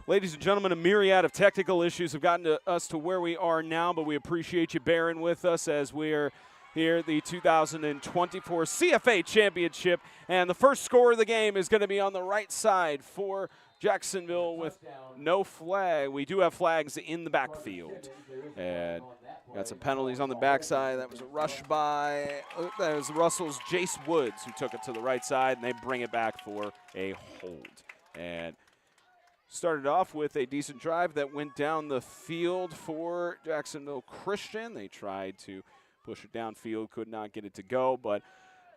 Ladies and gentlemen, a myriad of technical issues have gotten us to where we are now, but we appreciate you bearing with us as we're here at the 2024 CFA Championship. And the first score of the game is going to be on the right side for Jacksonville with no flag. We do have flags in the backfield. And got some penalties on the backside. That was a rush by, that was Russell's Jace Woods who took it to the right side, and they bring it back for a hold. And started off with a decent drive that went down the field for Jacksonville Christian. They tried to push it downfield, could not get it to go, but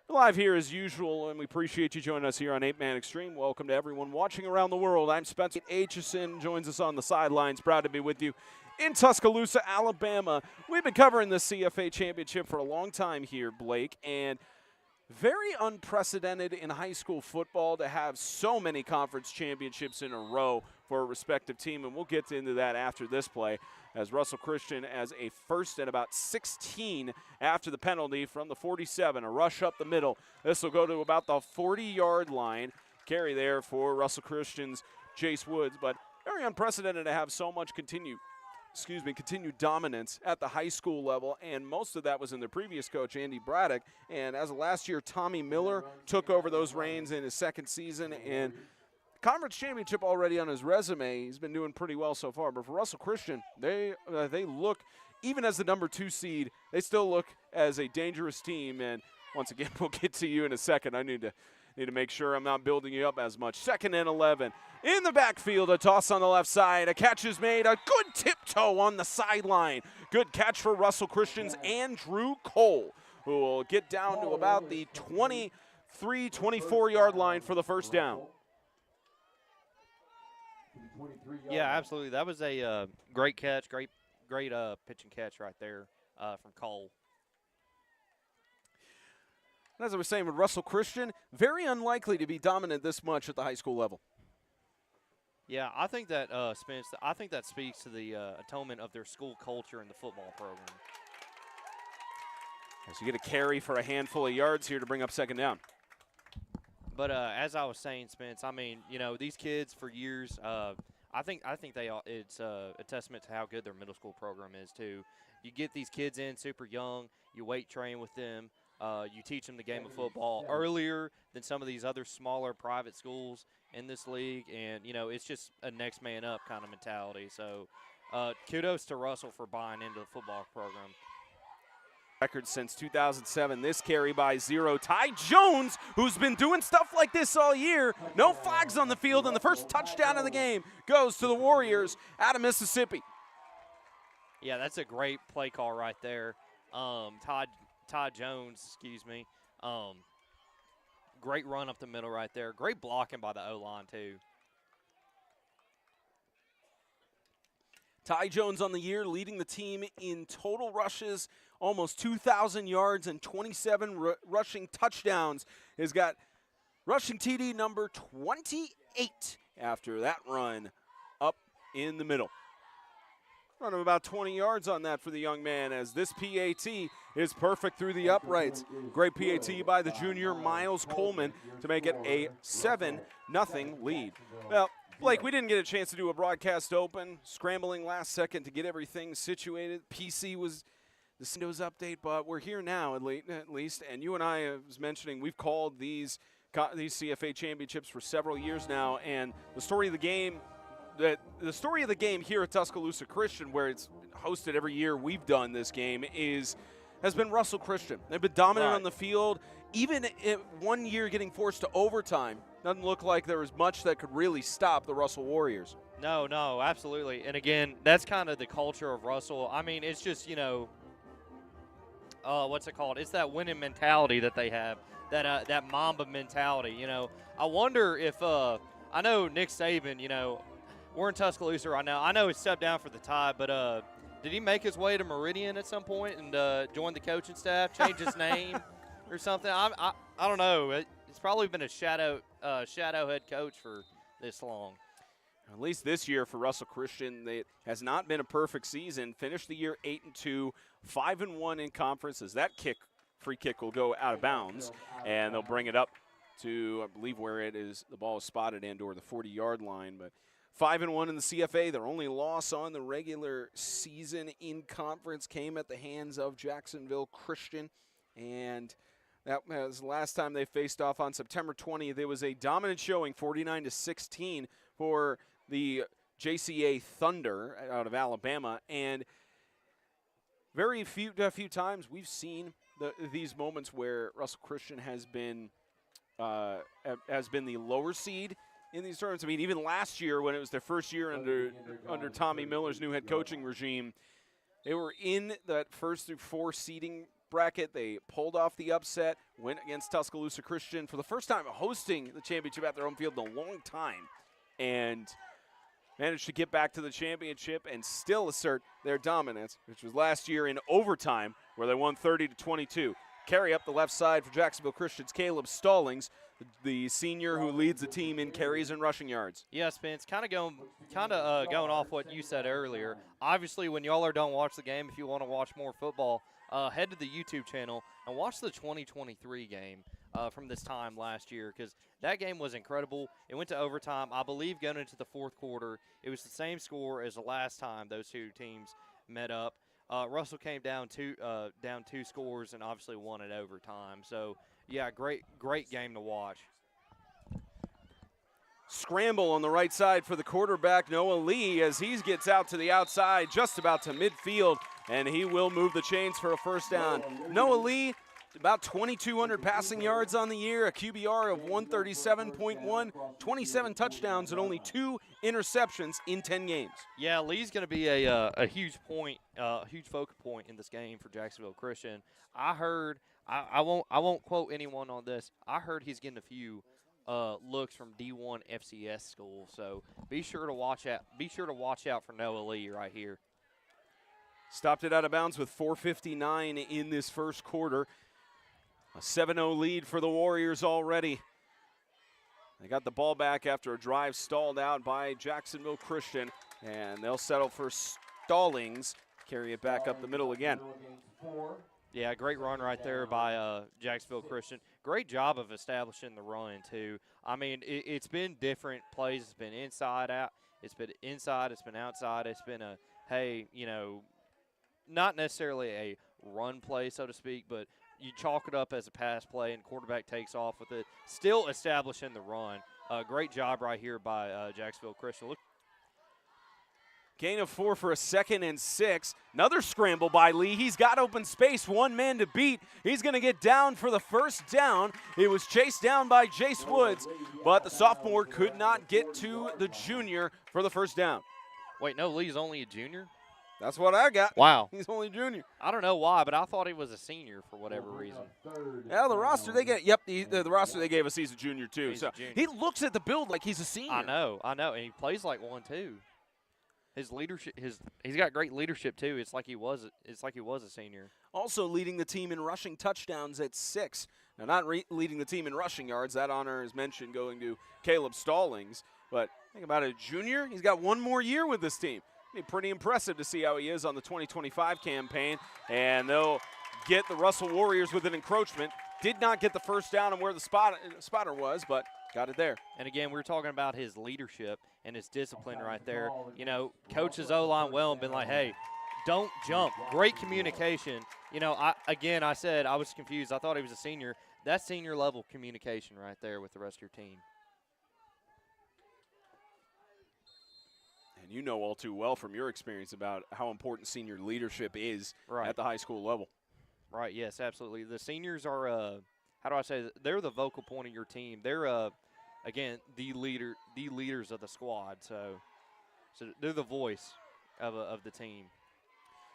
live here as usual, and we appreciate you joining us here on 8-Man Extreme. Welcome to everyone watching around the world. I'm Spencer Aitchison, joins us on the sidelines. Proud to be with you in Tuscaloosa, Alabama. We've been covering the CFA Championship for a long time here, Blake, and very unprecedented in high school football to have so many conference championships in a row for a respective team, and we'll get into that after this play as Russell Christian as a first and about 16 after the penalty from the 47, a rush up the middle. This will go to about the 40-yard line. Carry there for Russell Christian's Jace Woods, but very unprecedented to have so much continued dominance at the high school level, and most of that was in their previous coach, Andy Braddock. And as of last year, Tommy Miller took over those reins in his second season, and conference championship already on his resume. He's been doing pretty well so far. But for Russell Christian, they look, even as the number 2 seed, they still look as a dangerous team. And once again, we'll get to you in a second. I need to make sure I'm not building you up as much. 2nd and 11. In the backfield, a toss on the left side. A catch is made. A good tiptoe on the sideline. Good catch for Russell Christian's Andrew Cole, who will get down to about the 23, 24-yard line for the first down. Yeah, absolutely. That was a great catch, great pitch and catch right there from Cole. As I was saying with Russell Christian, very unlikely to be dominant this much at the high school level. Yeah, I think that Spence. I think that speaks to the atonement of their school culture in the football program. As you get a carry for a handful of yards here to bring up second down. But as I was saying, Spence, I mean, you know, these kids for years, I think it's a testament to how good their middle school program is too. You get these kids in super young, you weight train with them, you teach them the game of football earlier than some of these other smaller private schools in this league, and you know, it's just a next man up kind of mentality. So kudos to Russell for buying into the football program. Record since 2007. This carry by 0. Ty Jones, who's been doing stuff like this all year. No flags on the field, and the first touchdown of the game goes to the Warriors out of Mississippi. Yeah, that's a great play call right there. Ty Jones, excuse me. Great run up the middle right there. Great blocking by the O-line too. Ty Jones on the year, leading the team in total rushes, almost 2,000 yards and 27 rushing touchdowns. Has got rushing TD number 28 after that run up in the middle. Run of about 20 yards on that for the young man, as this PAT is perfect through the uprights. Great PAT by the junior Miles Coleman to make it a 7-0 lead. Well, Blake, we didn't get a chance to do a broadcast open, scrambling last second to get everything situated. PC was the Windows update, but we're here now at least. And you and I was mentioning we've called these CFA championships for several years now, and the story of the game, the story of the game here at Tuscaloosa Christian, where it's hosted every year we've done this game, has been Russell Christian. They've been dominant on the field, even one year getting forced to overtime. Doesn't look like there was much that could really stop the Russell Warriors. No, absolutely. And again, that's kind of the culture of Russell. I mean, it's just, you know, what's it called? It's that winning mentality that they have, that Mamba mentality. You know, I wonder if I know Nick Saban. You know, we're in Tuscaloosa right now. I know he stepped down for the Tide, but did he make his way to Meridian at some point and join the coaching staff, change his name or something? I don't know. It's probably been a shadow head coach for this long. At least this year for Russell Christian, it has not been a perfect season. Finished the year 8-2, 5-1 in conference, as that free kick will go out of bounds, and they'll bring it up to, I believe, where it is. The ball is spotted and/or the 40-yard line. But 5-1 in the CFA. Their only loss on the regular season in conference came at the hands of Jacksonville Christian, and that was the last time they faced off on September 20th. It was a dominant showing, 49-16 for the JCA Thunder out of Alabama, and very few times we've seen these moments where Russell Christian has been the lower seed in these tournaments. I mean, even last year when it was their first year under Tommy Miller's new head coaching regime, they were in that first through 4 seeding bracket. They pulled off the upset, went against Tuscaloosa Christian for the first time hosting the championship at their home field in a long time, and managed to get back to the championship and still assert their dominance, which was last year in overtime where they won 30-22. Carry up the left side for Jacksonville Christian's Caleb Stallings, the senior who leads the team in carries and rushing yards. Yeah, Spence, kind of going off what you said earlier. Obviously, when y'all are done watch the game, if you want to watch more football, head to the YouTube channel and watch the 2023 game from this time last year, because that game was incredible. It went to overtime. I believe going into the fourth quarter, it was the same score as the last time those two teams met up. Russell came down two scores and obviously won it overtime. So, yeah, great game to watch. Scramble on the right side for the quarterback, Noah Lee, as he gets out to the outside, just about to midfield, and he will move the chains for a first down. Noah Lee, about 2,200 passing yards on the year, a QBR of 137.1, 27 touchdowns, and only 2 interceptions in 10 games. Yeah, Lee's going to be a huge focal point in this game for Jacksonville Christian. I heard, I won't quote anyone on this. I heard he's getting a few looks from D1 FCS school, so be sure to watch out. Be sure to watch out for Noah Lee right here. Stopped it out of bounds with 4:59 in this first quarter. A 7-0 lead for the Warriors already. They got the ball back after a drive stalled out by Jacksonville Christian, and they'll settle for Stallings. Carry it back up the middle again. Yeah, great run right there by Jacksonville Christian. Great job of establishing the run, too. I mean, it's been different plays. It's been inside, out. It's been inside. It's been outside. It's been a, hey, you know, not necessarily a run play, so to speak, but you chalk it up as a pass play and quarterback takes off with it, still establishing the run. Great job right here by Jacksonville Christian. Look. Gain of 4 for a 2nd and 6. Another scramble by Lee. He's got open space, one man to beat. He's going to get down for the first down. It was chased down by Jace Woods, but the sophomore could not get to the junior for the first down. Wait, no, Lee's only a junior? That's what I got. Wow. He's only a junior. I don't know why, but I thought he was a senior for whatever reason. Yeah, the roster they get. Yep, the roster they gave us, he's a junior too. So he looks at the build like he's a senior. I know, and he plays like one too. His leadership, he's got great leadership too. It's like he was a senior. Also leading the team in rushing touchdowns at 6. Now not leading the team in rushing yards. That honor is mentioned going to Caleb Stallings. But think about it, junior. He's got one more year with this team. Be pretty impressive to see how he is on the 2025 campaign, and they'll get the Russell Warriors with an encroachment. Did not get the first down on where the spotter was, but got it there. And again, we're talking about his leadership and his discipline right there. You know, coaches O-line well and been like, hey, don't jump. Great communication. You know, I said I was confused. I thought he was a senior. That's senior level communication right there with the rest of your team. And you know all too well from your experience about how important senior leadership is right at the high school level. Right, yes, absolutely. The seniors are, how do I say this? They're the vocal point of your team. They're, again, the leaders of the squad. So they're the voice of the team.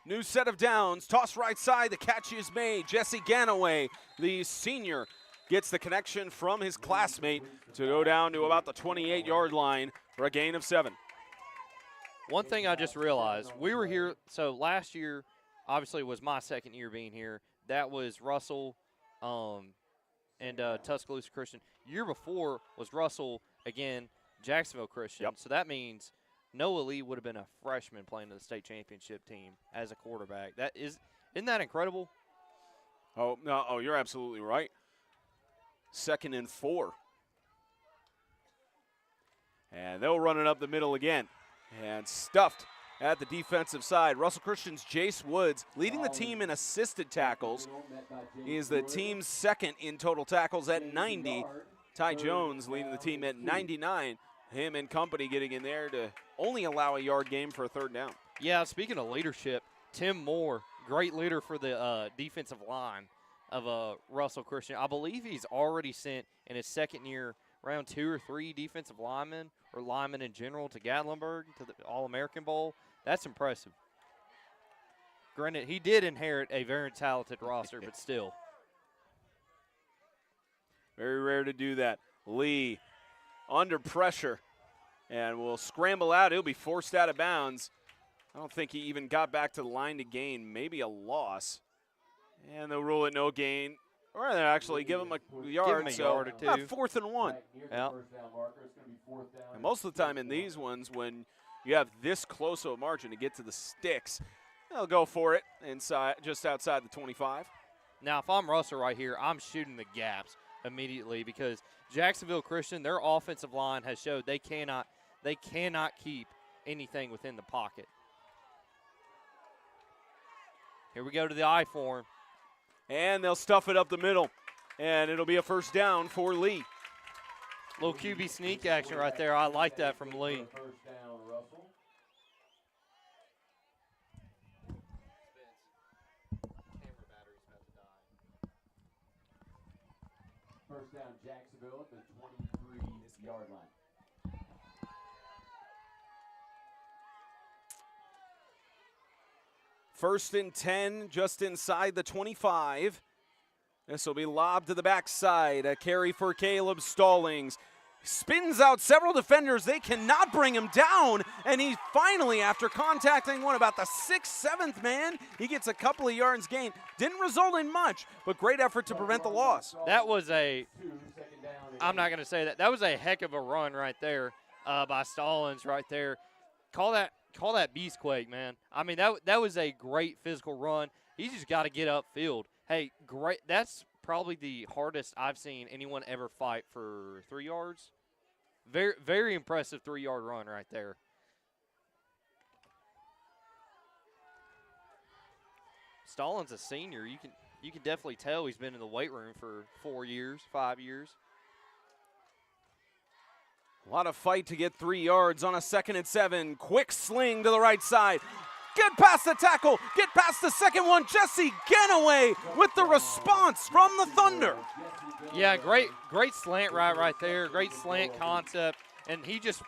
New set of downs. Toss right side. The catch is made. Jesse Ganaway, the senior, gets the connection from his classmate to go down to about the 28-yard line for a gain of 7. One thing I just realized, we were here, so last year obviously was my second year being here. That was Russell and Tuscaloosa Christian. Year before was Russell, again, Jacksonville Christian. Yep. So that means Noah Lee would have been a freshman playing in the state championship team as a quarterback. Isn't that incredible? Oh, no, you're absolutely right. 2nd and 4. And they'll run it up the middle again. And stuffed at the defensive side. Russell Christian's Jace Woods leading the team in assisted tackles. He is the team's second in total tackles at 90. Ty Jones leading the team at 99. Him and company getting in there to only allow a yard gain for a third down. Yeah, speaking of leadership, Tim Moore, great leader for the defensive line of Russell Christian. I believe he's already sent in his second year around 2 or 3 defensive linemen or linemen in general to Gatlinburg, to the All-American Bowl. That's impressive. Granted, he did inherit a very talented roster, but still. Very rare to do that. Lee under pressure and will scramble out. He'll be forced out of bounds. I don't think he even got back to the line to gain. Maybe a loss. And they'll rule it no gain. Or they'll actually give him a yard. Give him a yard or two. 4th and 1. Yeah. And most of the time in these ones, when you have this close of a margin to get to the sticks, they'll go for it inside, just outside the 25. Now, if I'm Russell right here, I'm shooting the gaps immediately because Jacksonville Christian, their offensive line has showed they cannot keep anything within the pocket. Here we go to the I form. And they'll stuff it up the middle. And it'll be a first down for Lee. Little QB sneak action right there. I like that from Lee. First down, Jacksonville at the 23-yard line. First and 10, just inside the 25. This will be lobbed to the backside. A carry for Caleb Stallings. Spins out several defenders. They cannot bring him down. And he finally, after contacting about the 6th, 7th man, he gets a couple of yards gain. Didn't result in much, but great effort to prevent the loss. That was I'm not going to say that. That was a heck of a run right there by Stallings right there. Call that beastquake, man. I mean, that was a great physical run. He's just got to get upfield. Hey, great. That's probably the hardest I've seen anyone ever fight for 3 yards. Very, very impressive 3-yard run right there. Stallings a senior. You can definitely tell he's been in the weight room for 4 years, 5 years. A lot of fight to get 3 yards on a 2nd and 7. Quick sling to the right side. Get past the tackle. Get past the second one. Jesse Ganaway with the response from the Thunder. Yeah, great slant right there. Great slant concept. And he just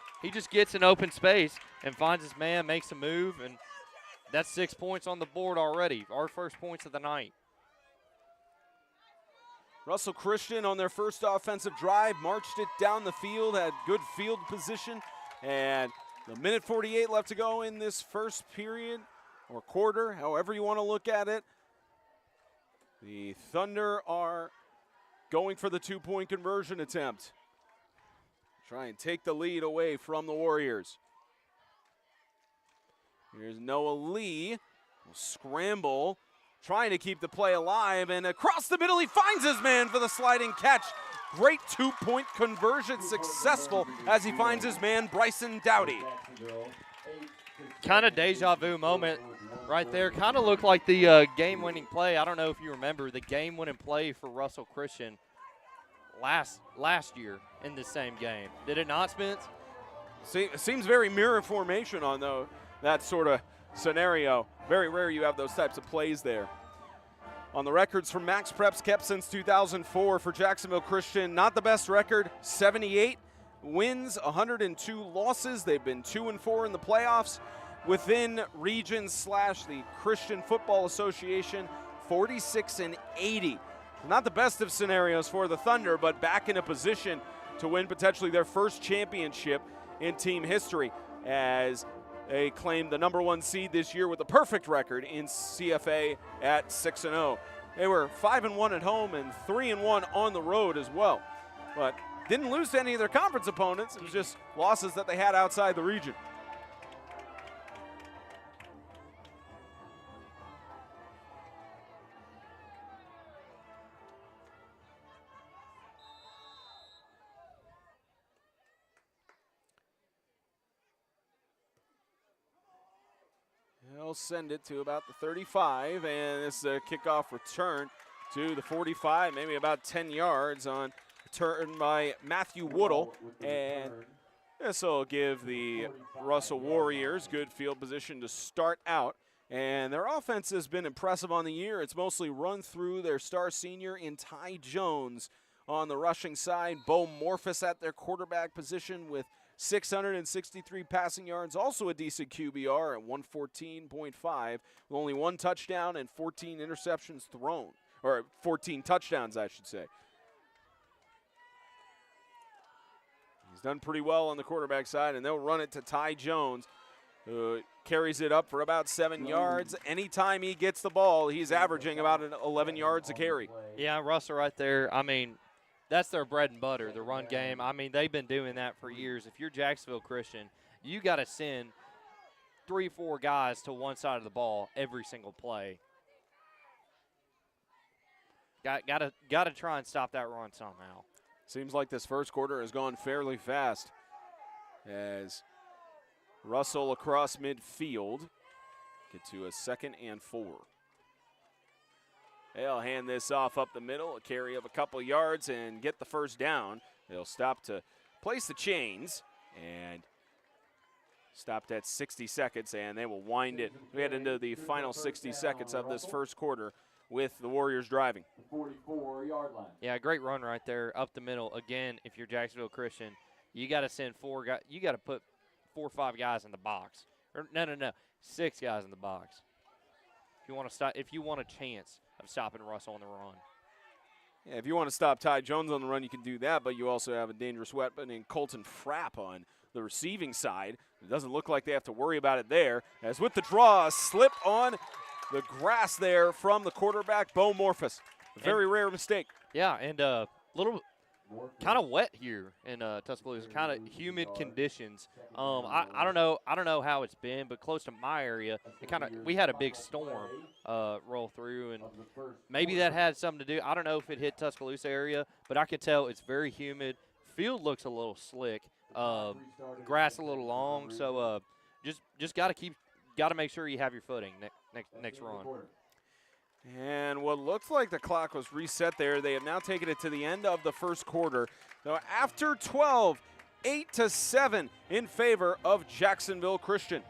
gets an open space and finds his man, makes a move, and that's 6 points on the board already. Our first points of the night. Russell Christian on their first offensive drive marched it down the field, had good field position, and the minute 48 left to go in this first period or quarter, however you want to look at it. The Thunder are going for the 2-point conversion attempt. Try and take the lead away from the Warriors. Here's Noah Lee, will scramble, trying to keep the play alive, and across the middle he finds his man for the sliding catch. Great 2-point conversion, successful as he finds his man, Bryson Dowdy. Kind of deja vu moment right there. Kind of looked like the game-winning play. I don't know if you remember the game-winning play for Russell Christian last year in the same game. Did it not, Spence? Seems very mirror formation on that sort of scenario. Very rare you have those types of plays there. On the records from Max Preps kept since 2004 for Jacksonville Christian, not the best record, 78 wins, 102 losses. They've been 2-4 in the playoffs. Within regions / the Christian Football Association, 46-80. Not the best of scenarios for the Thunder, but back in a position to win potentially their first championship in team history, as they claimed the #1 seed this year with a perfect record in CFA at 6-0. They were 5-1 at home and 3-1 on the road as well, but didn't lose to any of their conference opponents. It was just losses that they had outside the region. They'll send it to about the 35, and this is a kickoff return to the 45, maybe about 10 yards on return by Matthew Woodle. And this will give the Russell Warriors good field position to start out. And their offense has been impressive on the year. It's mostly run through their star senior in Ty Jones on the rushing side. Bo Morphus at their quarterback position with 663 passing yards, also a decent QBR at 114.5, with only 1 touchdown and 14 interceptions thrown, or 14 touchdowns, I should say. He's done pretty well on the quarterback side, and they'll run it to Ty Jones, who carries it up for about 7 yards. Anytime he gets the ball, he's averaging about 11 yards a carry. Yeah, Russell right there, I mean, that's their bread and butter, the run game. I mean, they've been doing that for years. If you're Jacksonville Christian, you got to send 3-4 guys to one side of the ball every single play. Got to try and stop that run somehow. Seems like this first quarter has gone fairly fast as Russell across midfield get to a 2nd and 4. They'll hand this off up the middle, a carry of a couple yards, and get the first down. They'll stop to place the chains, and stopped at 60 seconds, and they will wind it. We head into the final 60 seconds of this first quarter with the Warriors driving. 44-yard line. Yeah, great run right there up the middle. Again, if you're Jacksonville Christian, you got to send 4 guys. You got to put 4 or 5 guys in the box. Or no, 6 guys in the box. If you want to stop, if you want a chance of stopping Russell on the run. Yeah, if you want to stop Ty Jones on the run, you can do that, but you also have a dangerous weapon in Colton Frapp on the receiving side. It doesn't look like they have to worry about it there, as with the draw, a slip on the grass there from the quarterback, Bo Morphus. A very rare mistake. Yeah, and little kind of wet here in Tuscaloosa, kind of humid conditions. I don't know how it's been, but close to my area, we had a big storm roll through, and maybe that had something to do. I don't know if it hit Tuscaloosa area, but I could tell it's very humid. Field looks a little slick, grass a little long, so just got to make sure you have your footing next run. And what looks like the clock was reset there. They have now taken it to the end of the first quarter. So after 12, 8-7 in favor of Jacksonville Christian.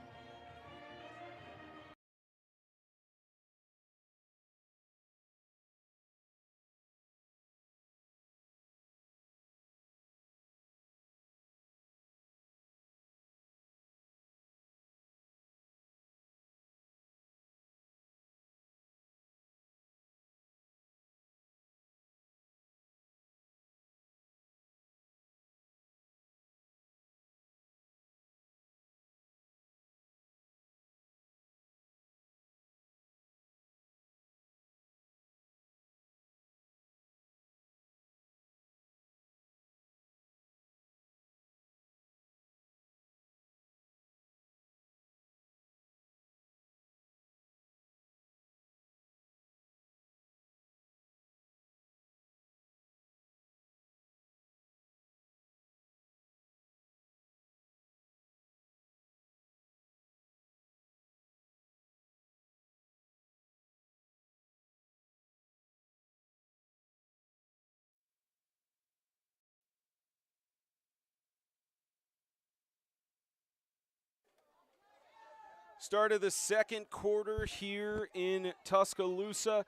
Start of the second quarter here in Tuscaloosa.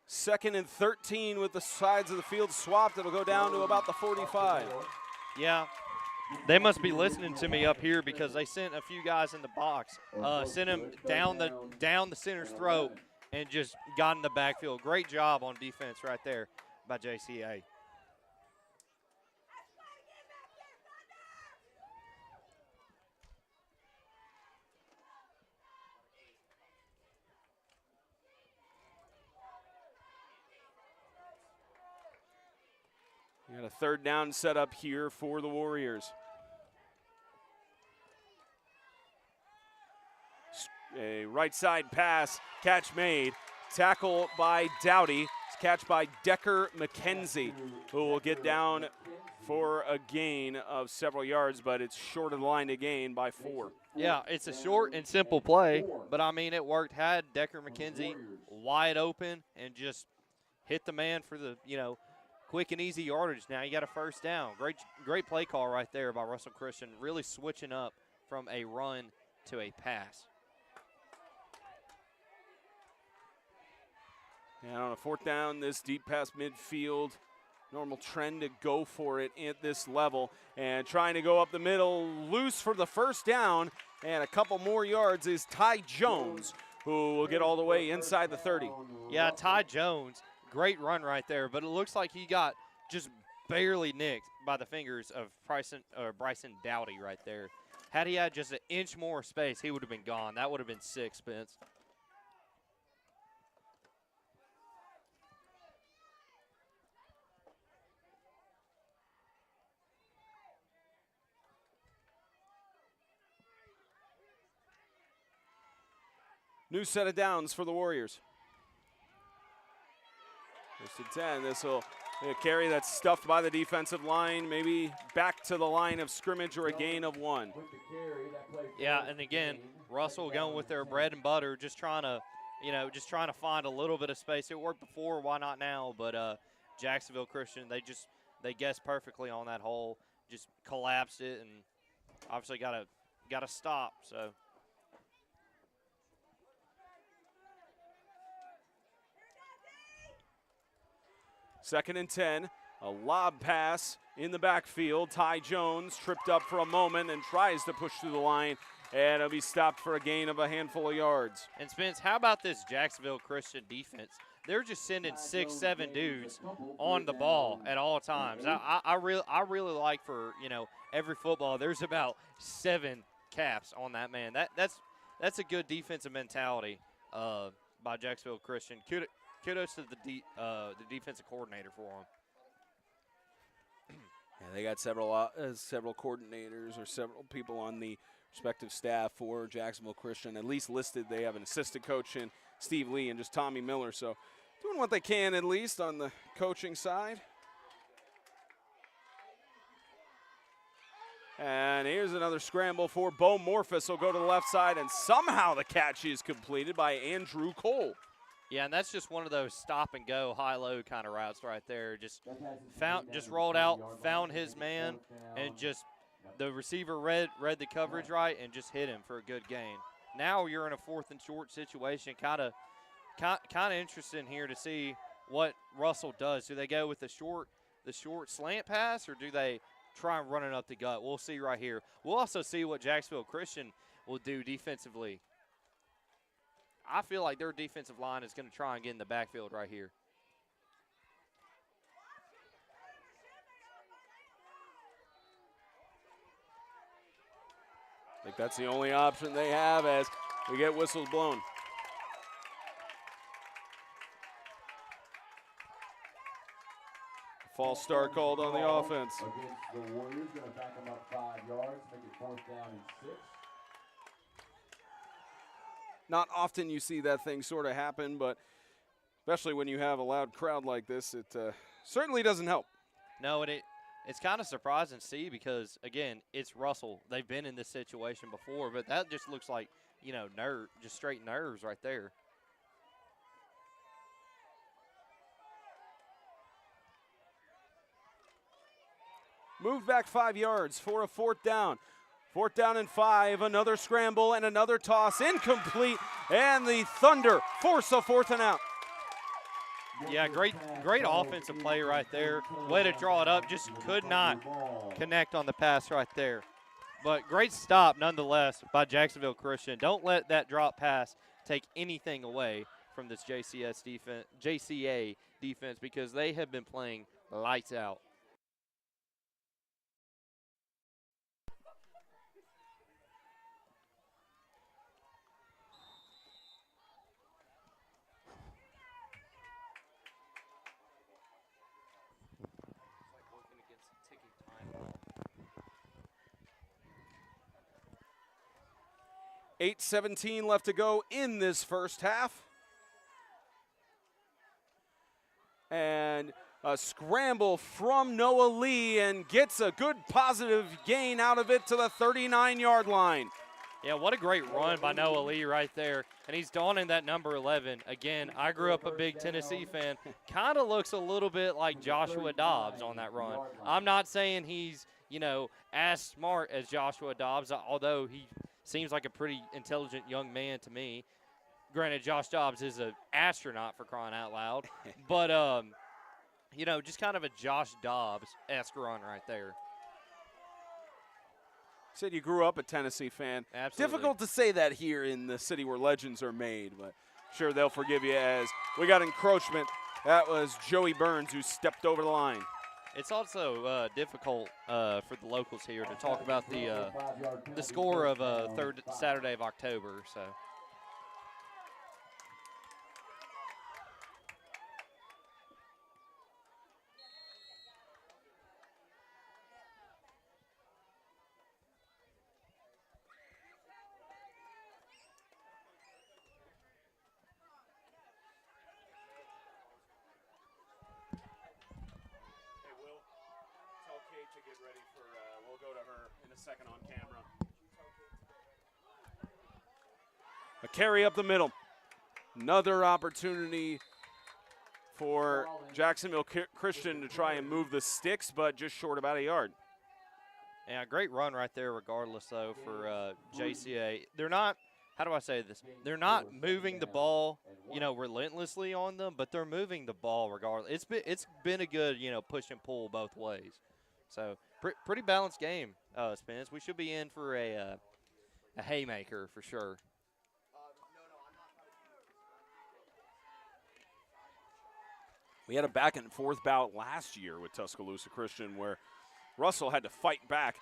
2nd and 13 with the sides of the field swapped. It'll go down to about the 45. Yeah, they must be listening to me up here because they sent a few guys in the box, sent them down the center's throat, and just got in the backfield. Great job on defense right there by JCA. You got a 3rd down set up here for the Warriors. A right side pass, catch made, tackle by Dowdy. It's Catch by Decker McKenzie, who will get down for a gain of several yards, but it's short of the line to gain by 4. Yeah, it's a short and simple play, but, I mean, it worked. Had Decker McKenzie wide open and just hit the man for the, quick and easy yardage. Now you got a first down. Great play call right there by Russell Christian, really switching up from a run to a pass. And on a 4th down, this deep past midfield, normal trend to go for it at this level. And trying to go up the middle, loose for the first down, and a couple more yards is Ty Jones, who will get all the way inside the 30. Yeah, Ty Jones, great run right there, but it looks like he got just barely nicked by the fingers of Bryson Dowdy right there. Had he had just an inch more space, he would have been gone. That would have been 6, Spence. New set of downs for the Warriors. First and 10. This will be a carry that's stuffed by the defensive line, maybe back to the line of scrimmage or a gain of 1. Yeah, and again, Russell going with their bread and butter, just trying to find a little bit of space. It worked before, why not now? But Jacksonville Christian, they guessed perfectly on that hole, just collapsed it, and obviously got to stop. So. Second and 10, a lob pass in the backfield. Ty Jones tripped up for a moment and tries to push through the line, and it'll be stopped for a gain of a handful of yards. And Spence, how about this Jacksonville Christian defense? They're just sending 6, 7 dudes on the ball at all times. I really like for every football there's about 7 caps on that man. That's a good defensive mentality by Jacksonville Christian. Kudos to the defensive coordinator for them. Yeah, they got several coordinators or several people on the respective staff for Jacksonville Christian. At least listed, they have an assistant coach in Steve Lee and just Tommy Miller. So doing what they can at least on the coaching side. And here's another scramble for Bo Morphus. He'll go to the left side, and somehow the catch is completed by Andrew Cole. Yeah, and that's just one of those stop-and-go, high-low kind of routes right there. Just rolled out, found his man, and just the receiver read the coverage right and just hit him for a good gain. Now you're in a 4th and short situation. Kind of interesting here to see what Russell does. Do they go with the short slant pass, or do they try and run it up the gut? We'll see right here. We'll also see what Jacksonville Christian will do defensively. I feel like their defensive line is going to try and get in the backfield right here. I think that's the only option they have as we get whistles blown. False start called on the offense. Against the Warriors, going to back them up 5 yards, make it 4th down and 6. Not often you see that thing sort of happen, but especially when you have a loud crowd like this, it certainly doesn't help. No, and it's kind of surprising to see because, again, it's Russell. They've been in this situation before, but that just looks like, just straight nerves right there. Moved back 5 yards for a 4th down. 4th down and 5, another scramble and another toss, incomplete, and the Thunder force a 4th and out. Yeah, great offensive play right there. Way to draw it up, just could not connect on the pass right there. But great stop nonetheless by Jacksonville Christian. Don't let that drop pass take anything away from this JCA defense because they have been playing lights out. .8:17 left to go in this first half. And a scramble from Noah Lee and gets a good positive gain out of it to the 39-yard line. Yeah, what a great run by Noah Lee right there. And he's donning that number 11. Again, I grew up a big Tennessee fan. Kind of looks a little bit like Joshua Dobbs on that run. I'm not saying he's, you know, as smart as Joshua Dobbs, although he seems like a pretty intelligent young man to me. Granted, Josh Dobbs is an astronaut for crying out loud. But, you know, just kind of a Josh Dobbs-esque run right there. Said you grew up a Tennessee fan. Absolutely. Difficult to say that here in the city where legends are made, but sure they'll forgive you as we got encroachment. That was Joey Burns who stepped over the line. It's also difficult for the locals here to talk about the score of third Saturday of October. So. Second on camera. A carry up the middle. Another opportunity for Jacksonville Christian to try and move the sticks, but just short about a yard. Yeah, great run right there regardless, though, for JCA. They're not, how do I say this? They're not moving the ball, you know, relentlessly on them, but they're moving the ball regardless. It's been a good, you know, push and pull both ways. So pretty balanced game, Spence. We should be in for a haymaker for sure. We had a back and forth bout last year with Tuscaloosa Christian where Russell had to fight back,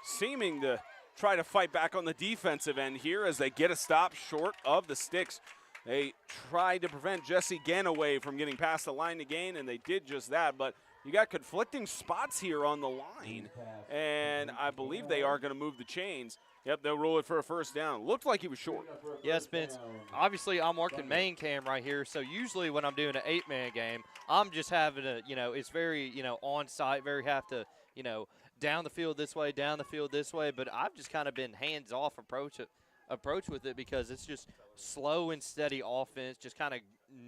seeming to try to fight back on the defensive end here as they get a stop short of the sticks. They tried to prevent Jesse Ganaway from getting past the line to gain, and they did just that, but you got conflicting spots here on the line, and I believe they are going to move the chains. Yep, they'll roll it for a first down. Looked like he was short. Yeah, Spence. Obviously, I'm working main cam right here, so usually when I'm doing an 8-man game, I'm just having a, you know, it's very, you know, on site, very have to, you know, down the field this way, down the field this way, but I've just kind of been hands-off approach with it because it's just slow and steady offense, just kind of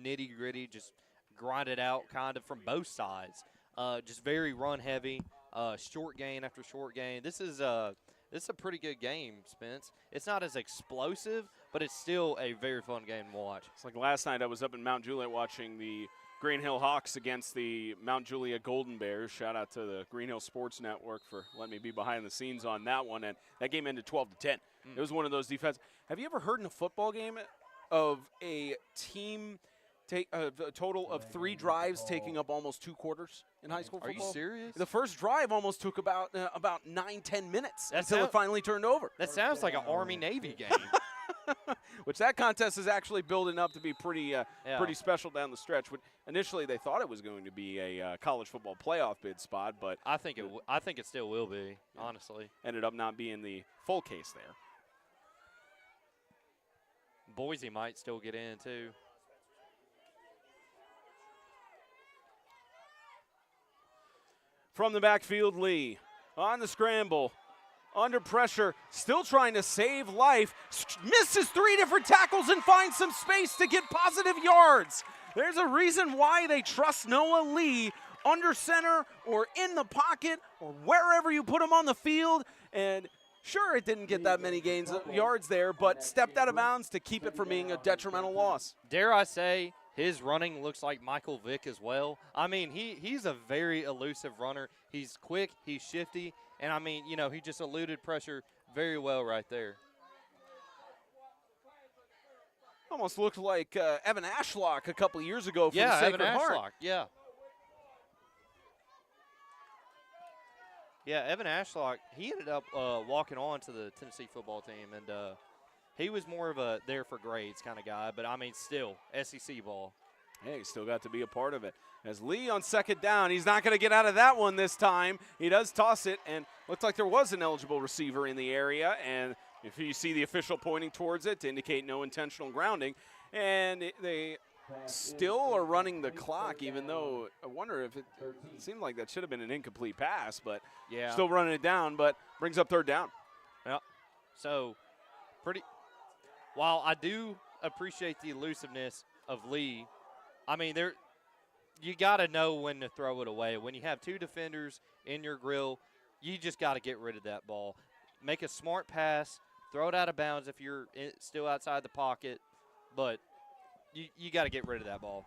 nitty-gritty, just grind it out kind of from both sides. Just very run heavy, short gain after short gain. This is a pretty good game, Spence. It's not as explosive, but it's still a very fun game to watch. It's like last night I was up in Mount Juliet watching the Green Hill Hawks against the Mount Juliet Golden Bears. Shout out to the Green Hill Sports Network for letting me be behind the scenes on that one, and that game ended 12-10. It was one of those defenses. Have you ever heard in a football game of a team take a total of 3 drives taking up almost 2 quarters in high school football? Are you serious? The first drive almost took about 9-10 minutes until it finally turned over. That sounds like an Army-Navy game. Which that contest is actually building up to be pretty special down the stretch. Initially, they thought it was going to be a college football playoff bid spot, but I think it still will be, honestly. Ended up not being the full case there. Boise might still get in, too. From the backfield, Lee on the scramble, under pressure, still trying to save life, misses 3 different tackles and finds some space to get positive yards. There's a reason why they trust Noah Lee under center or in the pocket or wherever you put him on the field. And sure, it didn't get that many yards there, but stepped out of bounds to keep it from being a detrimental loss. Dare I say, his running looks like Michael Vick as well. I mean, he's a very elusive runner. He's quick, he's shifty, and I mean, you know, he just eluded pressure very well right there. Almost looked like Evan Ashlock a couple of years ago from Evan Sacred Ashlock, Heart. Yeah. Yeah, Evan Ashlock, he ended up walking on to the Tennessee football team, and he was more of a there for grades kind of guy, but I mean, still, SEC ball. Hey, still got to be a part of it. As Lee on second down, he's not going to get out of that one this time. He does toss it, and looked like there was an eligible receiver in the area, and if you see the official pointing towards it to indicate no intentional grounding, and they still are running the clock, even though I wonder if it seemed like that should have been an incomplete pass, but Yeah. still running it down, but brings up third down. Yep. So, while I do appreciate the elusiveness of Lee, I mean, you got to know when to throw it away. When you have two defenders in your grill, you just got to get rid of that ball. Make a smart pass, throw it out of bounds if you're still outside the pocket, but you got to get rid of that ball.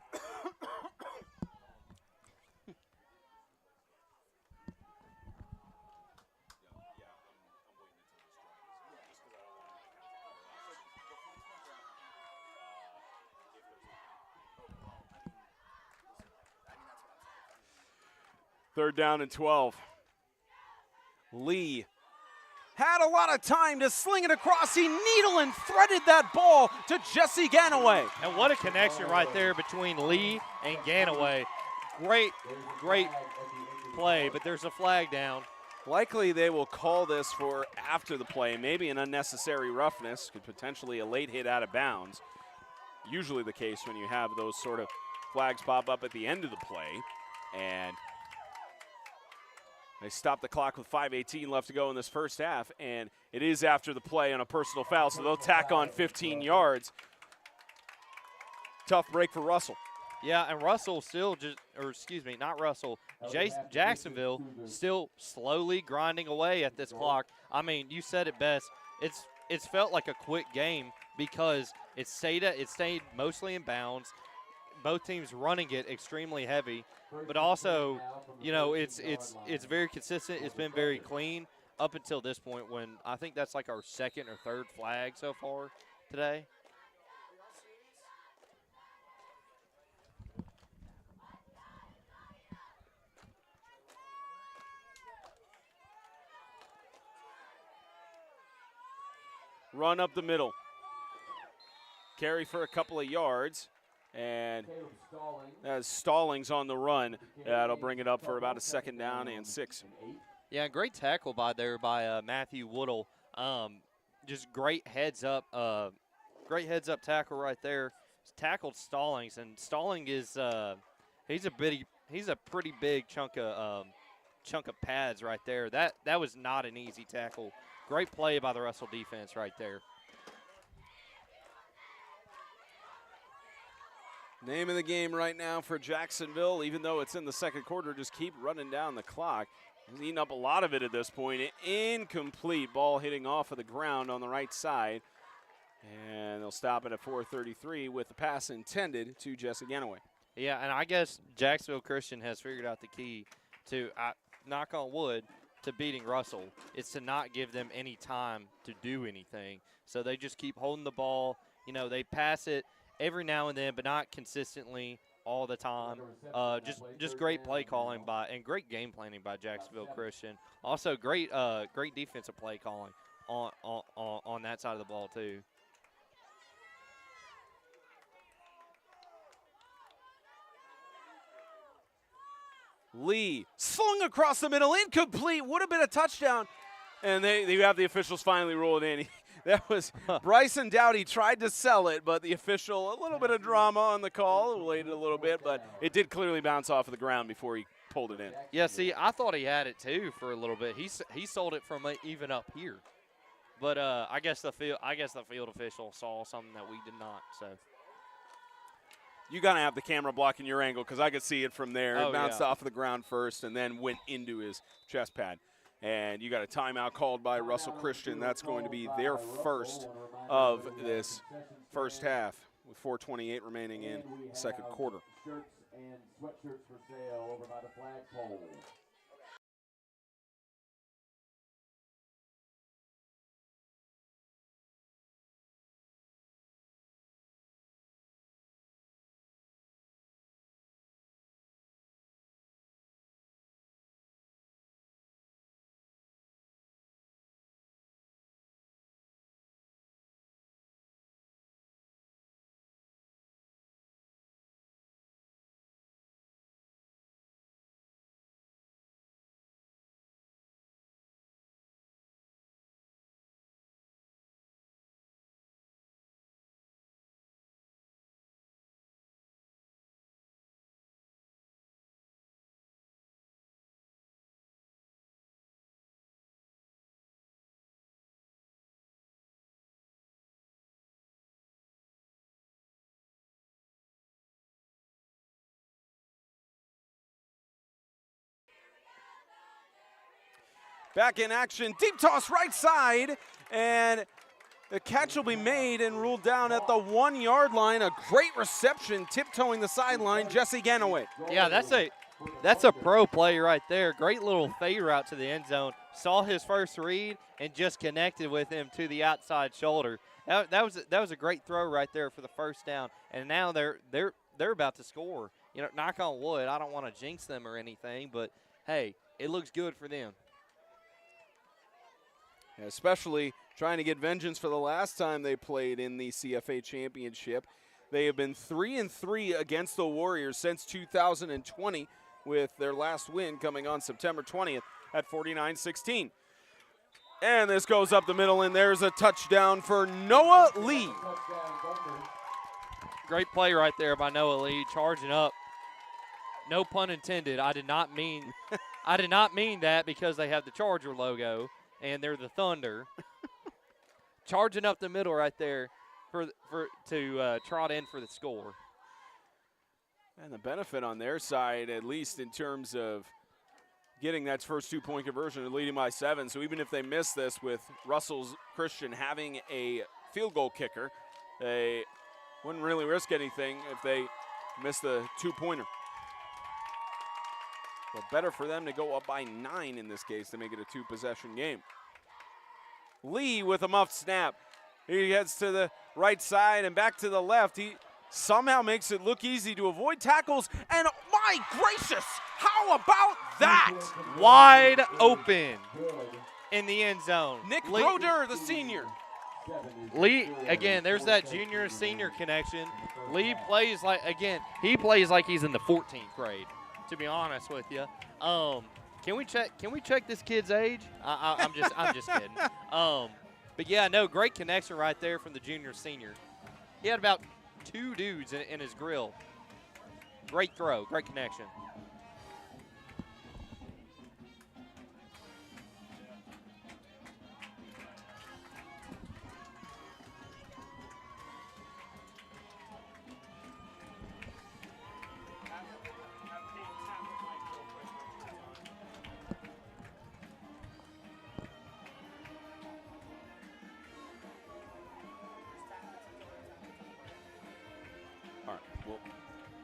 Third down and 12. Lee had a lot of time to sling it across. He needle and threaded that ball to Jesse Ganaway. And what a connection right there between Lee and Ganaway. Great play, but there's a flag down. Likely they will call this for after the play, maybe an unnecessary roughness, could potentially a late hit out of bounds. Usually the case when you have those sort of flags pop up at the end of the play. And they stop the clock with 5:18 left to go in this first half, and it is after the play on a personal foul, so they'll tack on 15 yards. Tough break for Russell. Yeah, and Russell still not Russell. Jacksonville still slowly grinding away at this clock. I mean, you said it best. It's felt like a quick game because it stayed mostly in bounds. Both teams running it extremely heavy, but also, you know, it's very consistent. It's been very clean up until this point when I think that's like our second or third flag so far today. Run up the middle. Carry for a couple of yards. And as Stallings on the run, that'll bring it up for about a second down and 6. Yeah, great tackle by Matthew Woodle. Just great heads up tackle right there. Tackled Stallings, and Stallings is he's a pretty big chunk of pads right there. That was not an easy tackle. Great play by the Russell defense right there. Name of the game right now for Jacksonville, even though it's in the second quarter, just keep running down the clock. He's eating up a lot of it at this point. Incomplete ball hitting off of the ground on the right side. And they'll stop it at 4:33 with the pass intended to Jesse Ganaway. Yeah, and I guess Jacksonville Christian has figured out the key to, knock on wood, to beating Russell. It's to not give them any time to do anything. So they just keep holding the ball. You know, they pass it every now and then, but not consistently all the time. Just great play calling and great game planning by Jacksonville Christian. Also great defensive play calling on that side of the ball too. Lee slung across the middle, incomplete, would have been a touchdown. And they have the officials finally roll it in. That was Bryson Dowdy tried to sell it, but the official, a little bit of drama on the call, waited a little bit, but it did clearly bounce off of the ground before he pulled it in. Yeah, see, I thought he had it too for a little bit. He sold it from even up here, but I guess the field official saw something that we did not. So you gotta have the camera blocking your angle because I could see it from there. Oh, It bounced yeah. off of the ground first and then went into his chest pad. And you got a timeout called by Russell Christian. That's going to be their first of this first half with 4:28 remaining in the second quarter. Shirts and sweatshirts for sale over by the flagpole. back in action. Deep toss right side, and the catch will be made and ruled down at the 1 yard line. A great reception, tiptoeing the sideline, Jesse Ganaway. Yeah, that's a pro play right there. Great little fade route to the end zone. Saw his first read and just connected with him to the outside shoulder. That was a great throw right there for the first down. And now they're about to score. You know, knock on wood. I don't want to jinx them or anything, but hey, it looks good for them. Especially trying to get vengeance for the last time they played in the CFA championship. They have been 3-3 against the Warriors since 2020, with their last win coming on September 20th at 49-16. And this goes up the middle, and there's a touchdown for Noah Lee. Great play right there by Noah Lee, charging up. No pun intended. I did not mean that because they have the Charger logo and they're the Thunder. Charging up the middle right there to trot in for the score. And the benefit on their side, at least in terms of getting that first 2-point conversion and leading by 7. So even if they miss this, with Russell's Christian having a field goal kicker, they wouldn't really risk anything if they miss the 2-pointer. But better for them to go up by 9 in this case to make it a 2-possession game. Lee with a muffed snap. He heads to the right side and back to the left. He somehow makes it look easy to avoid tackles. And my gracious, how about that? Wide open in the end zone. Nick Broder, the senior. Lee, again, there's that junior-senior connection. Lee plays like, again, he plays like he's in the 14th grade, to be honest with you. Can we check this kid's age? I'm just kidding. But yeah, no, great connection right there from the junior-senior. He had about 2 dudes in his grill. Great throw, great connection.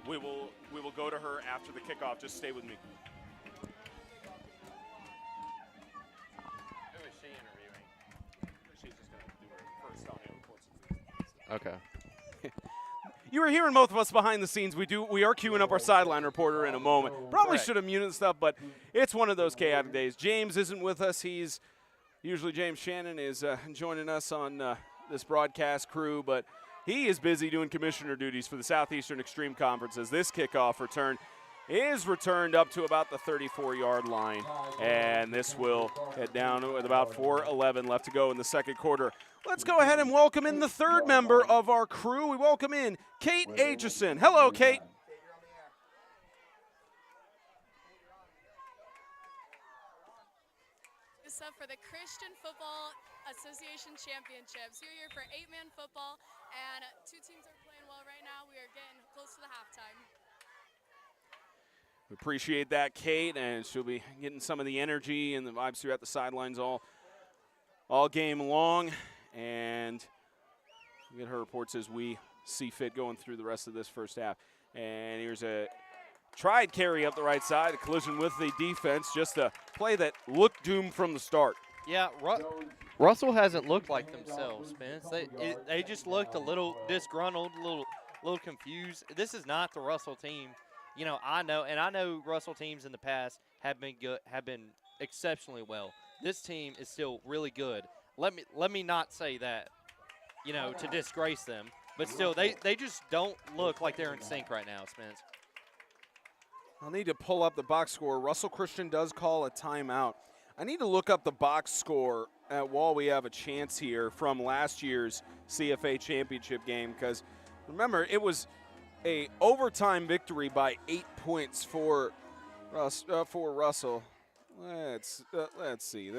We will go to her after the kickoff. Just stay with me. Who is she interviewing? She's just going to do her first audio reports. Okay. You were hearing both of us behind the scenes. We are queuing up our sideline reporter in a moment. Probably should have muted stuff, but it's one of those chaotic days. James isn't with us. He's usually James Shannon is joining us on this broadcast crew, but he is busy doing commissioner duties for the Southeastern Extreme Conference as this kickoff return is returned up to about the 34-yard line. And this will head down with about 4:11 left to go in the second quarter. Let's go ahead and welcome in the third member of our crew. We welcome in Kate Aitchison. Hello, Kate. This up for the Christian Football Association Championships. We're here for 8-man football, and 2 teams are playing well right now. We are getting close to the halftime. We appreciate that, Kate, and she'll be getting some of the energy and the vibes throughout the sidelines all game long. And we'll get her reports as we see fit going through the rest of this first half. And here's a tried carry up the right side, a collision with the defense, just a play that looked doomed from the start. Yeah, Russell hasn't looked like themselves, Spence. They just looked a little disgruntled, a little confused. This is not the Russell team. You know, I know Russell teams in the past have been good, have been exceptionally well. This team is still really good. Let me not say that, you know, to disgrace them, but still they just don't look like they're in sync right now, Spence. I'll need to pull up the box score. Russell Christian does call a timeout. I need to look up the box score while we have a chance here from last year's CFA championship game, because remember, it was a overtime victory by 8 points for Russell. Let's see.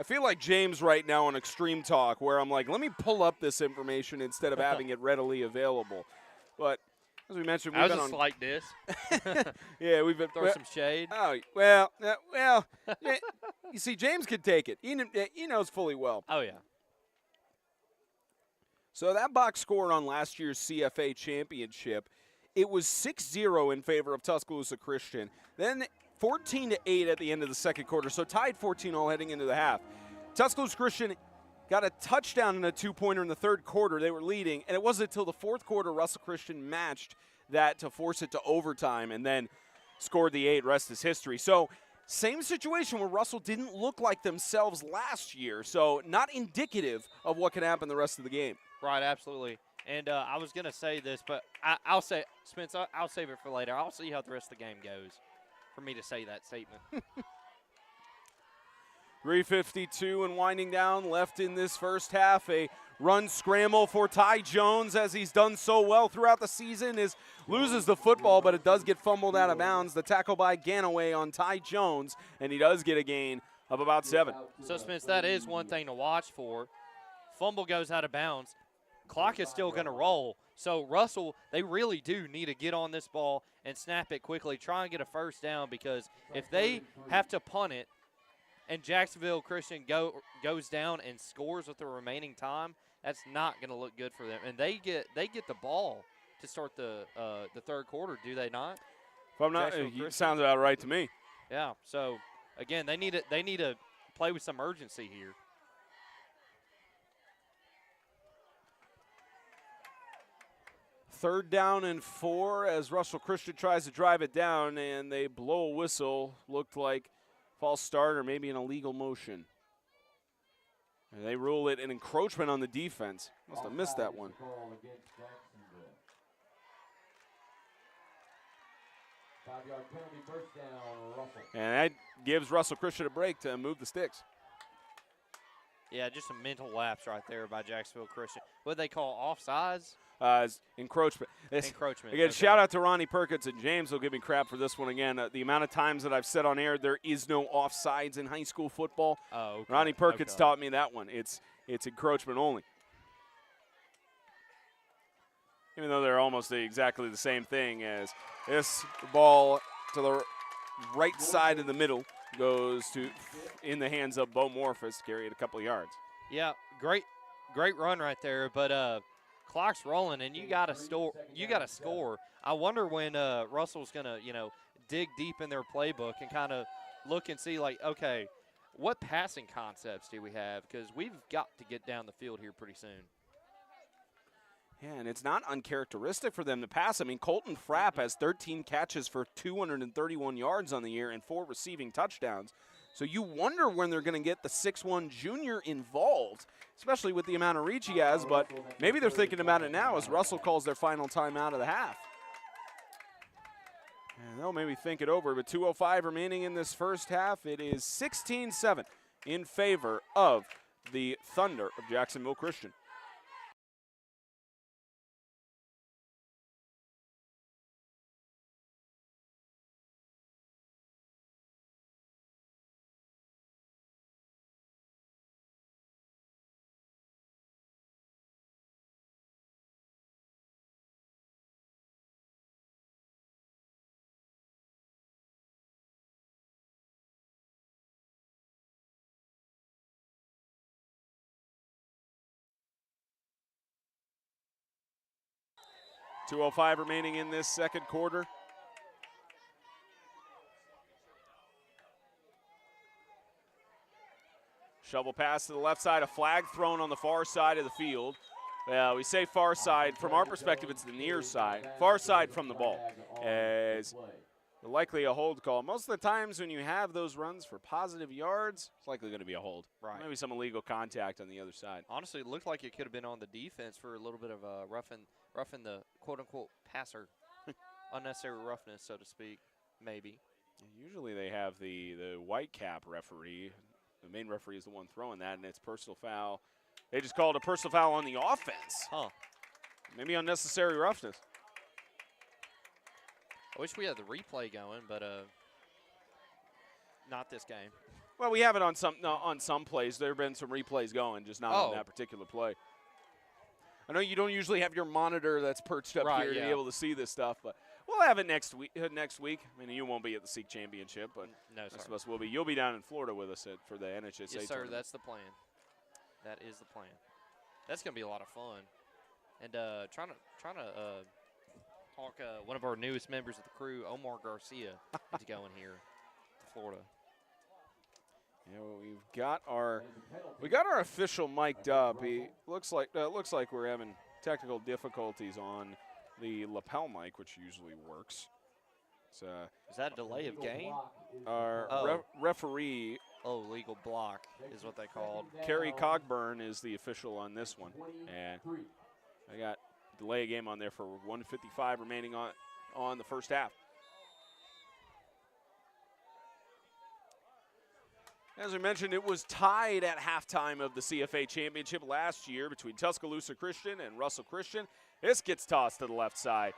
I feel like James right now on Extreme Talk, where I'm like, let me pull up this information instead of having it readily available. But As we mentioned, I we've was been a on. slight diss. Yeah, we've been. Throw some shade. Oh, well, you see, James could take it. He knows fully well. Oh, yeah. So that box score on last year's CFA championship, it was 6-0 in favor of Tuscaloosa Christian. Then 14-8 at the end of the second quarter, so tied 14 all heading into the half. Tuscaloosa Christian got a touchdown and a two-pointer in the third quarter. They were leading, and it wasn't until the fourth quarter Russell Christian matched that to force it to overtime and then scored the 8. Rest is history. So same situation where Russell didn't look like themselves last year, so not indicative of what can happen the rest of the game. Right, absolutely. And I was going to say this, but I'll say, Spence, I'll save it for later. I'll see how the rest of the game goes for me to say that statement. 3:52 and winding down left in this first half. A run scramble for Ty Jones, as he's done so well throughout the season, loses the football, but it does get fumbled out of bounds. The tackle by Ganaway on Ty Jones, and he does get a gain of about 7. So, Spence, that is one thing to watch for. Fumble goes out of bounds. Clock is still going to roll. So, Russell, they really do need to get on this ball and snap it quickly, try and get a first down, because if they have to punt it and Jacksonville Christian goes down and scores with the remaining time, that's not going to look good for them. And they get the ball to start the third quarter, do they not? If I'm not, it sounds about right to me. Yeah. So, again, they need to play with some urgency here. Third down and 4 as Russell Christian tries to drive it down, and they blow a whistle. Looked like false start or maybe an illegal motion. And they rule it an encroachment on the defense. Must have missed that one. And that gives Russell Christian a break to move the sticks. Yeah, just a mental lapse right there by Jacksonville Christian. What do they call offsides? Encroachment. Encroachment. Again, Okay. shout out to Ronnie Perkins, and James will give me crap for this one again. The amount of times that I've said on air there is no offsides in high school football. Oh, okay. Ronnie Perkins taught me that one. It's encroachment only. Even though they're almost exactly the same thing, as this ball to the right side of the middle goes to in the hands of Bo Morphus, carry it a couple of yards. Yeah, great run right there, but clock's rolling and you got to score. I wonder when Russell's going to, dig deep in their playbook and kind of look and see, like, okay, what passing concepts do we have? Because we've got to get down the field here pretty soon. Yeah, and it's not uncharacteristic for them to pass. I mean, Colton Frapp has 13 catches for 231 yards on the year and 4 receiving touchdowns. So you wonder when they're going to get the 6'1 junior involved, especially with the amount of reach he has. But maybe they're thinking about it now as Russell calls their final timeout of the half. And they'll maybe think it over. But 2:05 remaining in this first half. It is 16-7 in favor of the Thunder of Jacksonville Christian. .205 remaining in this second quarter. Shovel pass to the left side, a flag thrown on the far side of the field. We say far side. From our perspective, it's the near side. Far side from the ball. As likely a hold call. Most of the times when you have those runs for positive yards, it's likely going to be a hold. Right. Maybe some illegal contact on the other side. Honestly, it looked like it could have been on the defense for a little bit of roughing the quote-unquote passer. Unnecessary roughness, so to speak, maybe. Usually they have the white cap referee. The main referee is the one throwing that, and it's personal foul. They just called a personal foul on the offense. Huh. Maybe unnecessary roughness. I wish we had the replay going, but not this game. Well, we have it on some plays. There have been some replays going, just not on that particular play. I know you don't usually have your monitor that's perched up Right, here to be yeah. able to see this stuff, but we'll have it next week. I mean, you won't be at the SEEK Championship, but No, most sir. of us will be. You'll be down in Florida with us for the NHSA Yes, sir. tournament. That's the plan. That is the plan. That's gonna be a lot of fun. And trying to talk one of our newest members of the crew, Omar Garcia, into going here to Florida. Yeah, well, we got our official mic'd up. He looks like we're having technical difficulties on the lapel mic, which usually works. It's, Is that a delay of game? our referee Legal block is what they called. Kerry Cogburn is the official on this one, and I got delay of game on there for 1:55 remaining on the first half. As we mentioned, it was tied at halftime of the CFA Championship last year between Tuscaloosa Christian and Russell Christian. This gets tossed to the left side.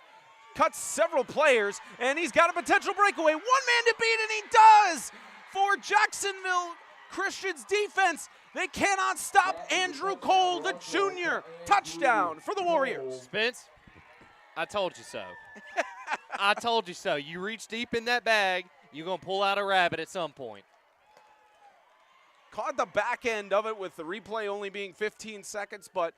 Cuts several players, and he's got a potential breakaway. One man to beat, and he does! For Jacksonville Christian's defense, they cannot stop Andrew Cole, the junior. Touchdown for the Warriors. Spence, I told you so. I told you so. You reach deep in that bag, you're going to pull out a rabbit at some point. Caught the back end of it with the replay only being 15 seconds, but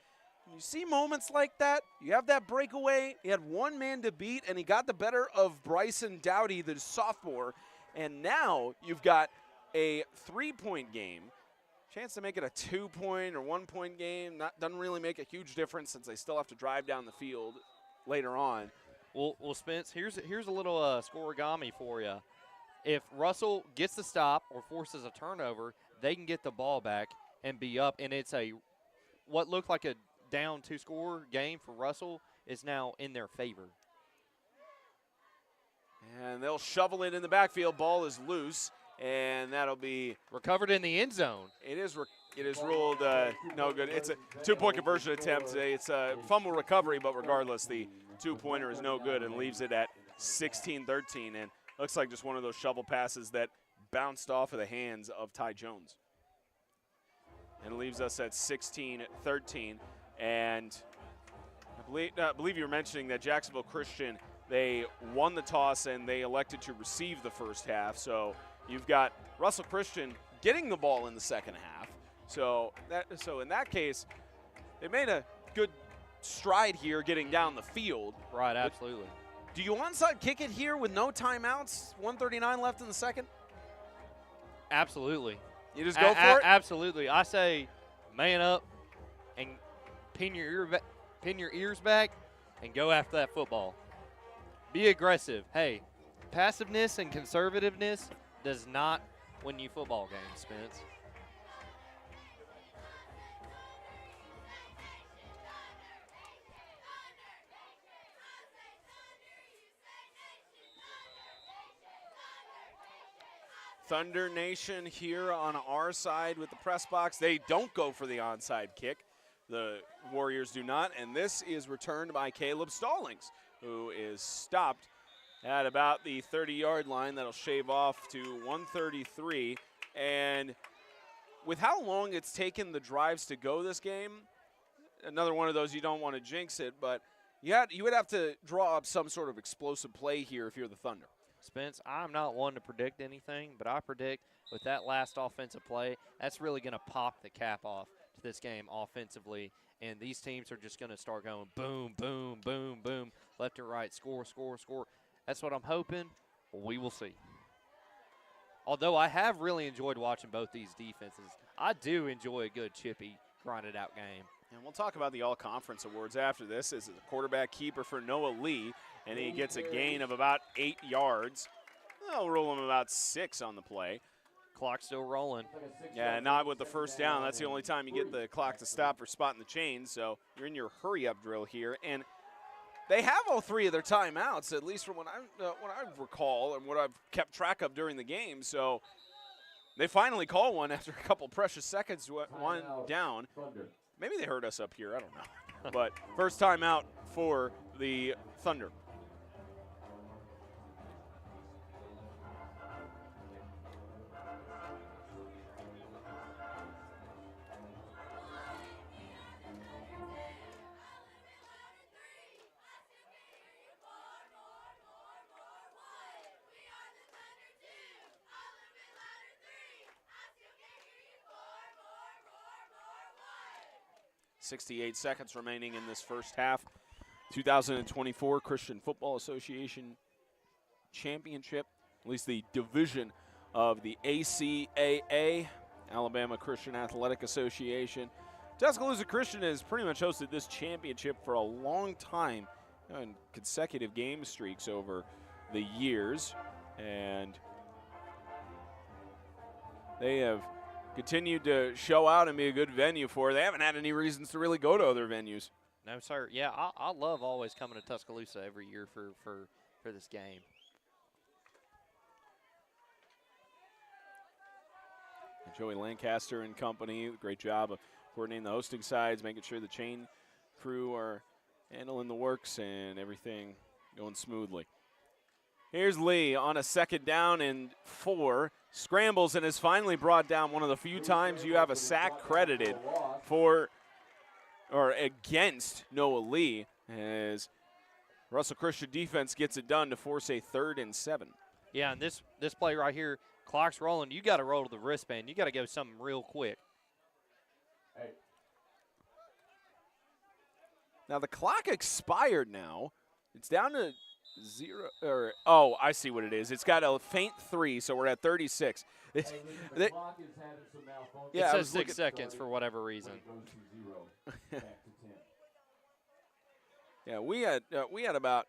you see moments like that. You have that breakaway. He had one man to beat, and he got the better of Bryson Dowdy, the sophomore. And now you've got a 3-point game. Chance to make it a 2-point or 1-point game. Doesn't really make a huge difference since they still have to drive down the field later on. Well, Spence, here's a little scoregami for you. If Russell gets the stop or forces a turnover, they can get the ball back and be up, and it's what looked like a down 2-score game for Russell is now in their favor. And they'll shovel it in the backfield. Ball is loose, and that'll be recovered in the end zone. It is ruled no good. It's a 2-point conversion attempt. It's a fumble recovery, but regardless, the 2-pointer is no good and leaves it at 16-13. And looks like just one of those shovel passes that bounced off of the hands of Ty Jones. And it leaves us at 16-13. And I believe you were mentioning that Jacksonville Christian, they won the toss and they elected to receive the first half. So you've got Russell Christian getting the ball in the second half. So in that case, they made a good stride here getting down the field. Right, absolutely. Do you onside kick it here with no timeouts, 1:39 left in the second? Absolutely. You just go for it? Absolutely. I say man up and pin your ears back and go after that football. Be aggressive. Hey, passiveness and conservativeness does not win you football games, Spence. Thunder Nation here on our side with the press box. They don't go for the onside kick. The Warriors do not, and this is returned by Caleb Stallings, who is stopped at about the 30-yard line. That'll shave off to 133. And with how long it's taken the drives to go this game, another one of those you don't want to jinx it, but you would have to draw up some sort of explosive play here if you're the Thunder. Spence, I'm not one to predict anything, but I predict with that last offensive play, that's really going to pop the cap off to this game offensively, and these teams are just going to start going boom, boom, boom, boom, left and right, score, score, score. That's what I'm hoping. We will see. Although I have really enjoyed watching both these defenses, I do enjoy a good chippy, grinded-out game. And we'll talk about the All-Conference Awards after this. This is a quarterback keeper for Noah Lee, and he gets a gain of about 8 yards. They'll roll him about 6 on the play. Clock still rolling. Yeah, not with the first down. That's the only time you get the clock to stop for spotting the chain, so you're in your hurry-up drill here. And they have all 3 of their timeouts, at least from what I recall and what I've kept track of during the game. So they finally call one after a couple precious seconds, one down. Maybe they heard us up here. I don't know. But first time out for the Thunder. 68 seconds remaining in this first half. 2024 Christian Football Association Championship, at least the division of the ACAA, Alabama Christian Athletic Association. Tuscaloosa Christian has pretty much hosted this championship for a long time in consecutive game streaks over the years, and they have continued to show out and be a good venue for it. They haven't had any reasons to really go to other venues. No, sir. Yeah, I love always coming to Tuscaloosa every year for this game. And Joey Lancaster and company, great job of coordinating the hosting sides, making sure the chain crew are handling the works and everything going smoothly. Here's Lee on a 2nd down and 4. Scrambles and is finally brought down. One of the few times you have a sack credited for or against Noah Lee, as Russell Christian defense gets it done to force a 3rd and 7. Yeah, and this play right here, clock's rolling. You got to roll to the wristband. You got to go something real quick. Hey. Now the clock expired now. It's down to 0, or, oh, I see what it is. It's got a faint 3, so we're at 36. Hey, the clock is having some malfunction. Yeah, it I says was 6 seconds for whatever reason. When it goes to 0, back to 10. Yeah, we had about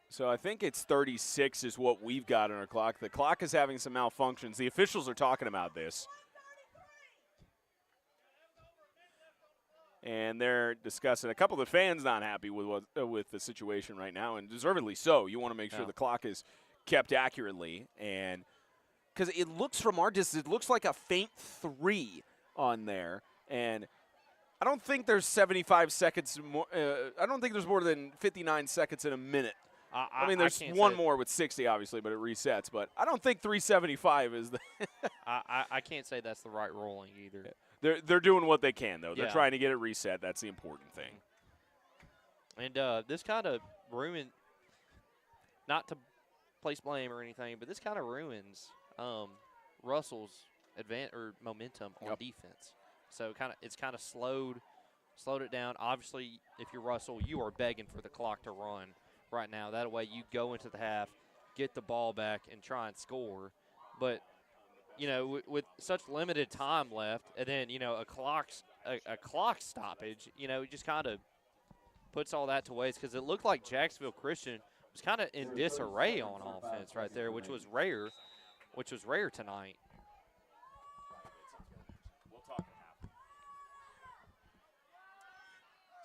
so I think it's 36 is what we've got on our clock. The clock is having some malfunctions. The officials are talking about this. And they're discussing. A couple of the fans not happy with the situation right now, and deservedly so. You want to make sure the clock is kept accurately, and because it looks from our distance, it looks like a faint 3 on there, and I don't think there's 75 seconds more. I don't think there's more than 59 seconds in a minute. I mean, there's one more with 60, obviously, but it resets. But I don't think 375 is the. I can't say that's the right rolling either. They're doing what they can, though. They're Yeah. trying to get it reset. That's the important thing. And this kind of ruins, not to place blame or anything, but this kind of ruins Russell's momentum on defense. So it's kind of slowed it down. Obviously, if you're Russell, you are begging for the clock to run right now. That way you go into the half, get the ball back, and try and score. But you know, with such limited time left, and then, you know, a clock stoppage, you know, just kind of puts all that to waste, because it looked like Jacksonville Christian was kind of in disarray on offense right there, which was rare tonight.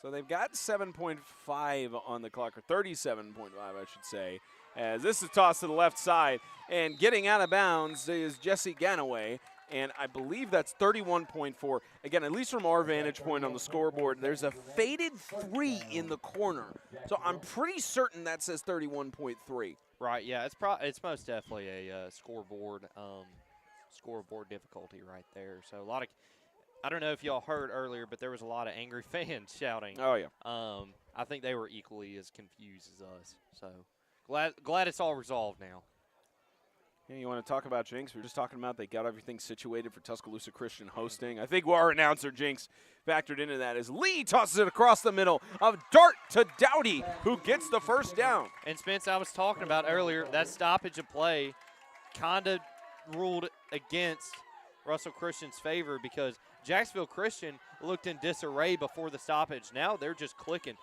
So they've got 7.5 on the clock, or 37.5, I should say, as this is tossed to the left side. And getting out of bounds is Jesse Ganaway, and I believe that's 31.4. Again, at least from our vantage point on the scoreboard, there's a faded 3 in the corner. So I'm pretty certain that says 31.3. Right, yeah, it's most definitely a scoreboard difficulty right there. So a lot of, I don't know if y'all heard earlier, but there was a lot of angry fans shouting. Oh, yeah. I think they were equally as confused as us. So glad it's all resolved now. Yeah, you want to talk about Jinx? We were just talking about they got everything situated for Tuscaloosa Christian hosting. I think our announcer Jinx factored into that as Lee tosses it across the middle of Dart to Dowdy, who gets the first down. And Spence, I was talking about earlier, that stoppage of play kind of ruled against Russell Christian's favor, because Jacksonville Christian looked in disarray before the stoppage. Now they're just clicking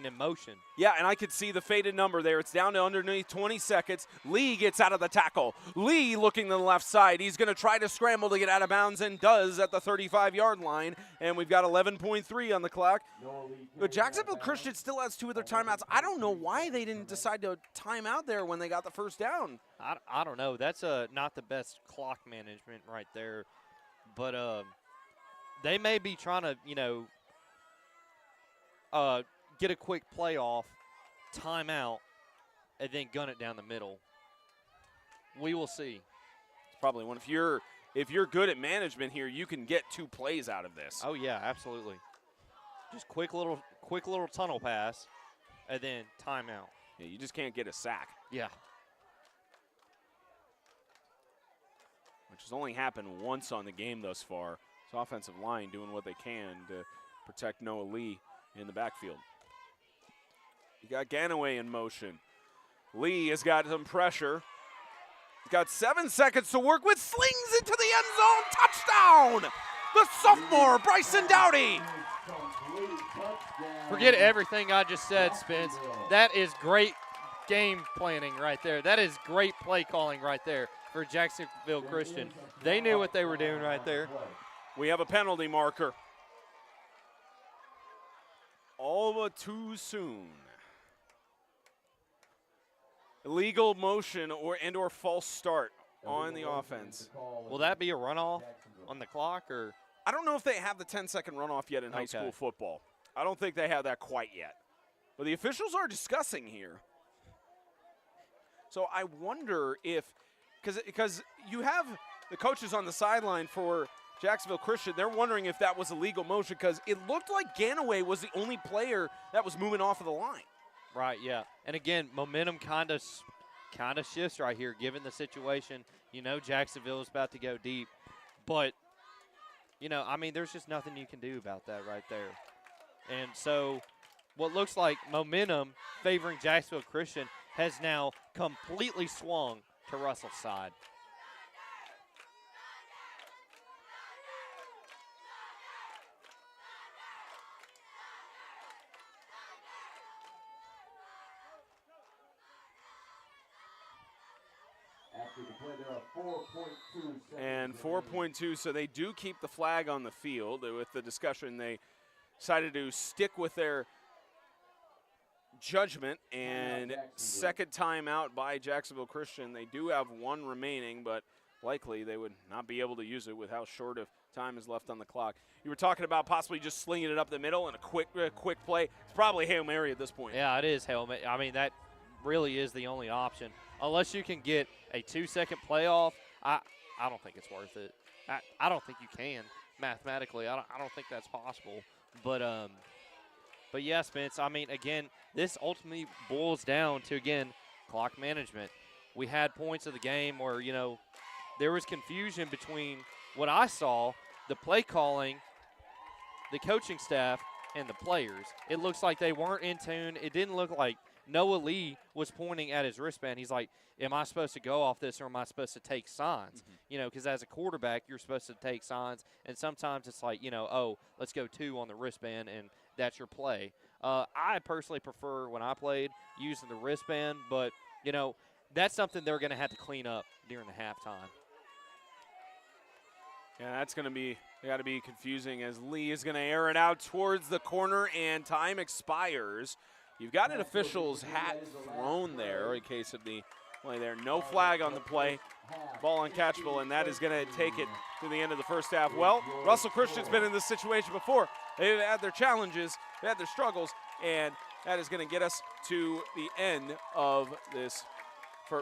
in motion. Yeah, and I could see the faded number there. It's down to underneath 20 seconds. Lee gets out of the tackle. Lee looking to the left side. He's going to try to scramble to get out of bounds, and does at the 35-yard line. And we've got 11.3 on the clock. But Jacksonville Christian still has 2 of their timeouts. I don't know why they didn't decide to time out there when they got the first down. I don't know. That's not the best clock management right there. But they may be trying to, you know, get a quick play off, timeout, and then gun it down the middle. We will see. It's probably one. If you're good at management here, you can get 2 plays out of this. Oh yeah, absolutely. Just quick little tunnel pass, and then timeout. Yeah, you just can't get a sack. Yeah. has only happened once on the game thus far. This offensive line doing what they can to protect Noah Lee in the backfield. You got Ganaway in motion. Lee has got some pressure. He's got 7 seconds to work with, slings into the end zone, touchdown! The sophomore, Bryson Dowdy. Forget everything I just said, Spence. That is great game planning right there. That is great play calling right there for Jacksonville Christian. They knew what they were doing right there. We have a penalty marker. All but too soon. Illegal motion or false start on the offense. Will that be a runoff on the clock, or? I don't know if they have the 10-second runoff yet in high school football. I don't think they have that quite yet. But the officials are discussing here. So I wonder if, because you have the coaches on the sideline for Jacksonville Christian, they're wondering if that was a legal motion because it looked like Ganaway was the only player that was moving off of the line. Right, yeah. And again, momentum kind of shifts right here given the situation. You know Jacksonville is about to go deep. But, you know, I mean, there's just nothing you can do about that right there. And so what looks like momentum favoring Jacksonville Christian has now completely swung to Russell's side. And 4.2, so they do keep the flag on the field. With the discussion, they decided to stick with their judgment, and second timeout by Jacksonville Christian. They do have one remaining, but likely they would not be able to use it with how short of time is left on the clock. You were talking about possibly just slinging it up the middle and a quick play. It's probably Hail Mary at this point. Yeah, it is Hail Mary. I mean, that really is the only option. Unless you can get a 2-second playoff, I don't think it's worth it. I don't think you can mathematically. I don't think that's possible. But yeah, Spence, I mean, again, this ultimately boils down to, again, clock management. We had points of the game where, you know, there was confusion between what I saw, the play calling, the coaching staff, and the players. It looks like they weren't in tune. It didn't look like Noah Lee was pointing at his wristband. He's like, am I supposed to go off this or am I supposed to take signs? Mm-hmm. You know, because as a quarterback, you're supposed to take signs. And sometimes it's like, you know, oh, let's go 2 on the wristband, and that's your play. I personally prefer, when I played, using the wristband. But, you know, that's something they're going to have to clean up during the halftime. Yeah, that's going to got to be confusing as Lee is going to air it out towards the corner, and time expires. You've got an official's hat thrown there in case of the play there. No flag on the play. Ball uncatchable, and that is going to take it to the end of the first half. Well, Russell Christian's been in this situation before. They've had their challenges, they had their struggles, and that is going to get us to the end of this.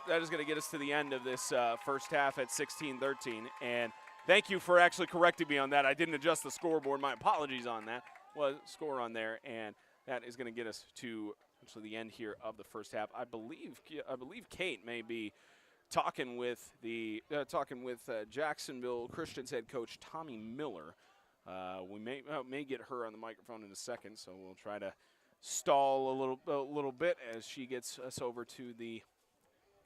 That is going to get us to the end of this first half at 16-13. And thank you for actually correcting me on that. I didn't adjust the scoreboard. My apologies on that. Was score on there, and that is going to get us to actually the end here of the first half. I believe Kate may be talking with Jacksonville Christian's head coach Tommy Miller. We may get her on the microphone in a second, so we'll try to stall a little bit as she gets us over to the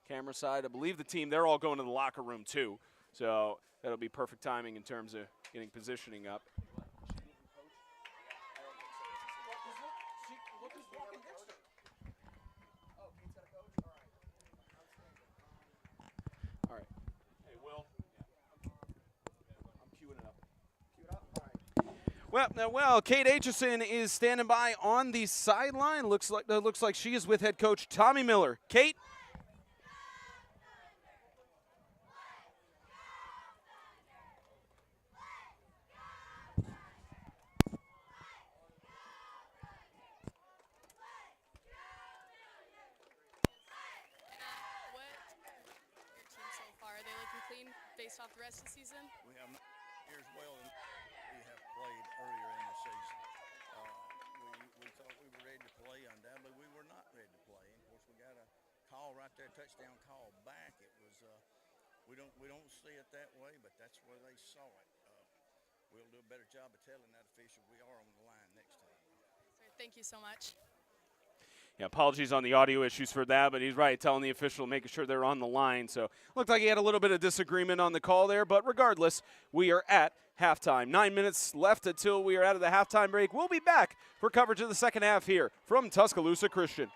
camera side. I believe the team, they're all going to the locker room too, so that'll be perfect timing in terms of getting positioning up. All right. Hey, Will. I'm queuing it up. Queue it up. All right. Well, Kate Aitchison is standing by on the sideline. Looks like she is with head coach Tommy Miller. Kate. Based off the rest of the season? We have not as well as we have played earlier in the season. We thought we were ready to play. Undoubtedly, we were not ready to play. And of course, we got a call right there, touchdown call back. It was we don't see it that way, but that's where they saw it. We'll do a better job of telling that official we are on the line next time. Thank you so much. Yeah, apologies on the audio issues for that, but he's right, telling the official, making sure they're on the line. So looked like he had a little bit of disagreement on the call there, but regardless, we are at halftime. 9 minutes left until we are out of the halftime break. We'll be back for coverage of the second half here from Tuscaloosa Christian.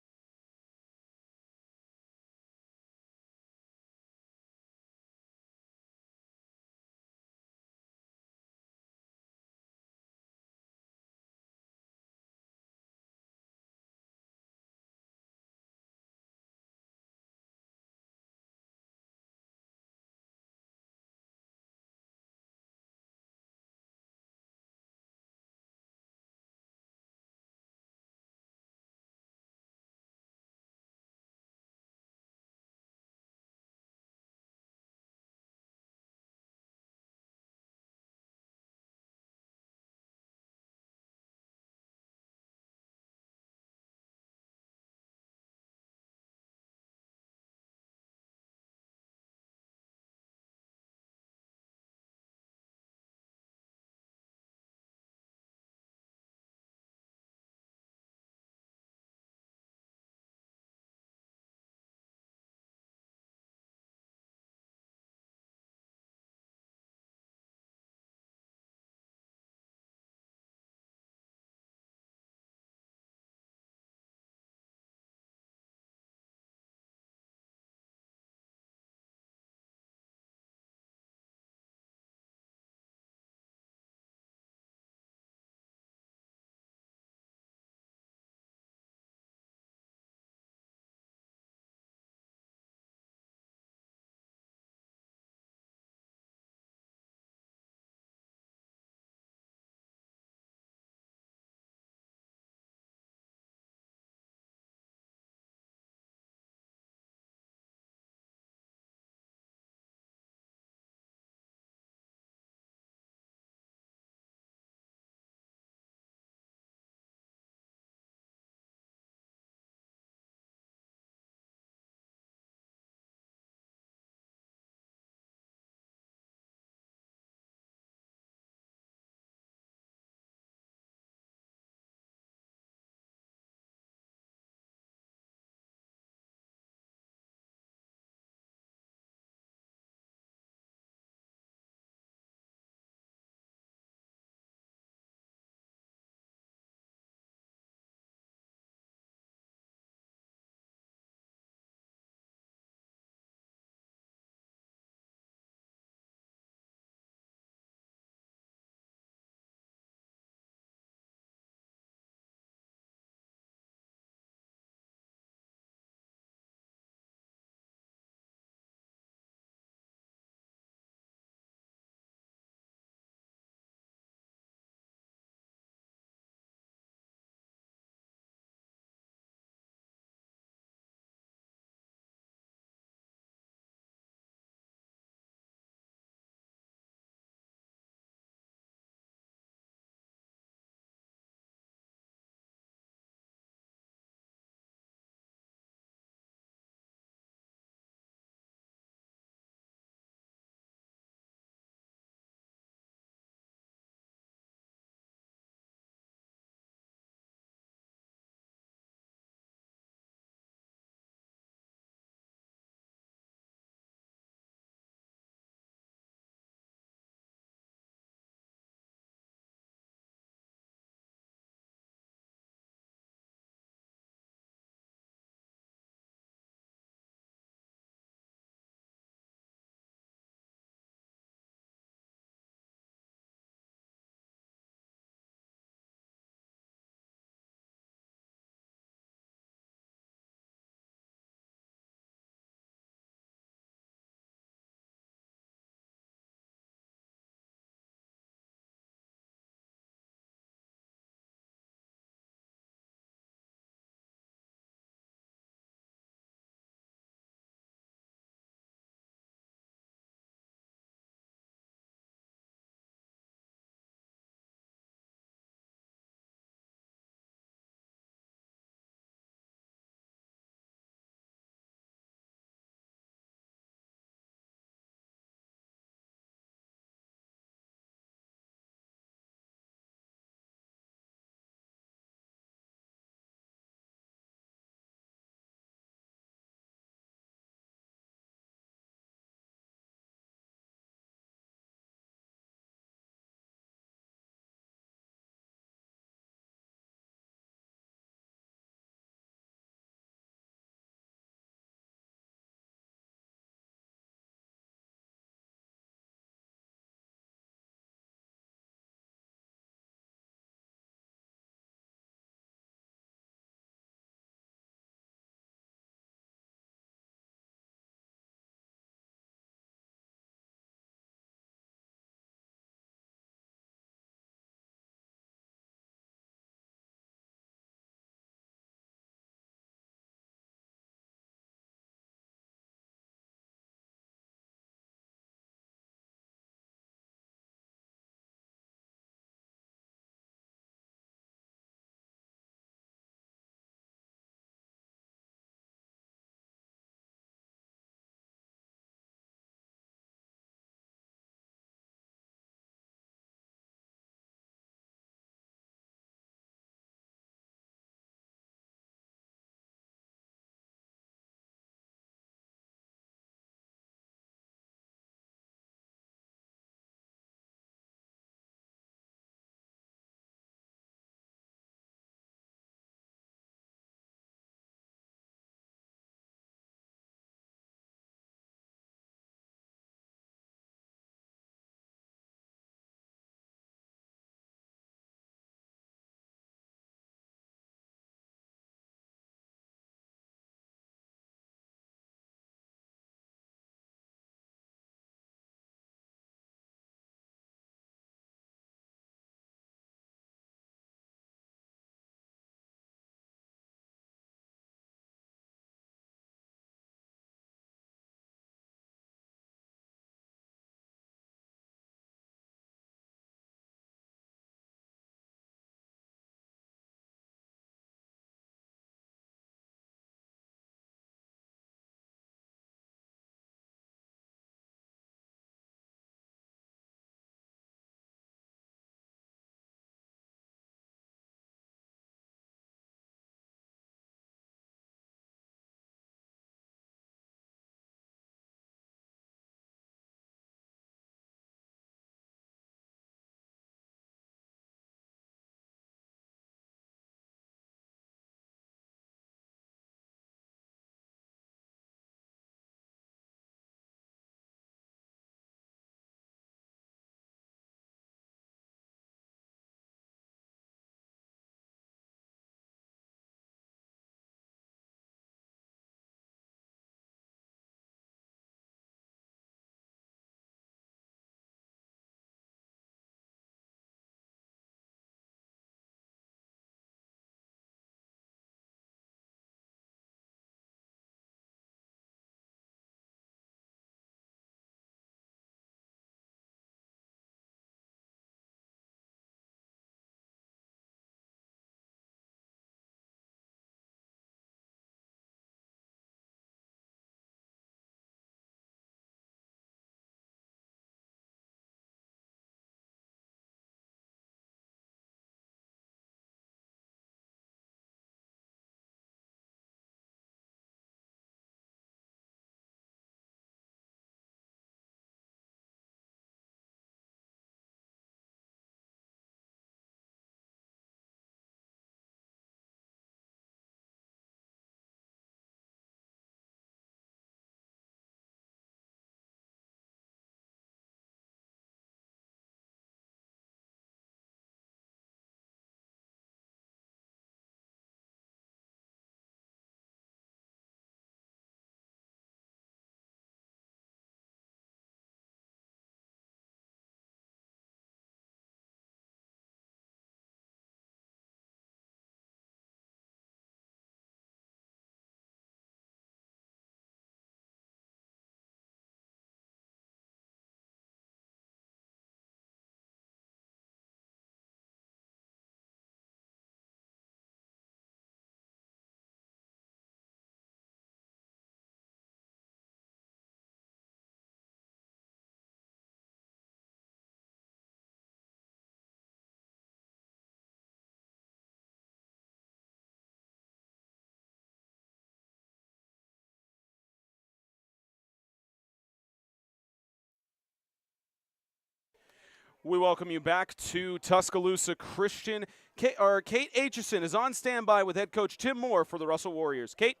We welcome you back to Tuscaloosa Christian. Kate Aitchison is on standby with head coach Tim Moore for the Russell Warriors. Kate?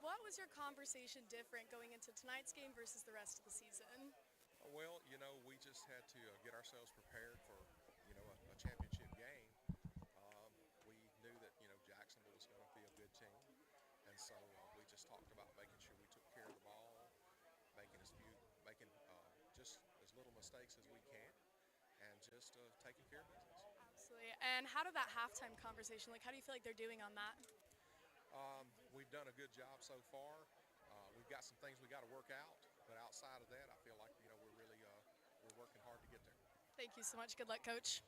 What was your conversation different going into tonight's game versus the rest of the season? Well, we just had to get ourselves prepared for, a championship game. We knew that, Jacksonville was going to be a good team. And so we just talked about making sure we took care of the ball, making just as little mistakes as we can, and just taking care of business. Absolutely. And how did that halftime conversation, how do you feel like they're doing on that? We've done a good job so far. We've got some things we got to work out, but outside of that, I feel like we're really we're working hard to get there. Thank you so much. Good luck, Coach.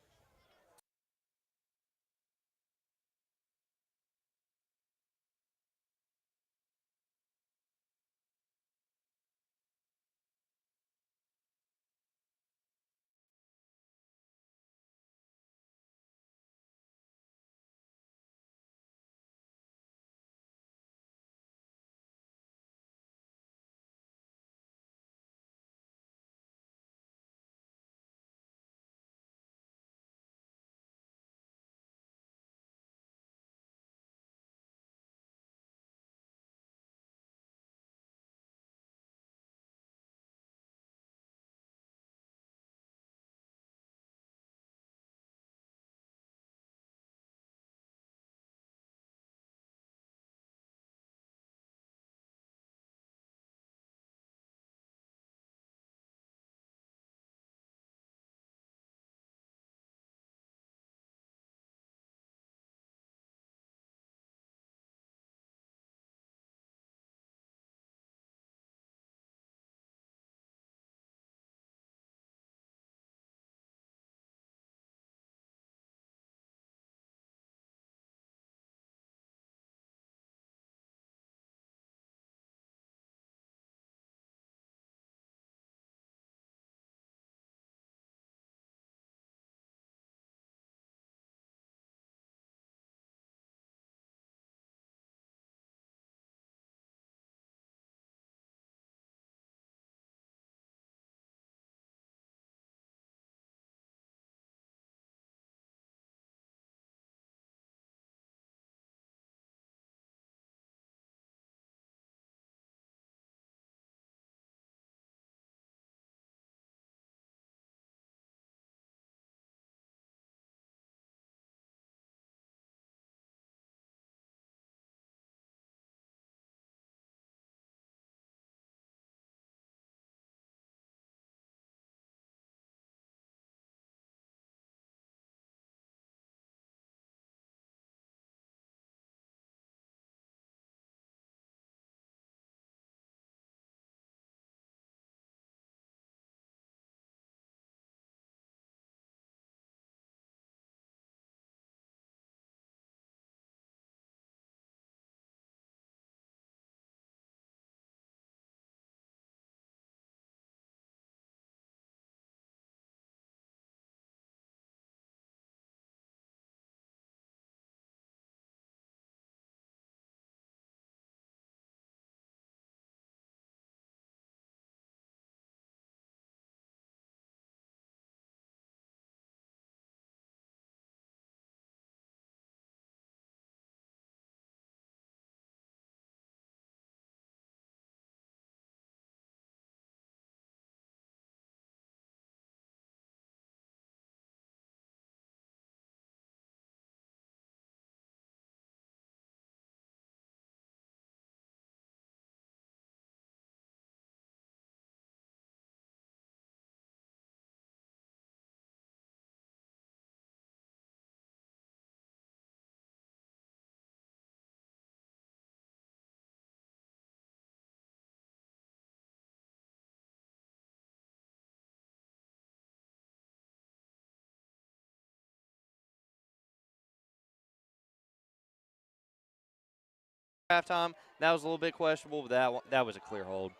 Halftime, that was a little bit questionable, but that was a clear hold.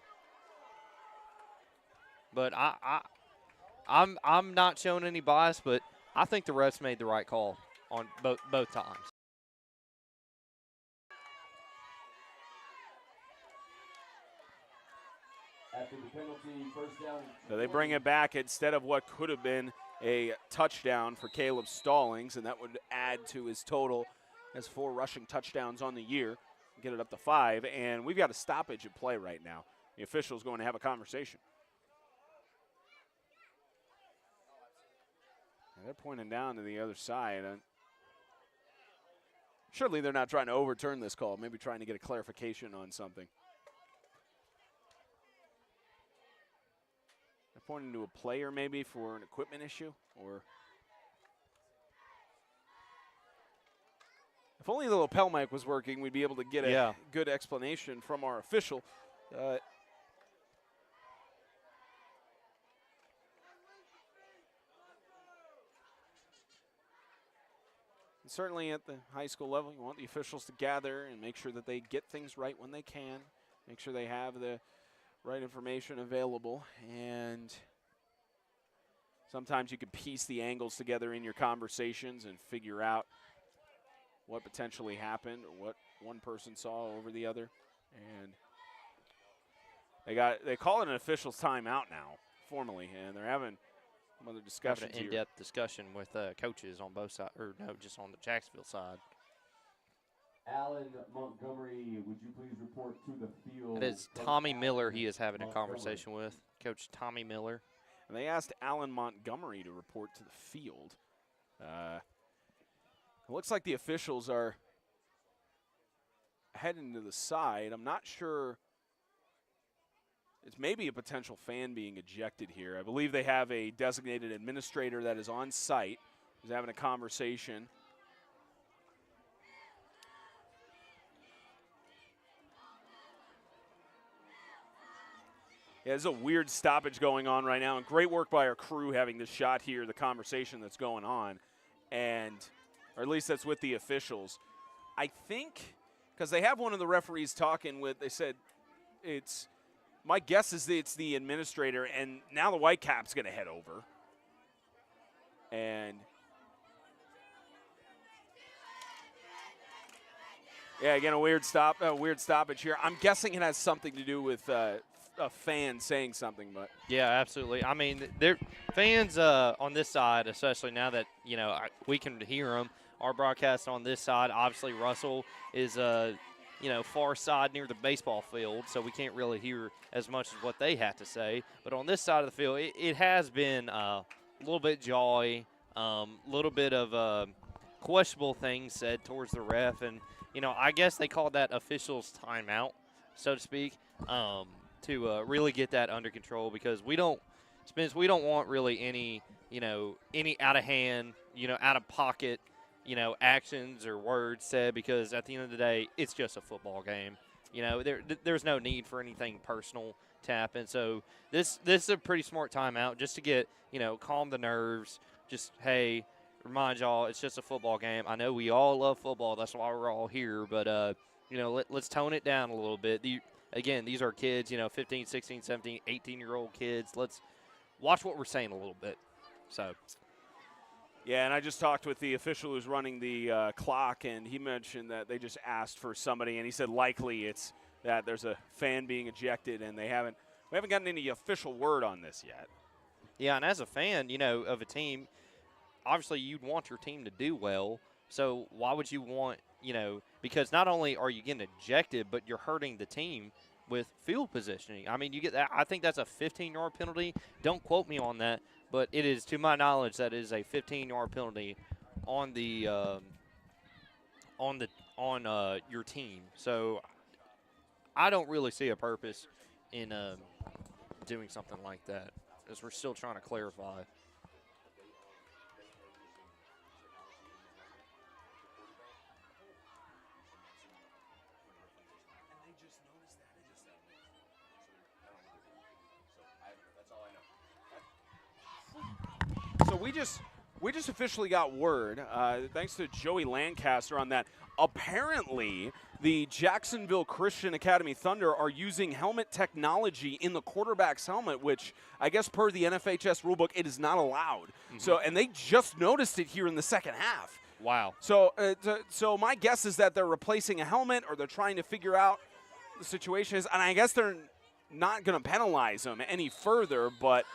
But I'm not showing any bias, but I think the refs made the right call on both times. After the penalty, first down. So they bring it back instead of what could have been a touchdown for Caleb Stallings, and that would add to his total as 4 rushing touchdowns on the year, get it up to 5, and we've got a stoppage at play right now. The official's going to have a conversation. And they're pointing down to the other side. Surely they're not trying to overturn this call, maybe trying to get a clarification on something. They're pointing to a player maybe for an equipment issue, or if only the lapel mic was working, we'd be able to get a good explanation from our official. Certainly at the high school level, you want the officials to gather and make sure that they get things right when they can, make sure they have the right information available, and sometimes you can piece the angles together in your conversations and figure out what potentially happened or what one person saw over the other. And they call it an official's timeout now, formally, and they're having some other discussions an in-depth discussion with coaches on both sides, or no, just on the Jacksonville side. Alan Montgomery, would you please report to the field? It is Tommy Miller he is having a conversation with, Coach Tommy Miller. And they asked Alan Montgomery to report to the field. It looks like the officials are heading to the side. I'm not sure. It's maybe a potential fan being ejected here. I believe they have a designated administrator that is on site who's having a conversation. Yeah, there's a weird stoppage going on right now, and great work by our crew having this shot here, the conversation that's going on, or at least that's with the officials. I think, because they have one of the referees talking with, they said my guess is that it's the administrator, and now the white cap's going to head over. And yeah, again, a weird stoppage here. I'm guessing it has something to do with a fan saying something, but yeah, absolutely. I mean, they're fans on this side, especially now that we can hear them. Our broadcast on this side, obviously, Russell is far side near the baseball field, so we can't really hear as much as what they have to say. But on this side of the field, it has been a little bit jolly, a little bit of questionable things said towards the ref, and I guess they called that officials timeout, so to speak, to really get that under control, because we don't want really any out of hand, out of pocket, actions or words said, because at the end of the day, it's just a football game. There's no need for anything personal to happen. So this is a pretty smart timeout just to get, calm the nerves. Just, hey, remind y'all, it's just a football game. I know we all love football. That's why we're all here. But, let's tone it down a little bit. Again, these are kids, 15, 16, 17, 18-year-old kids. Let's watch what we're saying a little bit. So. Yeah, and I just talked with the official who's running the clock, and he mentioned that they just asked for somebody, and he said likely it's that there's a fan being ejected, and we haven't gotten any official word on this yet. Yeah, and as a fan, of a team, obviously you'd want your team to do well. So why would you want, because not only are you getting ejected, but you're hurting the team with field positioning. I mean, you get that. I think that's a 15-yard penalty. Don't quote me on that. But it is, to my knowledge, that is a 15-yard penalty on the your team. So I don't really see a purpose in doing something like that, as we're still trying to clarify. So we just officially got word, thanks to Joey Lancaster on that. Apparently, the Jacksonville Christian Academy Thunder are using helmet technology in the quarterback's helmet, which I guess per the NFHS rulebook, it is not allowed. Mm-hmm. So, and they just noticed it here in the second half. Wow. So, so my guess is that they're replacing a helmet, or they're trying to figure out the situation is, and I guess they're not going to penalize them any further, but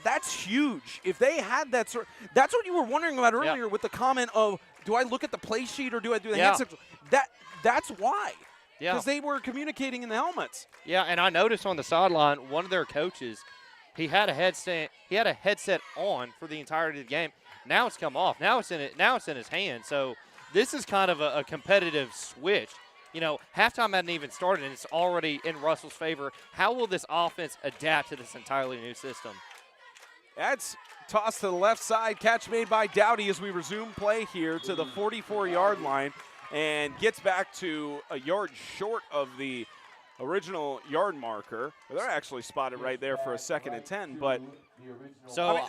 that's huge. If they had that that's what you were wondering about earlier with the comment of, do I look at the play sheet or do I do the hand signal? That's why. Yeah. Because they were communicating in the helmets. Yeah, and I noticed on the sideline, one of their coaches, he had a headset on for the entirety of the game. Now it's come off. Now it's in his hand. So this is kind of a competitive switch. Halftime hadn't even started, and it's already in Russell's favor. How will this offense adapt to this entirely new system? That's tossed to the left side. Catch made by Dowdy as we resume play here to the 44-yard line, and gets back to a yard short of the original yard marker. They're actually spotted right there for a 2nd and 10. But so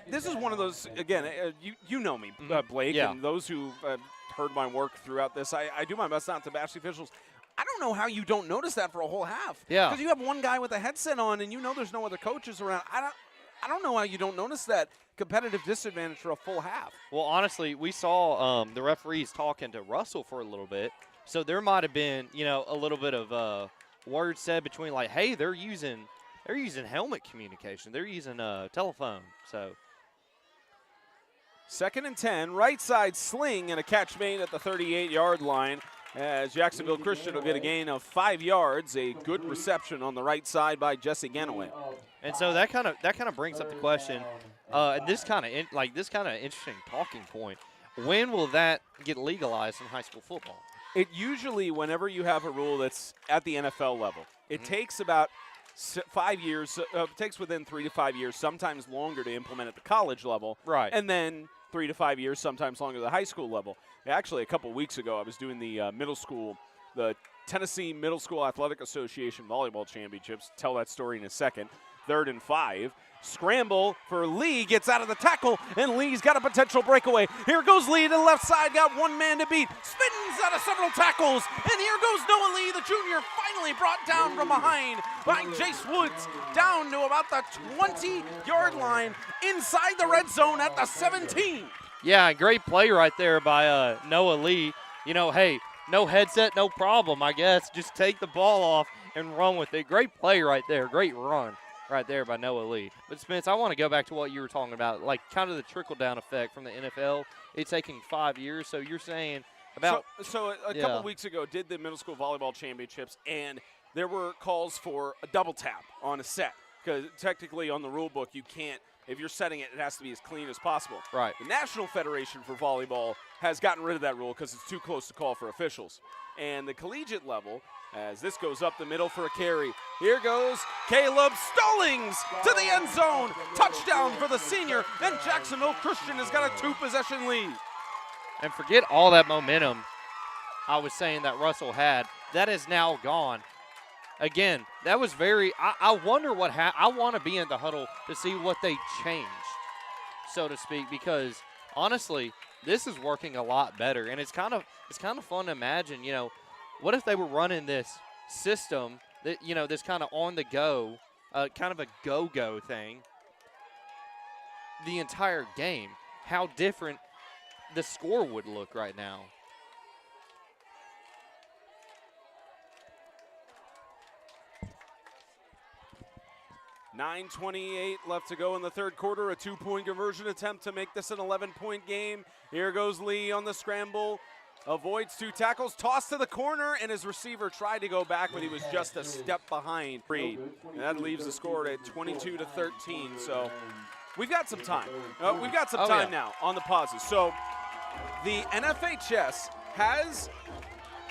this is one of those, again, you know me, Blake, and those who heard my work throughout this. I do my best not to bash the officials. I don't know how you don't notice that for a whole half. Yeah. Because you have one guy with a headset on, and there's no other coaches around. I don't know how you don't notice that competitive disadvantage for a full half. Well, honestly, we saw the referees talking to Russell for a little bit, so there might have been, a little bit of words said between, like, hey, they're using helmet communication, they're using telephone. So 2nd and 10, right side sling and a catch made at the 38-yard line. As Jacksonville Christian will get a gain of 5 yards, a good reception on the right side by Jesse Ganaway. And so that kind of brings up the question, and this kind of interesting talking point. When will that get legalized in high school football? It usually, whenever you have a rule that's at the NFL level, it takes about 5 years. It takes within 3 to 5 years, sometimes longer, to implement at the college level. Right. And then 3 to 5 years, sometimes longer, at the high school level. Actually, a couple weeks ago, I was doing the the Tennessee Middle School Athletic Association Volleyball Championships. Tell that story in a second. 3rd and 5. Scramble for Lee, gets out of the tackle, and Lee's got a potential breakaway. Here goes Lee to the left side, got one man to beat, spins out of several tackles, and here goes Noah Lee, the junior, finally brought down from behind by Jace Woods, down to about the 20-yard line, inside the red zone at the 17. Yeah, great play right there by Noah Lee. Hey, no headset, no problem, I guess. Just take the ball off and run with it. Great play right there, great run right there by Noah Lee. But, Spence, I want to go back to what you were talking about, like kind of the trickle-down effect from the NFL. It's taking 5 years, so you're saying about – So a couple weeks ago, did the middle school volleyball championships, and there were calls for a double tap on a set, because technically on the rule book you can't – if you're setting it, it has to be as clean as possible. Right. The National Federation for Volleyball has gotten rid of that rule because it's too close to call for officials. And the collegiate level, as this goes up the middle for a carry, here goes Caleb Stallings to the end zone. Touchdown for the senior, and Jacksonville Christian has got a 2-possession lead. And forget all that momentum I was saying that Russell had. That is now gone. Again, that was very – I wonder what I want to be in the huddle to see what they changed, so to speak, because honestly, this is working a lot better. And it's kind of fun to imagine, what if they were running this system that, this kind of on-the-go, kind of a go-go thing the entire game, how different the score would look right now. 9:28 left to go in the third quarter. A 2-point conversion attempt to make this an 11-point game. Here goes Lee on the scramble. Avoids 2 tackles. Tossed to the corner, and his receiver tried to go back, but he was just a step behind Reed. And that leaves the score at 22-13. So we've got some time. We've got some time now on the pauses. So the NFHS has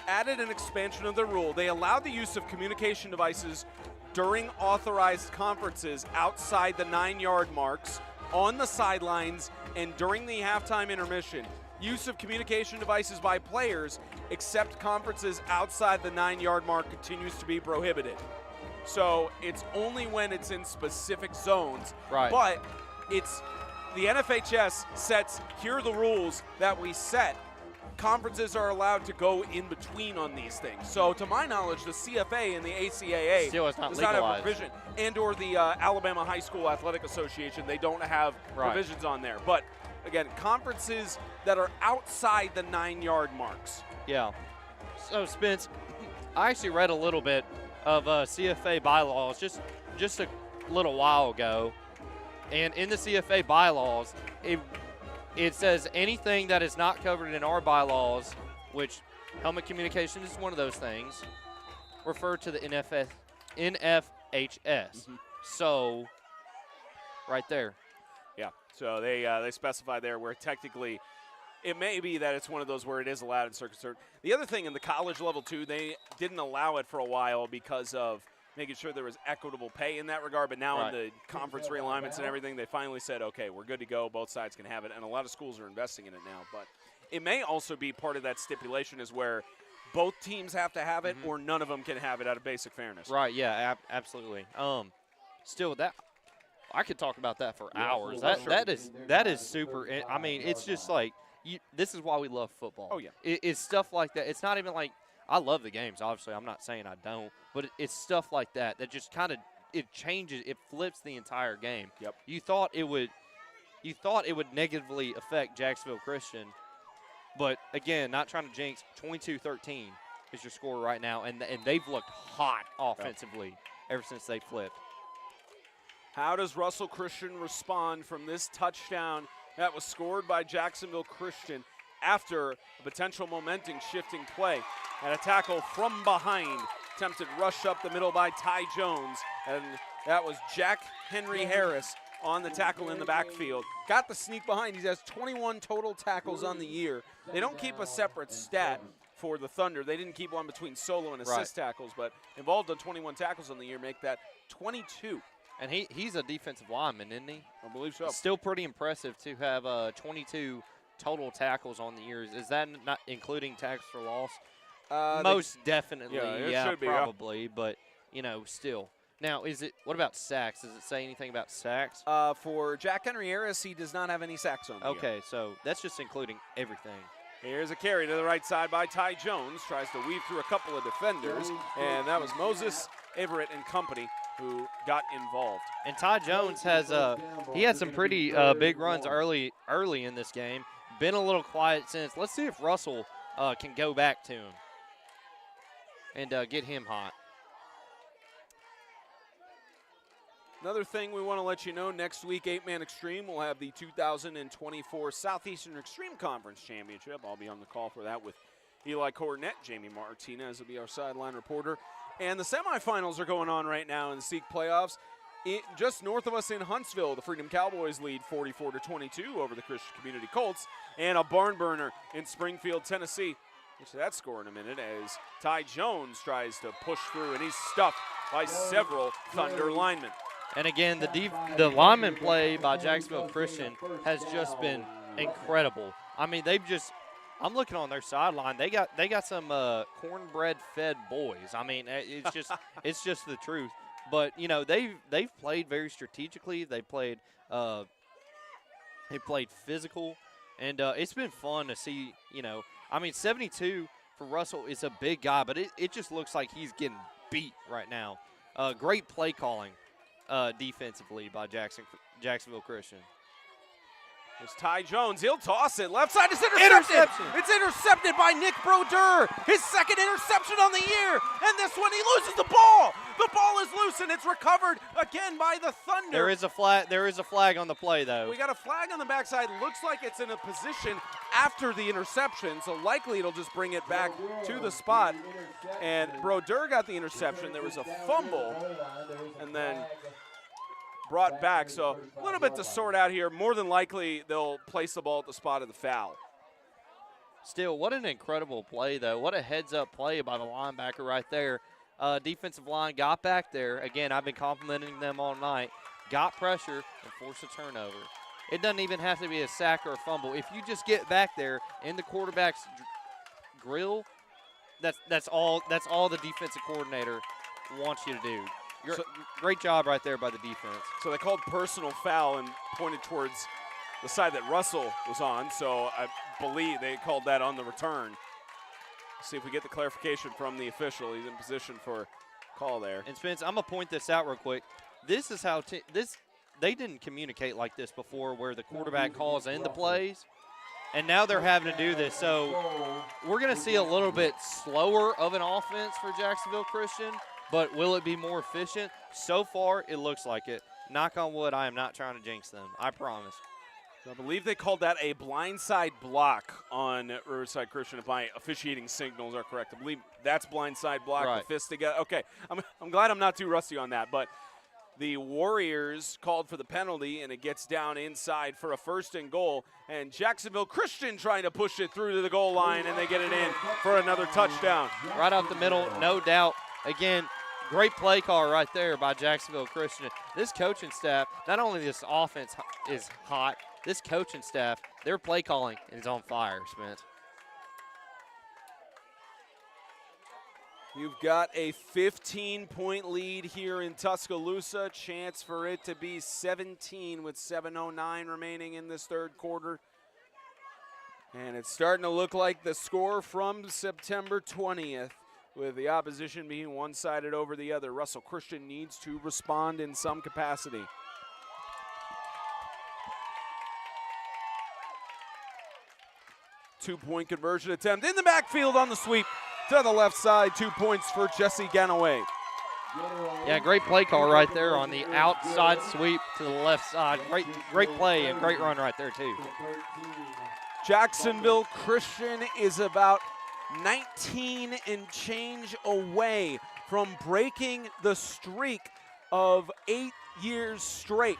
added an expansion of the rule. They allowed the use of communication devices during authorized conferences outside the 9-yard marks, on the sidelines, and during the halftime intermission. Use of communication devices by players, except conferences outside the 9-yard mark, continues to be prohibited. So it's only when it's in specific zones. Right. But it's the NFHS sets, here are the rules that we set. Conferences are allowed to go in between on these things. So to my knowledge, the CFA and the ACAA still is not does legalized. not have a provision, and or the Alabama High School Athletic Association, they don't have provisions on there. But again, conferences that are outside the 9-yard marks. Yeah. So Spence, I actually read a little bit of CFA bylaws just a little while ago, and in the CFA bylaws, it says anything that is not covered in our bylaws, which helmet communication is one of those things, refer to the NFHS. So, right there. Yeah, so they specify there where technically it may be that it's one of those where it is allowed in circuit cert. The other thing in the college level, too, they didn't allow it for a while because of making sure there was equitable pay in that regard. But now in the conference realignments and everything, they finally said, okay, we're good to go. Both sides can have it. And a lot of schools are investing in it now. But it may also be part of that stipulation is where both teams have to have it or none of them can have it out of basic fairness. Right, yeah, absolutely. Still, that I could talk about that for hours. That is super. I mean, it's just like this is why we love football. Oh, yeah. It's stuff like that. It's not even like I love the games, obviously. I'm not saying I don't. But it's stuff like that just kind of it changes. It flips the entire game. Yep. You thought it would negatively affect Jacksonville Christian. But, again, not trying to jinx, 22-13 is your score right now. And they've looked hot offensively ever since they flipped. How does Russell Christian respond from this touchdown that was scored by Jacksonville Christian after a potential momentum-shifting play? And a tackle from behind, attempted rush up the middle by Ty Jones. And that was Jack Henry Harris on the tackle in the backfield. Got the sneak behind. He has 21 total tackles on the year. They don't keep a separate stat for the Thunder. They didn't keep one between solo and assist tackles, but involved in 21 tackles on the year, make that 22. And he's a defensive lineman, isn't he? I believe so. Still pretty impressive to have 22 total tackles on the year. Is that not including tackles for loss? Most definitely, yeah, probably. But, still. Now, what about sacks? Does it say anything about sacks? For Jack Henry Harris, he does not have any sacks on the year. So that's just including everything. Here's a carry to the right side by Ty Jones. Tries to weave through a couple of defenders, and that was Moses Everett and company who got involved. And Ty Jones he had some pretty big runs early in this game. Been a little quiet since. Let's see if Russell can go back to him and get him hot. Another thing we want to let you know, next week, 8-Man Extreme will have the 2024 Southeastern Extreme Conference Championship. I'll be on the call for that with Eli Cornett. Jamie Martinez will be our sideline reporter. And the semifinals are going on right now in the SEEK playoffs. Just north of us in Huntsville, the Freedom Cowboys lead 44-22 over the Christian Community Colts. And a barn burner in Springfield, Tennessee. Get to that score in a minute as Ty Jones tries to push through, and he's stuffed by several Thunder linemen. And again, the lineman play by Jacksonville Christian has just been incredible. I mean, I'm looking on their sideline. They got some cornbread-fed boys. I mean, it's just the truth. But they've played very strategically. They played physical, and it's been fun to see. I mean, 72 for Russell is a big guy, but it just looks like he's getting beat right now. Great play calling. Defensively by Jacksonville Christian. There's Ty Jones. He'll toss it. Left side is intercepted. It's intercepted by Nick Brodeur. His second interception on the year. And this one, he loses the ball. The ball is loose, and it's recovered again by the Thunder. There is a flag on the play, though. We got a flag on the backside. Looks like it's in a position after the interception, so likely it'll just bring it back to the spot. And Brodeur got the interception. There was a fumble, and then brought back. So a little bit to sort out here. More than likely, they'll place the ball at the spot of the foul. Still, what an incredible play, though. What a heads-up play by the linebacker right there. Defensive line got back there. Again, I've been complimenting them all night. Got pressure and forced a turnover. It doesn't even have to be a sack or a fumble. If you just get back there in the quarterback's grill, that's all the defensive coordinator wants you to do. Great job right there by the defense. So they called personal foul and pointed towards the side that Russell was on. So I believe they called that on the return. See if we get the clarification from the official. He's in position for call there. And Spence, I'm gonna point this out real quick. This is how they didn't communicate like this before, where the quarterback calls in the plays, and now they're having to do this. So we're gonna see a little bit slower of an offense for Jacksonville Christian. But will it be more efficient? So far, it looks like it. Knock on wood, I am not trying to jinx them. I promise. So I believe they called that a blindside block on Riverside Christian, if my officiating signals are correct. I believe that's blindside block, Right. the fist together. Okay, I'm glad I'm not too rusty on that, but the Warriors called for the penalty, and it gets down inside for a 1st and goal, and Jacksonville Christian trying to push it through to the goal line, and they get it in for another touchdown. Right up the middle, no doubt. Again, great play call right there by Jacksonville Christian. This coaching staff, not only this offense is hot, this coaching staff, their play calling is on fire, Spence. You've got a 15-point lead here in Tuscaloosa. Chance for it to be 17 with 7:09 remaining in this 3rd quarter. And it's starting to look like the score from September 20th, with the opposition being one-sided over the other. Russell Christian needs to respond in some capacity. Two-point conversion attempt in the backfield on the sweep to the left side. 2 points for Jesse Ganaway. Yeah, great play call right there on the outside sweep to the left side. Great play and great run right there, too. Jacksonville Christian is about 19 and change away from breaking the streak of 8 years straight,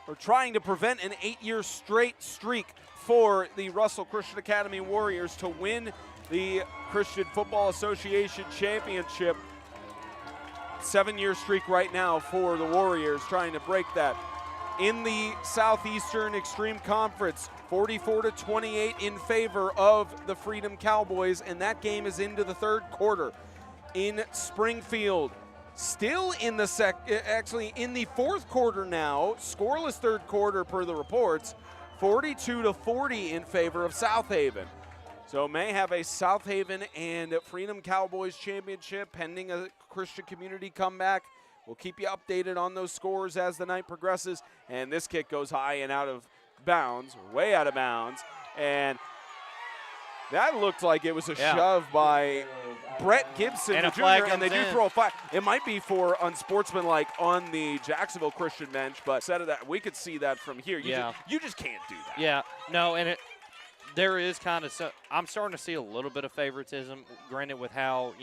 or trying to prevent an 8-year straight streak for the Russell Christian Academy Warriors to win the Christian Football Association Championship. 7-year streak right now for the Warriors, trying to break that. In the Southeastern Extreme Conference, 44-28 in favor of the Freedom Cowboys, and that game is into the 3rd quarter. In Springfield, still in the actually in the 4th quarter now, scoreless 3rd quarter per the reports, 42-40 in favor of South Haven. So may have a South Haven and Freedom Cowboys championship pending a Christian community comeback. We'll keep you updated on those scores as the night progresses. And this kick goes high and out of bounds, way out of bounds. And that looked like it was a shove by Brett Gibson, and the a flag junior, and they comes do in. throw a flag. It might be for unsportsmanlike on the Jacksonville Christian bench, but instead of that, we could see that from here. You just can't do that. Yeah, no, and there is kind of I'm starting to see a little bit of favoritism, granted with how,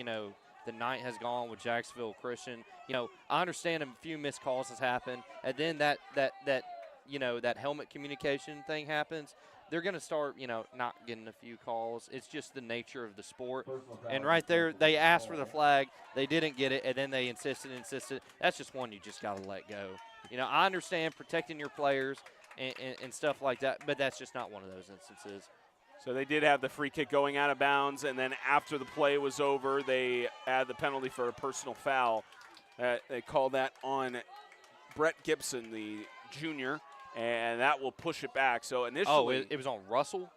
the night has gone with Jacksonville Christian. I understand a few missed calls has happened, and then that helmet communication thing happens. They're going to start, not getting a few calls. It's just the nature of the sport. And right there, they asked for the flag. They didn't get it, and then they insisted. That's just one you just got to let go. I understand protecting your players and stuff like that, but that's just not one of those instances. So they did have the free kick going out of bounds, and then after the play was over, they add the penalty for a personal foul. They call that on Brett Gibson, the junior, and that will push it back. So initially, it was on Russell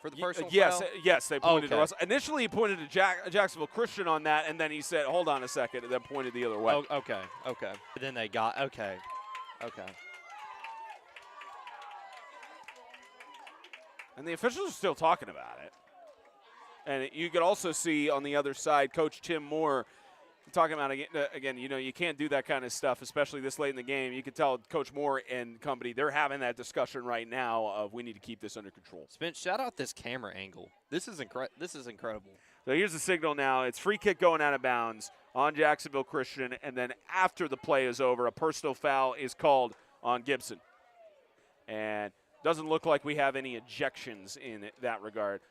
for the personal yes, foul? Yes, they pointed to Okay. Russell. Initially, he pointed to Jacksonville Christian on that, and then he said, "Hold on a second," and then pointed the other way. Oh, okay. But then they got okay. And the officials are still talking about it. And you could also see on the other side, Coach Tim Moore talking about, again, you can't do that kind of stuff, especially this late in the game. You can tell Coach Moore and company, they're having that discussion right now of we need to keep this under control. Spence, shout out this camera angle. This is incredible. So here's the signal now. It's free kick going out of bounds on Jacksonville Christian, and then after the play is over, a personal foul is called on Gibson. And doesn't look like we have any ejections in that regard.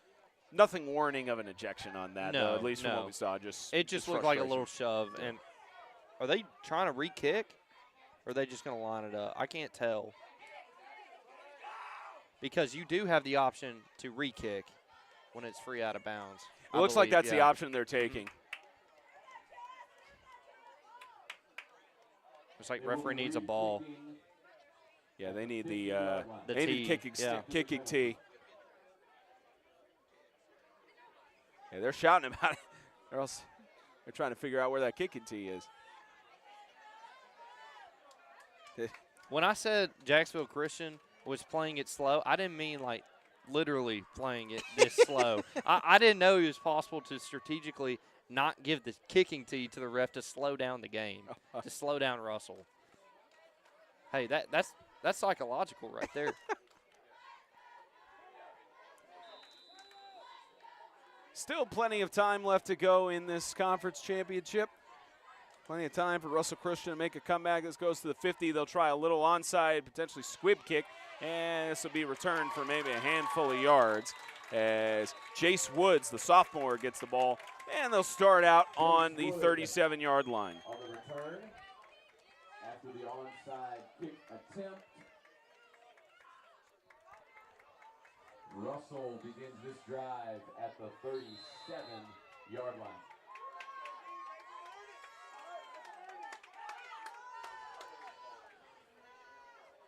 Nothing warning of an ejection on that, though, at least from what we saw. It just looked like a little shove. And are they trying to re-kick, or are they just going to line it up? I can't tell. Because you do have the option to re-kick when it's free out of bounds. It looks like that's the option they're taking. It's like referee needs a ball. Yeah, they need the tee. Kicking tee. Yeah, they're shouting about it, or else they're trying to figure out where that kicking tee is. When I said Jacksonville Christian was playing it slow, I didn't mean like literally playing it this slow. I didn't know it was possible to strategically not give the kicking tee to the ref to slow down the game, to slow down Russell. Hey, that's psychological right there. Still plenty of time left to go in this conference championship. Plenty of time for Russell Christian to make a comeback. This goes to the 50. They'll try a little onside, potentially squib kick, and this will be returned for maybe a handful of yards as Jace Woods, the sophomore, gets the ball, and they'll start out on the 37-yard line. On the return, after the onside kick attempt, Russell begins this drive at the 37-yard line.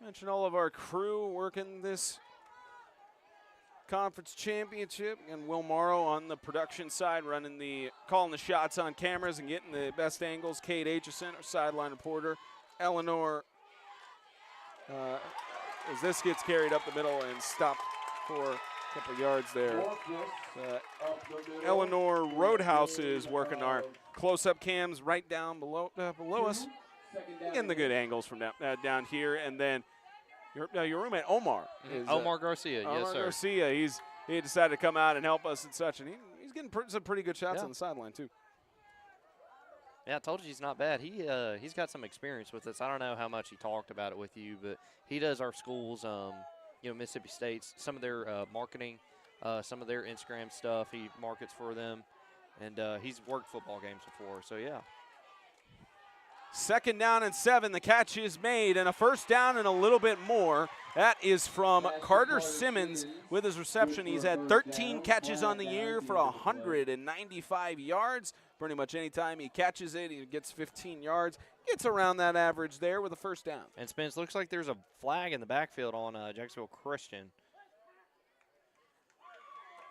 Mention all of our crew working this conference championship, and Will Morrow on the production side, calling the shots on cameras and getting the best angles. Kate Aitchison, our sideline reporter. Eleanor, as this gets carried up the middle and stopped for a couple yards there. Eleanor Roadhouse is working our close-up cams right down below us. Getting the good angles from down here, and then your roommate Omar is Omar Garcia, yes, sir. Garcia, he decided to come out and help us and such, and he's getting some pretty good shots on the sideline too. Yeah, I told you he's not bad. He's got some experience with this. I don't know how much he talked about it with you, but he does our schools, Mississippi State's, some of their marketing, some of their Instagram stuff. He markets for them, and he's worked football games before, so yeah. 2nd down and 7. The catch is made, and a 1st down and a little bit more. That is from Carter Simmons with his reception. He's had 13 catches on the year for 195 yards. Pretty much any time he catches it, he gets 15 yards. Gets around that average there with a 1st down. And Spence, looks like there's a flag in the backfield on Jacksonville Christian.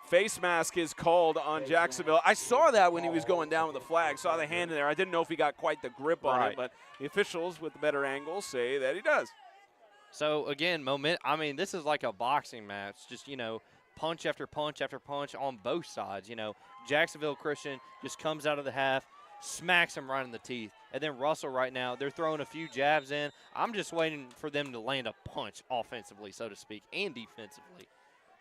Face mask is called on Jacksonville. I saw that when he was going down with the flag. Saw the hand in there. I didn't know if he got quite the grip on it, but the officials with the better angles say that he does. So, again, this is like a boxing match. Just, punch after punch after punch on both sides. Jacksonville Christian just comes out of the half, smacks him right in the teeth. And then Russell right now, they're throwing a few jabs in. I'm just waiting for them to land a punch offensively, so to speak, and defensively.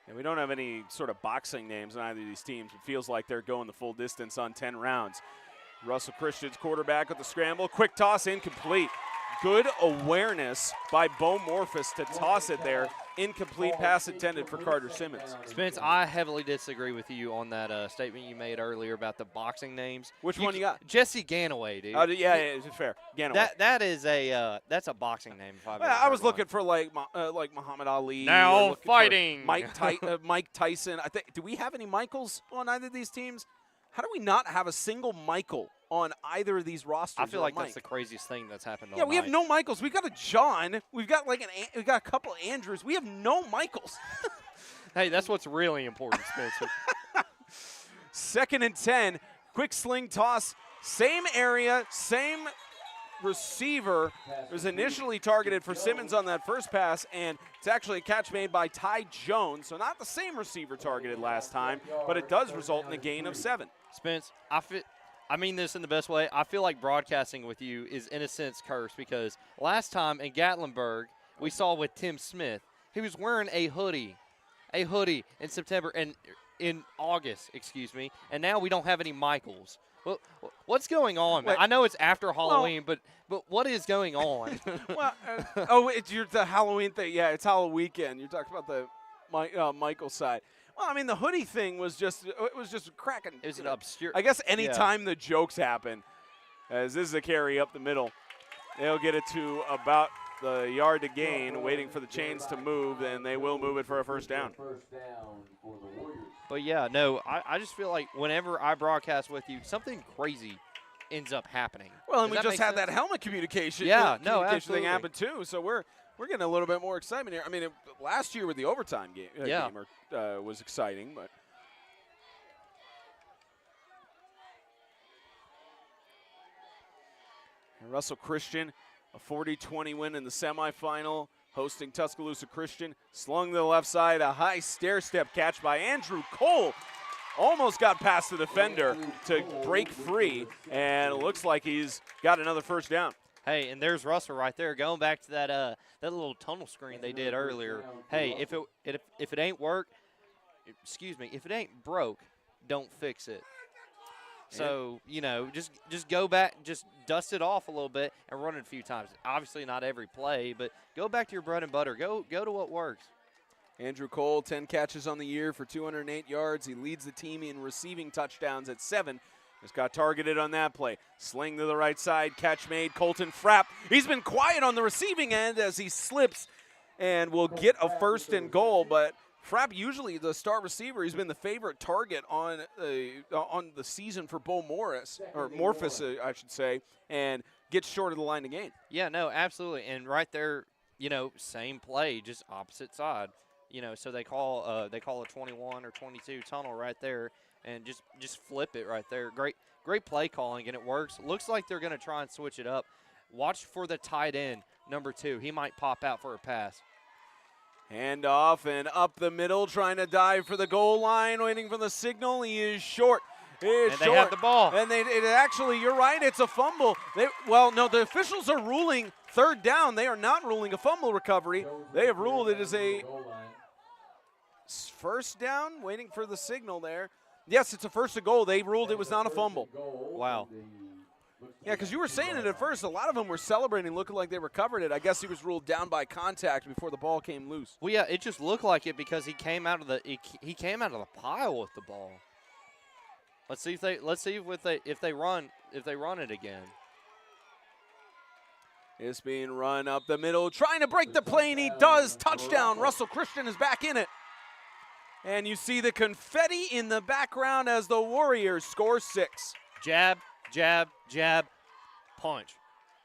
And we don't have any sort of boxing names on either of these teams. It feels like they're going the full distance on 10 rounds. Russell Christian's quarterback with the scramble. Quick toss, incomplete. Good awareness by Bo Morphus to toss it there. Incomplete pass intended for Carter Simmons. Spence, I heavily disagree with you on that statement you made earlier about the boxing names. Which one you got? Jesse Ganaway, dude. Yeah, it's fair. Ganaway. That's a boxing name. I was looking for like Muhammad Ali. Now fighting. Mike Tyson. Do we have any Michaels on either of these teams? How do we not have a single Michael on either of these rosters? I feel like that's the craziest thing that's happened all night. Yeah, we have no Michaels. We've got a John. We've got a couple of Andrews. We have no Michaels. Hey, that's what's really important, Spencer. 2nd and 10. Quick sling toss. Same area, same receiver. It was initially targeted for Simmons on that first pass, and it's actually a catch made by Ty Jones. So not the same receiver targeted last time, but it does result in a gain of 7. Spence, I mean this in the best way. I feel like broadcasting with you is, in a sense, cursed because last time in Gatlinburg, we saw with Tim Smith, he was wearing a hoodie in September and in August, and now we don't have any Michaels. Well, what's going on, man? I know it's after Halloween, but what is going on? It's the Halloween thing. Yeah, it's Halloween weekend. You're talking about the Michael side. Well, I mean, the hoodie thing was just cracking. It was an obscure. I guess any time the jokes happen, as this is a carry up the middle, they'll get it to about the yard to gain, waiting for the chains to move, and they will move it for a 1st down. But, yeah, no, I just feel like whenever I broadcast with you, something crazy ends up happening. Well, and we just had that helmet communication. Absolutely. Thing happen too. So we're getting a little bit more excitement here. I mean, last year with the overtime game, was exciting, but. And Russell Christian, a 40-20 win in the semifinal, hosting Tuscaloosa Christian. Slung to the left side, a high stair-step catch by Andrew Cole. almost got past the defender to break free, and it looks like he's got another first down. Hey, and there's Russell right there, going back to that that little tunnel screen they did earlier. Hey, if it ain't work, if it ain't broke, don't fix it. So, you know, just go back, just dust it off a little bit and run it a few times. Obviously not every play, but go back to your bread and butter. Go to what works. Andrew Cole, 10 catches on the year for 208 yards. He leads the team in receiving touchdowns at 7. Just got targeted on that play. Sling to the right side, catch made. Colton Frapp, he's been quiet on the receiving end as he slips and will get a first and goal, but Frapp, usually the star receiver, he's been the favorite target on the season for Bo Morris, or Morphus, I should say, and gets short of the line to gain. Yeah, no, absolutely. And right there, you know, same play, just opposite side. You know, so they call a 21 or 22 tunnel right there, and just flip it right there. Great play calling, and it works. Looks like they're going to try and switch it up. Watch for the tight end, number 2. He might pop out for a pass. Hand off and up the middle, trying to dive for the goal line, waiting for the signal. He is short. They have the ball. And it actually, you're right, it's a fumble. No, the officials are ruling third down. They are not ruling a fumble recovery. They have ruled it is a first down, waiting for the signal there. Yes, it's a first and goal. They ruled it was not a fumble. Wow. Yeah, because you were saying it at first. A lot of them were celebrating, looking like they recovered it. I guess he was ruled down by contact before the ball came loose. Well, yeah, it just looked like it because he came out of the pile with the ball. Let's see if they run it again. It's being run up the middle, trying to break the plane. He does. Touchdown. Russell Christian is back in it. And you see the confetti in the background as the Warriors score 6. Jab, jab, jab, punch.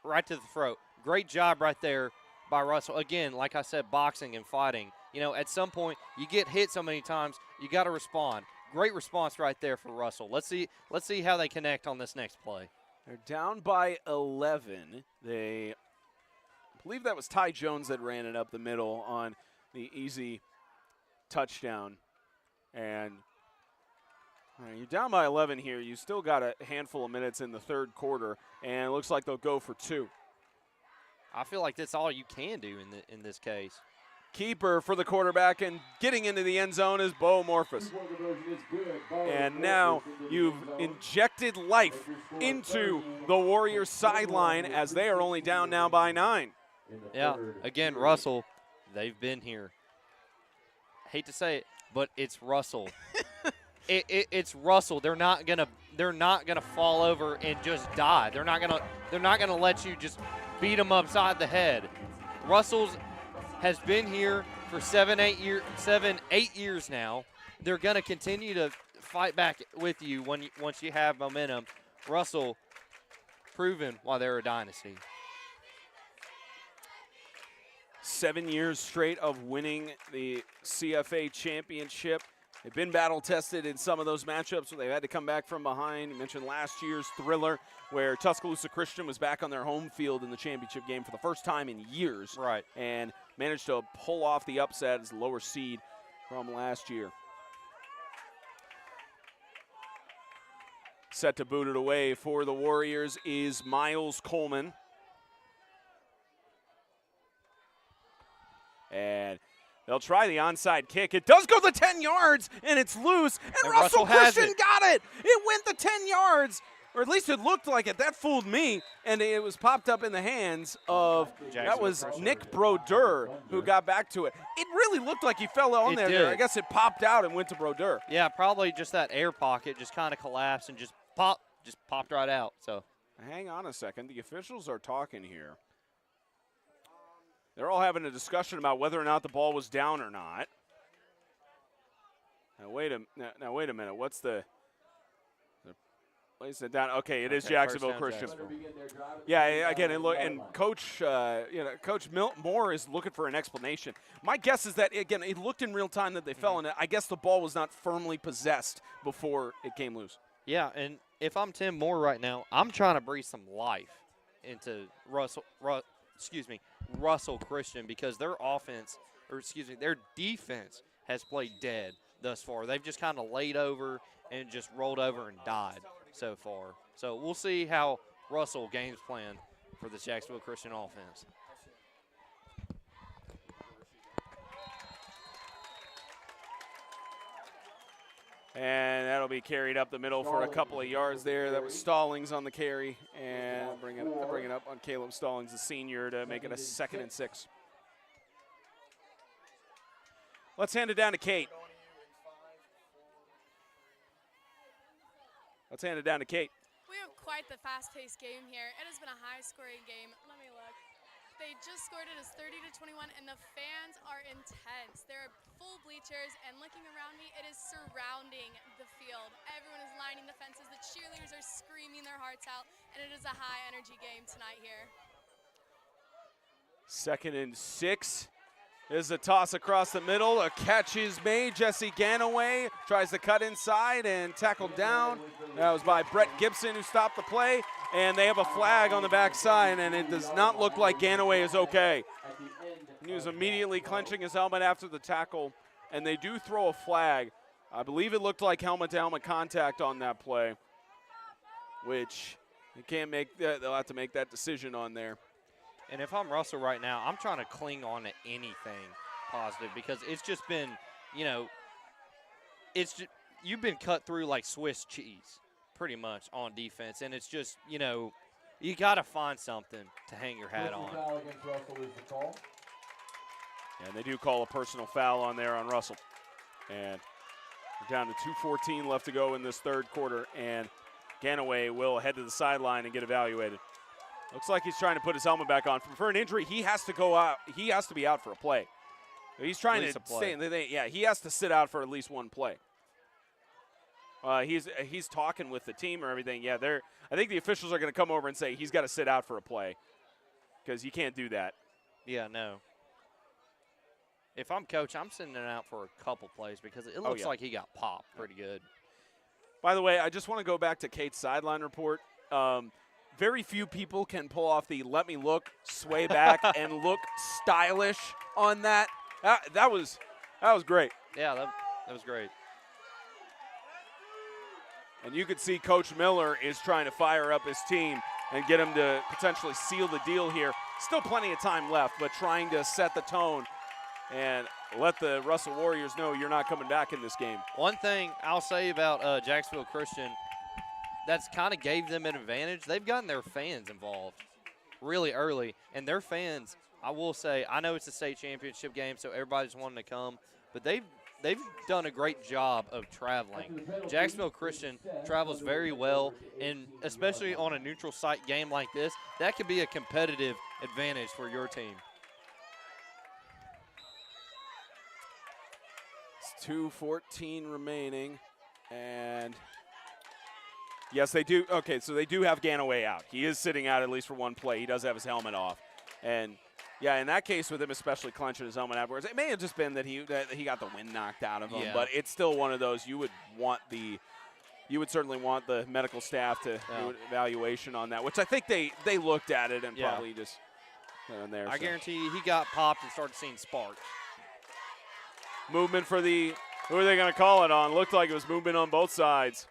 Right to the throat. Great job right there by Russell. Again, like I said, boxing and fighting. You know, at some point, you get hit so many times, you got to respond. Great response right there for Russell. Let's see how they connect on this next play. They're down by 11. I believe that was Ty Jones that ran it up the middle on the easy touchdown. And you're down by 11 here. You still got a handful of minutes in the third quarter, and it looks like they'll go for 2. I feel like that's all you can do in this case. Keeper for the quarterback, and getting into the end zone is Bo Morphus. And now you've injected life into the Warriors sideline as they are only down now by 9. Yeah, again, Russell, they've been here. Hate to say it, but it's Russell. It's Russell. They're not gonna fall over and just die. They're not gonna let you just beat them upside the head. Russell's has been here for 7-8 years now. They're gonna continue to fight back with you once you have momentum. Russell, proven why they're a dynasty. 7 years straight of winning the CFA championship. They've been battle-tested in some of those matchups where they've had to come back from behind. You mentioned last year's thriller where Tuscaloosa Christian was back on their home field in the championship game for the first time in years. Right. And managed to pull off the upset as the lower seed from last year. Set to boot it away for the Warriors is Miles Coleman. And they'll try the onside kick. It does go the 10 yards, and it's loose. And Russell Christian got it. It went the 10 yards, or at least it looked like it. That fooled me, and it was popped up in the hands of, that was Nick Brodeur who got back to it. It really looked like he fell on there. I guess it popped out and went to Brodeur. Yeah, probably just that air pocket just kind of collapsed and just popped right out. So hang on a second. The officials are talking here. They're all having a discussion about whether or not the ball was down or not. Now wait a minute. What's the place it down? Okay, it is Jacksonville Christian. Yeah, again, and Coach, Coach Moore is looking for an explanation. My guess is that again, it looked in real time that they fell in it. I guess the ball was not firmly possessed before it came loose. Yeah, and if I'm Tim Moore right now, I'm trying to breathe some life into Russell Christian, because their defense has played dead thus far. They've just kind of laid over and just rolled over and died so far. So we'll see how Russell games plan for the Jacksonville Christian offense. And that'll be carried up the middle for a couple of yards there. That was Stallings on the carry, and bring it up on Caleb Stallings, the senior, to make it a 2nd and 6. Let's hand it down to Kate. Let's hand it down to Kate. We have quite the fast-paced game here. It has been a high-scoring game. Let me look. They just scored it as 30-21, and the fans are intense. There are full bleachers, and looking around me, it is surrounding the field. Everyone is lining the fences. The cheerleaders are screaming their hearts out, and it is a high-energy game tonight here. 2nd and 6. There's a toss across the middle. A catch is made. Jesse Ganaway tries to cut inside and tackled down. That was by Brett Gibson, who stopped the play. And they have a flag on the backside, and it does not look like Ganaway is okay. He was immediately clenching his helmet after the tackle, and they do throw a flag. I believe it looked like helmet-to-helmet contact on that play, which they can't make that. They'll have to make that decision on there. And if I'm Russell right now, I'm trying to cling on to anything positive because it's just been, you've been cut through like Swiss cheese pretty much on defense. And it's just, you got to find something to hang your hat on. And they do call a personal foul on there on Russell. And we're down to 2:14 left to go in this 3rd quarter. And Ganaway will head to the sideline and get evaluated. Looks like he's trying to put his helmet back on. For an injury, he has to go out. He has to be out for a play. He's trying to stay in. Yeah, he has to sit out for at least one play. He's talking with the team or everything. Yeah, I think the officials are going to come over and say he's got to sit out for a play because you can't do that. Yeah, no. If I'm coach, I'm sending it out for a couple plays because it looks like he got popped pretty good. By the way, I just want to go back to Kate's sideline report. Very few people can pull off the let me look, sway back, and look stylish on that. That was great. Yeah, that was great. And you could see Coach Miller is trying to fire up his team and get him to potentially seal the deal here. Still plenty of time left, but trying to set the tone and let the Russell Warriors know you're not coming back in this game. One thing I'll say about Jacksonville Christian that's kind of gave them an advantage. They've gotten their fans involved really early, and their fans, I will say, I know it's a state championship game, so everybody's wanting to come, but they've done a great job of traveling. Jacksonville Christian travels very well, and especially on a neutral site game like this, that could be a competitive advantage for your team. It's 2:14 remaining, and yes, they do. Okay, so they do have Ganaway out. He is sitting out at least for one play. He does have his helmet off. And, yeah, in that case with him especially clenching his helmet afterwards, it may have just been that he got the wind knocked out of him. Yeah. But it's still one of those you would certainly want the medical staff to do an evaluation on that, which I think they looked at it and probably just put on there. I guarantee you he got popped and started seeing sparks. Movement for who are they going to call it on? Looked like it was movement on both sides.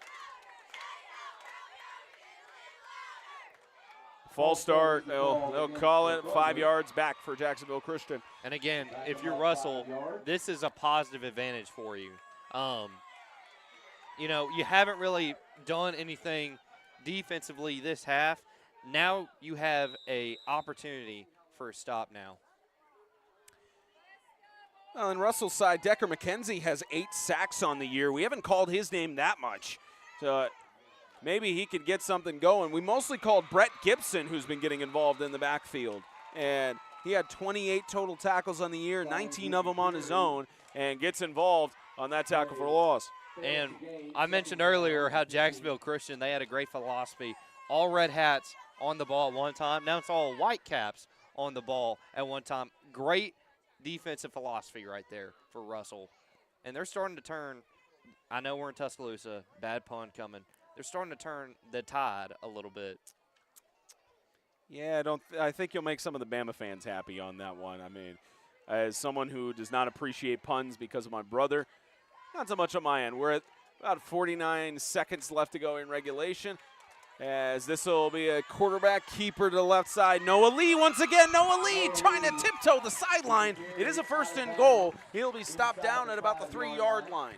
False start, they'll call it 5 yards back for Jacksonville Christian. And again, if you're Russell, this is a positive advantage for you. You haven't really done anything defensively this half. Now you have an opportunity for a stop now. Well, on Russell's side, Decker McKenzie has 8 sacks on the year. We haven't called his name that much. So maybe he could get something going. We mostly called Brett Gibson, who's been getting involved in the backfield. And he had 28 total tackles on the year, 19 of them on his own, and gets involved on that tackle for loss. And I mentioned earlier how Jacksonville Christian, they had a great philosophy. All red hats on the ball at one time. Now it's all white caps on the ball at one time. Great defensive philosophy right there for Russell. And they're starting to turn. I know we're in Tuscaloosa. Bad pun coming. They're starting to turn the tide a little bit. Yeah, I think you'll make some of the Bama fans happy on that one. I mean, as someone who does not appreciate puns because of my brother, not so much on my end. About 49 seconds left to go in regulation. As this will be a quarterback keeper to the left side. Noah Lee once again. Noah Lee trying to tiptoe the sideline. It is a 1st and goal. He'll be stopped down at about the 3-yard line.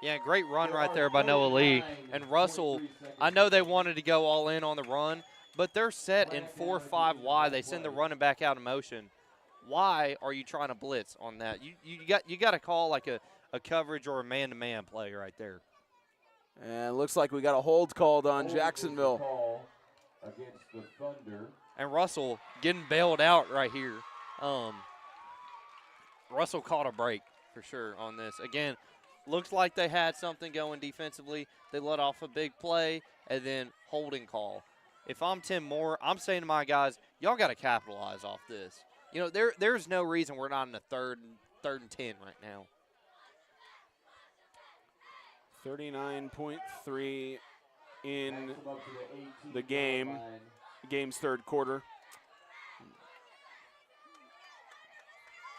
Yeah, great run right there by Noah Lee. And Russell, I know they wanted to go all in on the run, but they're set in 4-5 wide. They send the running back out of motion. Why are you trying to blitz on that? You got to call like a coverage or a man-to-man play right there. And it looks like we got a hold called on Jacksonville. Against the Thunder. And Russell getting bailed out right here. Russell caught a break for sure on this. Again, looks like they had something going defensively. They let off a big play and then holding call. If I'm Tim Moore, I'm saying to my guys, y'all got to capitalize off this. You know, there's no reason we're not in the third and 10 right now. 39.3 in the game's 3rd quarter.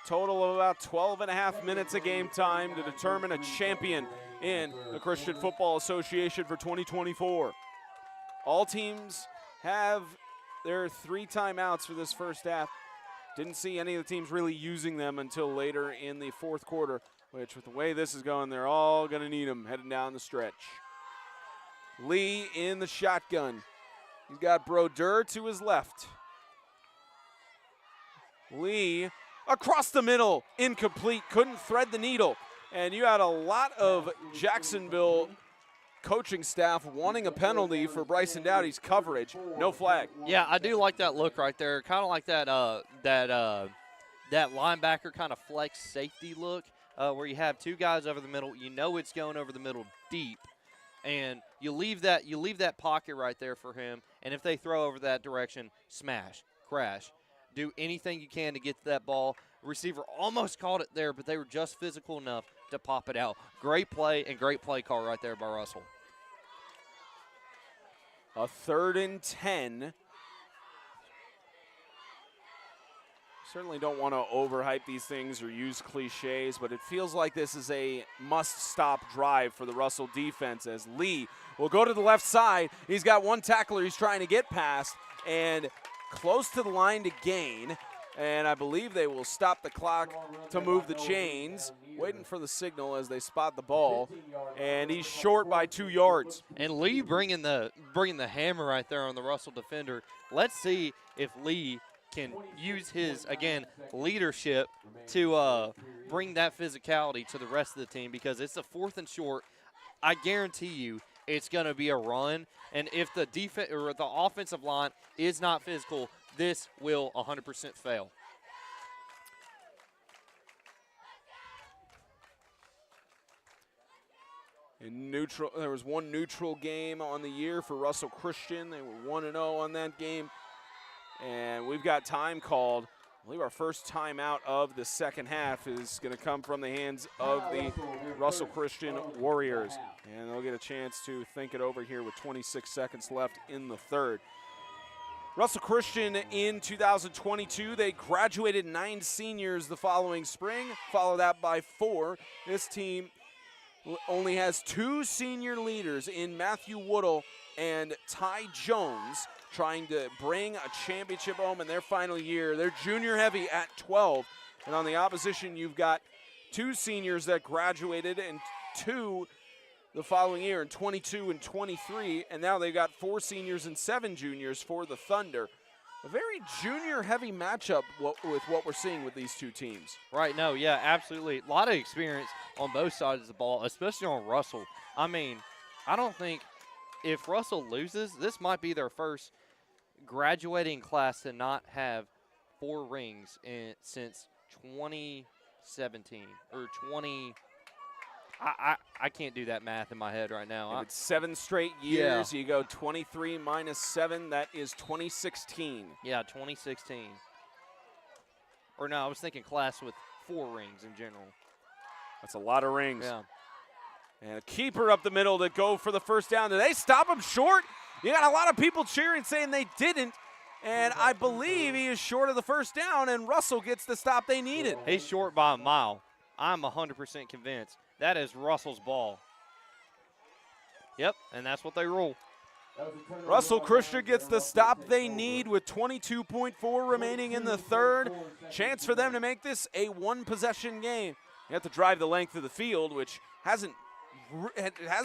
Total of about 12.5 minutes of game time to determine a champion in the Christian Football Association for 2024. All teams have their 3 timeouts for this first half. Didn't see any of the teams really using them until later in the 4th quarter, which with the way this is going, they're all going to need them heading down the stretch. Lee in the shotgun. He's got Brodeur to his left. Lee across the middle, incomplete, couldn't thread the needle. And you had a lot of Jacksonville coaching staff wanting a penalty for Bryson Dowdy's coverage. No flag. Yeah, I do like that look right there. Kind of like that linebacker kind of flex safety look. Where you have 2 guys over the middle, you know it's going over the middle deep, and you leave that pocket right there for him. And if they throw over that direction, smash, crash, do anything you can to get to that ball. Receiver almost caught it there, but they were just physical enough to pop it out. Great play and great play call right there by Russell. A 3rd and 10. Certainly don't want to overhype these things or use cliches, but it feels like this is a must-stop drive for the Russell defense as Lee will go to the left side. He's got 1 tackler he's trying to get past and close to the line to gain. And I believe they will stop the clock to move the chains, waiting for the signal as they spot the ball. And he's short by 2 yards. And Lee bringing the hammer right there on the Russell defender. Let's see if Lee can use his, again, leadership to bring that physicality to the rest of the team, because it's a 4th and short. I guarantee you it's going to be a run, and if the defense or the offensive line is not physical, this will 100% fail. In neutral, there was 1 neutral game on the year for Russell Christian. They were 1-0 on that game. And we've got time called. I believe our first timeout of the 2nd half is going to come from the hands of the Russell Christian Warriors. And they'll get a chance to think it over here with 26 seconds left in the 3rd. Russell Christian in 2022, they graduated 9 seniors the following spring, followed that by 4. This team only has 2 senior leaders in Matthew Woodle and Ty Jones, trying to bring a championship home in their final year. They're junior heavy at 12. And on the opposition, you've got 2 seniors that graduated and 2 the following year in 22 and 23. And now they've got 4 seniors and 7 juniors for the Thunder. A very junior heavy matchup with what we're seeing with these 2 teams. Right, no, yeah, absolutely. A lot of experience on both sides of the ball, especially on Russell. I mean, I don't think if Russell loses, this might be their first graduating class to not have 4 rings since 2017 or 20. I can't do that math in my head right now. If it's 7 straight years, you go 23 minus 7, that is 2016. Yeah, 2016. Or no, I was thinking class with 4 rings in general. That's a lot of rings. Yeah. And a keeper up the middle to go for the first down. Did they stop him short? You got a lot of people cheering saying they didn't. And I believe he is short of the first down, and Russell gets the stop they needed. He's short by a mile. I'm 100% convinced. That is Russell's ball. Yep, and that's what they rule. Russell Christian gets the stop they need with 22.4 remaining in the third. Chance for them to make this a one-possession game. You have to drive the length of the field, which has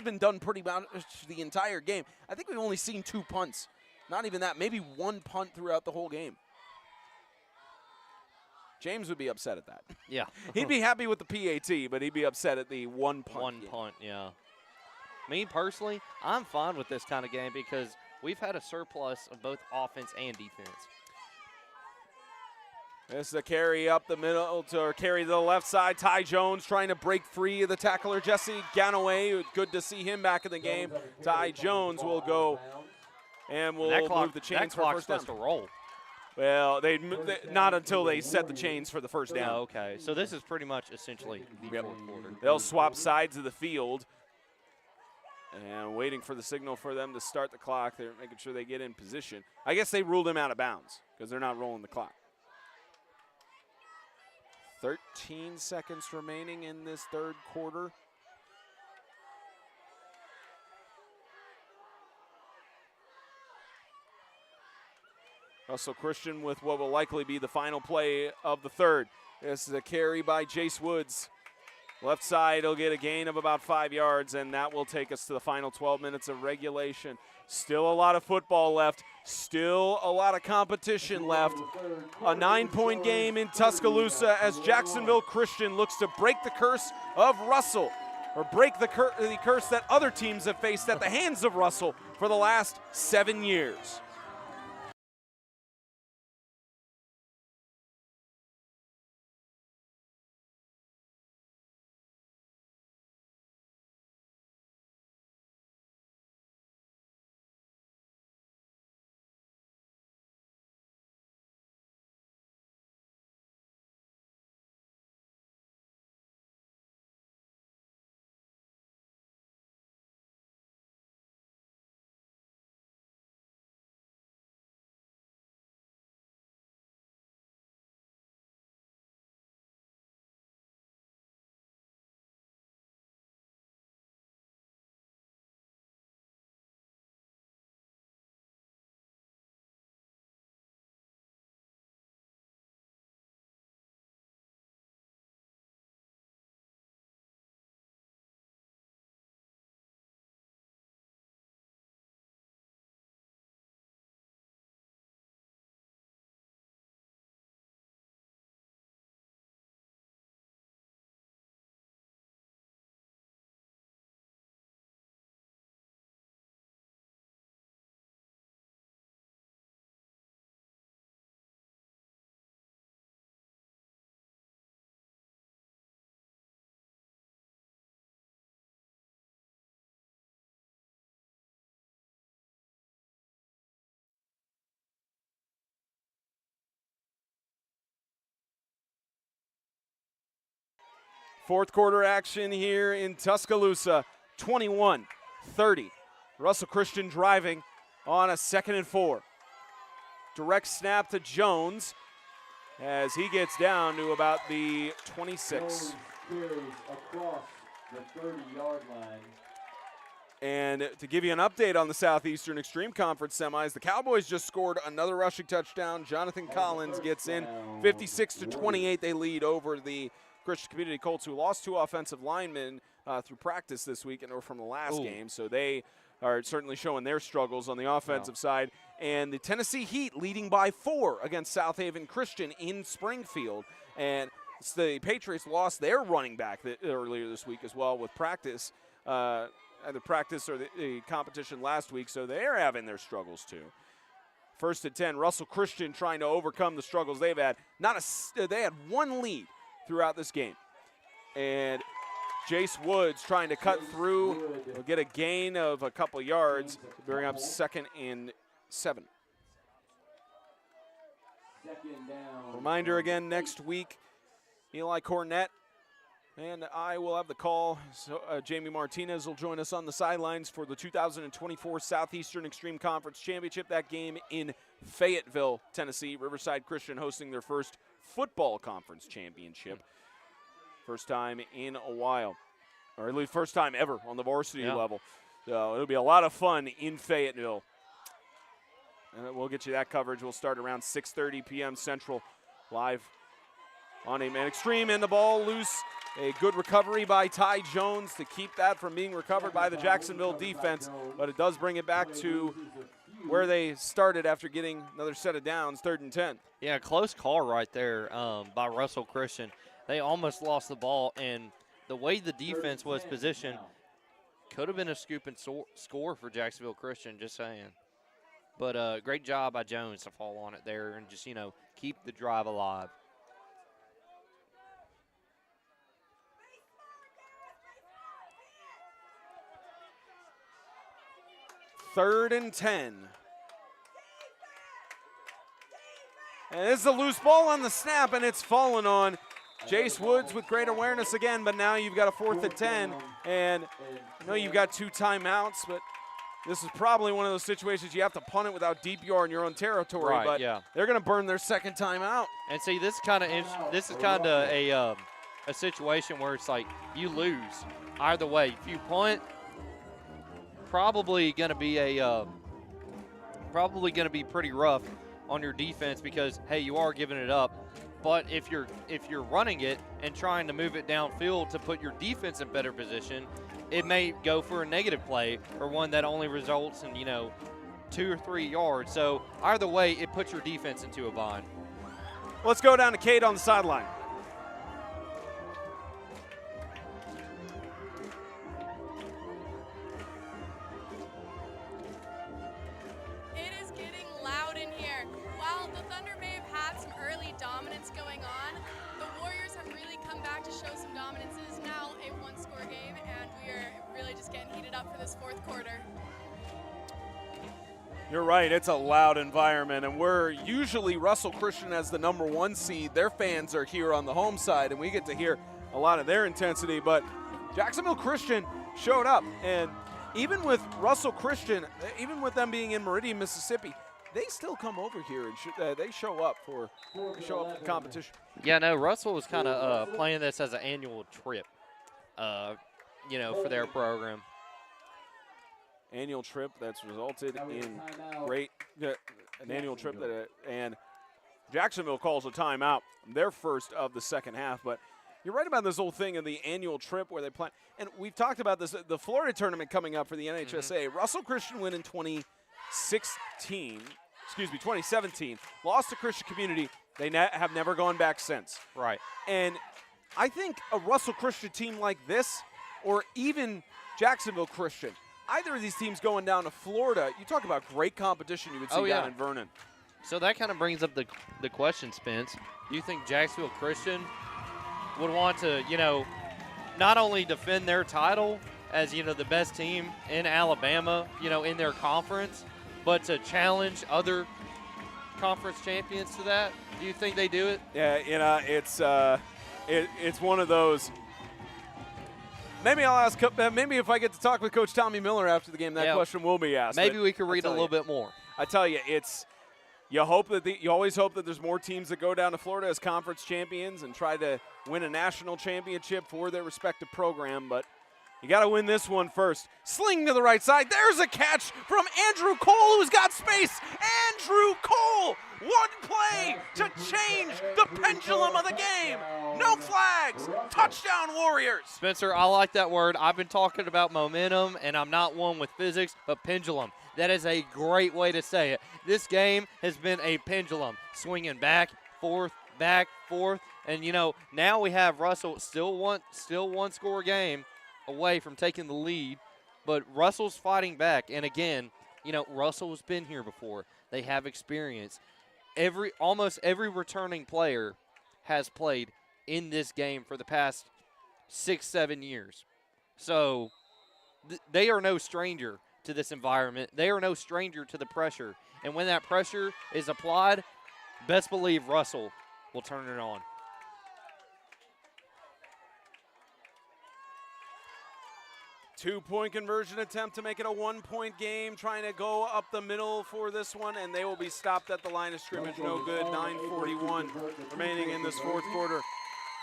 been done pretty much the entire game. I think we've only seen 2 punts. Not even that, maybe 1 punt throughout the whole game. James would be upset at that. Yeah. He'd be happy with the PAT, but he'd be upset at the 1 punt. One punt, yeah. Me personally, I'm fine with this kind of game because we've had a surplus of both offense and defense. This is a carry up the middle or carry to the left side. Ty Jones trying to break free of the tackler, Jesse Ganaway. Good to see him back in the game. Ty Jones will go and will move the chains for first down. To roll. Well, they not until they set the chains for the first down. Oh, okay, so this is pretty much essentially the fourth quarter. They'll swap sides of the field. And waiting for the signal for them to start the clock. They're making sure they get in position. I guess they ruled him out of bounds because they're not rolling the clock. 13 seconds remaining in this third quarter. Russell Christian with what will likely be the final play of the third. This is a carry by Jace Woods. Left side will get a gain of about 5 yards, and that will take us to the final 12 minutes of regulation. Still a lot of football left. Still a lot of competition left. A 9-point game in Tuscaloosa as Jacksonville Christian looks to break the curse of Russell, or break the curse that other teams have faced at the hands of Russell for the last 7 years. Fourth quarter action here in Tuscaloosa, 21-30. Russell Christian driving on a 2nd and 4. Direct snap to Jones as he gets down to about the 26. Across the 30-yard line. And to give you an update on the Southeastern Extreme Conference semis, the Cowboys just scored another rushing touchdown. Jonathan Collins gets in 56-28. They lead over the Christian Community Colts, who lost 2 offensive linemen through practice this week or from the last game. So they are certainly showing their struggles on the offensive side. And the Tennessee Heat leading by 4 against South Haven Christian in Springfield. And the Patriots lost their running back earlier this week as well with practice, either practice or the competition last week. So they're having their struggles too. 1st and 10, Russell Christian trying to overcome the struggles they've had. They had 1 lead throughout this game. And Jace Woods trying to cut through, will get a gain of a couple yards to bring up 2nd and 7. Reminder again, next week, Eli Cornett and I will have the call. So, Jamie Martinez will join us on the sidelines for the 2024 Southeastern Extreme Conference Championship. That game in Fayetteville, Tennessee. Riverside Christian hosting their first football conference championship. First time in a while, or at least first time ever on the varsity level. So it'll be a lot of fun in Fayetteville. And we'll get you that coverage. We'll start around 6:30 p.m. Central, live on a Man Extreme. And the ball loose. A good recovery by Ty Jones to keep that from being recovered by the Jacksonville defense. But it does bring it back to where they started after getting another set of downs, 3rd and 10. Yeah, close call right there by Russell Christian. They almost lost the ball, and the way the defense was positioned could have been a scoop and score for Jacksonville Christian, just saying. But great job by Jones to fall on it there and just, keep the drive alive. Third and 10. And this is a loose ball on the snap, and it's fallen on Jace Woods with great awareness again, but now you've got a 4th and 10, and I know you've got 2 timeouts, but this is probably one of those situations you have to punt it without deep yard in your own territory, Right, but yeah. they're going to burn their 2nd timeout. And see, this is kind of a situation where it's like you lose either way. If you punt, probably going to be pretty rough on your defense because hey, you are giving it up. But if you're running it and trying to move it downfield to put your defense in better position, it may go for a negative play or one that only results in 2 or 3 yards. So either way, it puts your defense into a bind. Let's go down to Cade on the sideline. It is getting loud in here. While the Thunder may have had some early dominance going on, the Warriors have really come back to show some dominance. It is now a 1-score game, and we are really just getting heated up for this 4th quarter. You're right, it's a loud environment, and we're usually Russell Christian as the number 1 seed. Their fans are here on the home side, and we get to hear a lot of their intensity, but Jacksonville Christian showed up, and even with Russell Christian, even with them being in Meridian, Mississippi, they still come over here and they show up for the competition. Yeah, no, Russell was kind of playing this as an annual trip, for their program. Annual trip that's resulted in an annual trip and Jacksonville calls a timeout, their first of the 2nd half. But you're right about this whole thing of the annual trip where they play. And we've talked about this, the Florida tournament coming up for the NHSA. Russell Christian went in 2017, lost to Christian Community. They have never gone back since. Right. And I think a Russell Christian team like this, or even Jacksonville Christian, either of these teams going down to Florida, you talk about great competition you would see down in Vernon. So that kind of brings up the question, Spence. Do you think Jacksonville Christian would want to, not only defend their title as, the best team in Alabama, in their conference, but to challenge other conference champions to that? Do you think they do it? Yeah, it's one of those. Maybe I'll ask. Maybe if I get to talk with Coach Tommy Miller after the game, that question will be asked. Maybe we could read a little bit more. I tell you, you always hope that there's more teams that go down to Florida as conference champions and try to win a national championship for their respective program, but you got to win this one first. Sling to the right side. There's a catch from Andrew Cole, who's got space. Andrew Cole, one play to change the pendulum of the game. No flags. Touchdown, Warriors. Spencer, I like that word. I've been talking about momentum, and I'm not one with physics, but pendulum. That is a great way to say it. This game has been a pendulum, swinging back, forth, and now we have Russell still one score game away from taking the lead, but Russell's fighting back. And again, Russell's been here before. They have experience. Almost every returning player has played in this game for the past 6-7 years. So they are no stranger to this environment. They are no stranger to the pressure. And when that pressure is applied, best believe Russell will turn it on. Two-point conversion attempt to make it a one-point game, trying to go up the middle for this one, and they will be stopped at the line of scrimmage. No good. 9:41 remaining in this 4th quarter.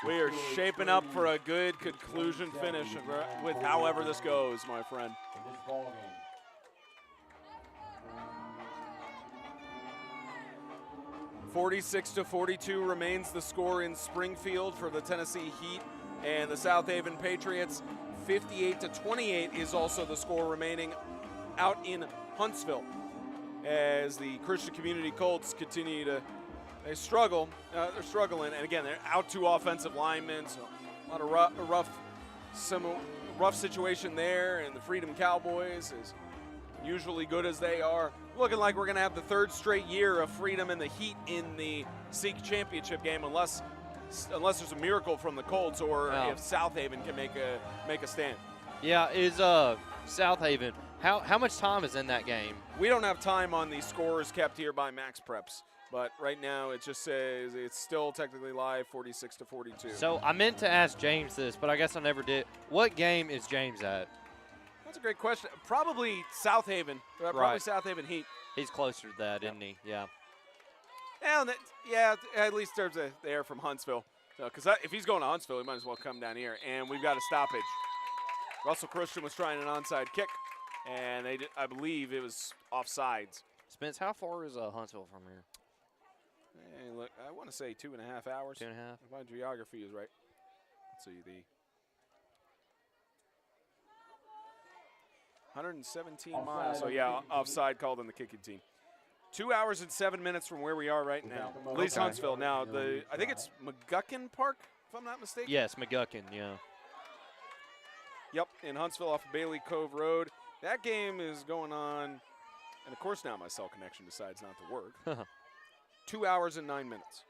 We are shaping up for a good conclusion finish with however this goes, my friend. In this ball game. 46-42 remains the score in Springfield for the Tennessee Heat and the South Haven Patriots. 58-28 is also the score remaining out in Huntsville as the Christian Community Colts continue to struggle. They're struggling, and again, they're out 2 offensive linemen, so a lot of rough situation there, and the Freedom Cowboys, as usually good as they are, looking like we're going to have the 3rd straight year of Freedom and the Heat in the SEAC championship game, unless there's a miracle from the Colts, or if South Haven can make a stand. Yeah, is South Haven, how much time is in that game? We don't have time on the scores kept here by Max Preps, but right now it just says it's still technically live, 46-42. So I meant to ask James this, but I guess I never did. What game is James at? That's a great question. Probably South Haven. Probably Right. South Haven Heat. He's closer to that, isn't he? Yeah. Yeah, at least there's the air from Huntsville. Because if he's going to Huntsville, he might as well come down here. And we've got a stoppage. Russell Christian was trying an onside kick, and I believe it was offsides. Spence, how far is Huntsville from here? Hey, look, I want to say 2.5 hours. 2.5. If my geography is right. Let's see, the 117 miles. So, yeah, offside called on the kicking team. 2 hours and 7 minutes from where we are right now. At least Huntsville. Now, I think it's McGuckin Park, if I'm not mistaken. Yes, McGuckin, yeah. Yep, in Huntsville off of Bailey Cove Road. That game is going on, and of course now my cell connection decides not to work. 2 hours and 9 minutes.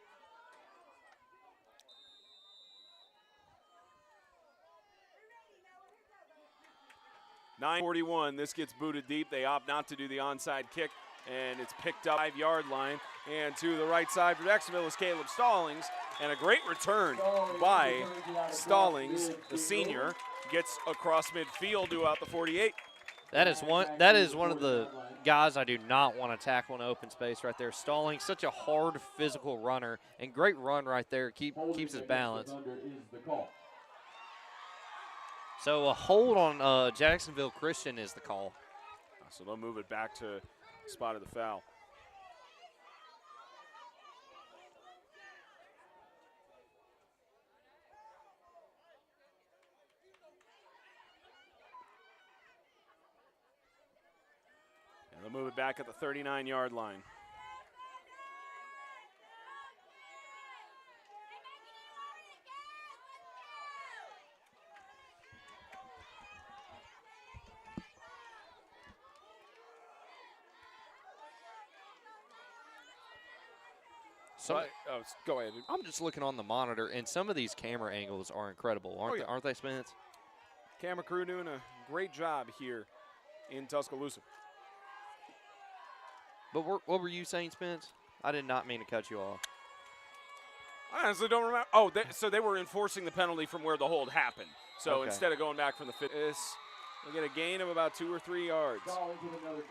.941, this gets booted deep. They opt not to do the onside kick, and it's picked up 5-yard line. And to the right side for Jacksonville is Caleb Stallings, and a great return by Stallings, the senior, gets across midfield to out the 48. That is one of the guys I do not want to tackle in open space right there. Stallings, such a hard physical runner, and great run right there. Keeps his balance. So a hold on Jacksonville Christian is the call. So they'll move it back to spot of the foul. And they'll move it back at the 39-yard line. So go ahead. I'm just looking on the monitor, and some of these camera angles are incredible, aren't they, Spence? Camera crew doing a great job here in Tuscaloosa. But what were you saying, Spence? I did not mean to cut you off. I honestly don't remember. Oh, so they were enforcing the penalty from where the hold happened. So Okay. instead of going back from the fitness, they get a gain of about 2 or 3 yards.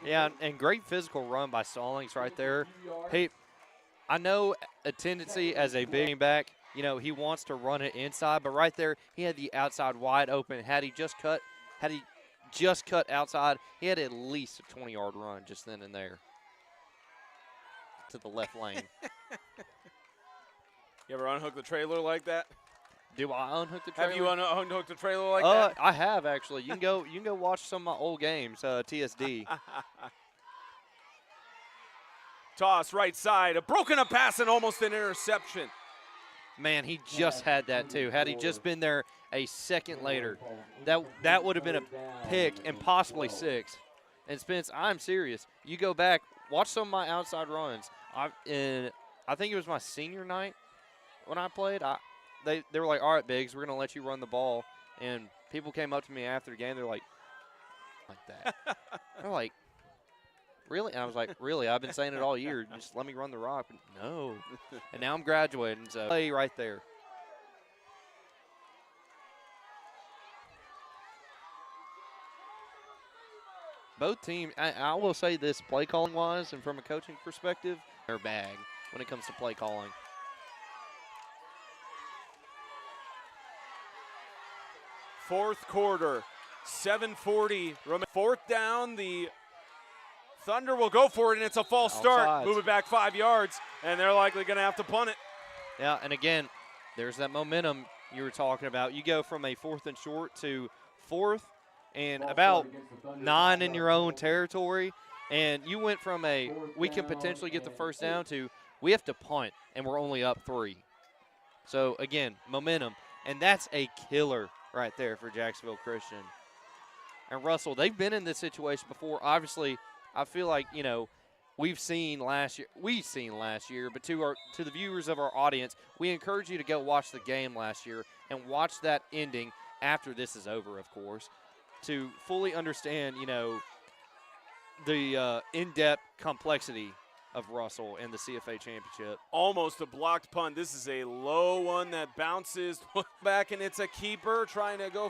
Yeah, and great physical run by Stallings right there. Hey, I know a tendency as a big back, he wants to run it inside, but right there he had the outside wide open. Had he just cut outside, he had at least a 20-yard run just then and there to the left lane. You ever unhook the trailer like that? Do I unhook the trailer? Have you unhooked the trailer like that? I have actually. You can go watch some of my old games, TSD. Toss right side, a broken up pass and almost an interception. Man, he just had that too. Had he just been there a second later, that would have been a pick and possibly 6. And Spence, I'm serious. You go back, watch some of my outside runs. I think it was my senior night when I played. They were like, all right, Biggs, we're going to let you run the ball. And people came up to me after the game. They're like that. They're like, really? And I was like, really? I've been saying it all year. Just let me run the rock. But no. And now I'm graduating. So play right there. Both teams, I will say this, play calling wise and from a coaching perspective, they're bag when it comes to play calling. Fourth quarter, 7:40. Fourth down, the Thunder will go for it, and it's a false start. Offsides. Move it back 5 yards, and they're likely going to have to punt it. Yeah, and again, there's that momentum you were talking about. You go from a 4th and short to 4th and about 9 in your own territory, and you went from a we can potentially get the first down to we have to punt, and we're only up 3. So, again, momentum, and that's a killer right there for Jacksonville Christian. And, Russell, they've been in this situation before. Obviously, I feel like, you know, we've seen last year, but to the viewers of our audience, we encourage you to go watch the game last year and watch that ending after this is over, of course, to fully understand, you know, the in-depth complexity of Russell in the CFA championship. Almost a blocked punt. This is a low one that bounces back, and it's a keeper trying to go.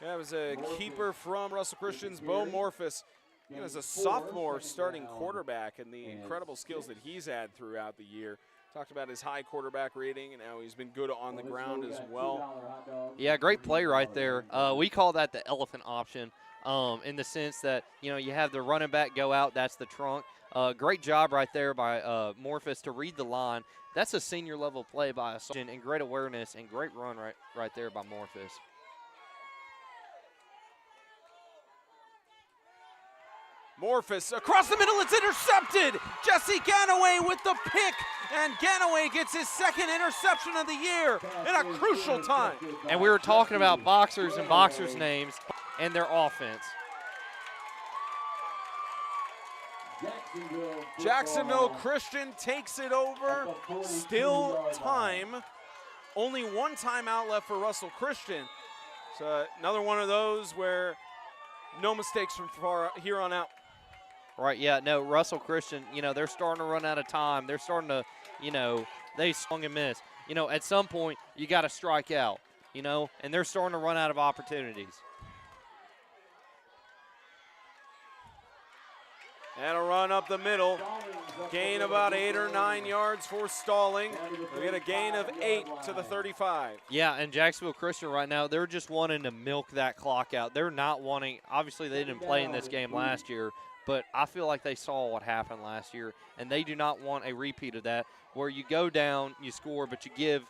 That was a keeper from Russell Christian's Bo Morphus. He was a sophomore starting quarterback, and the incredible skills that he's had throughout the year. Talked about his high quarterback rating, and how he's been good on the ground as well. Yeah, great play right there. We call that the elephant option in the sense that, you know, you have the running back go out, that's the trunk. Great job right there by Morphus to read the line. That's a senior level play by a sergeant, and great awareness and great run right there by Morphus. Morphus across the middle, it's intercepted. Jesse Ganaway with the pick, and Ganaway gets his 2nd interception of the year in a crucial time. And we were talking about boxers and boxers' names and their offense. Jacksonville Christian takes it over. Still time. Only 1 timeout left for Russell Christian. So another one of those where no mistakes from far here on out. Right, yeah, no, Russell Christian, you know, they're starting to run out of time. They're starting to, you know, they swung and miss. You know, at some point, you got to strike out, you know, and they're starting to run out of opportunities. And a run up the middle. Gain about 8 or 9 yards for stalling. We get a gain of 8 to the 35. Yeah, and Jacksonville Christian right now, they're just wanting to milk that clock out. They're not wanting, obviously they didn't play in this game last year, but I feel like they saw what happened last year, and they do not want a repeat of that where you go down, you score, but you give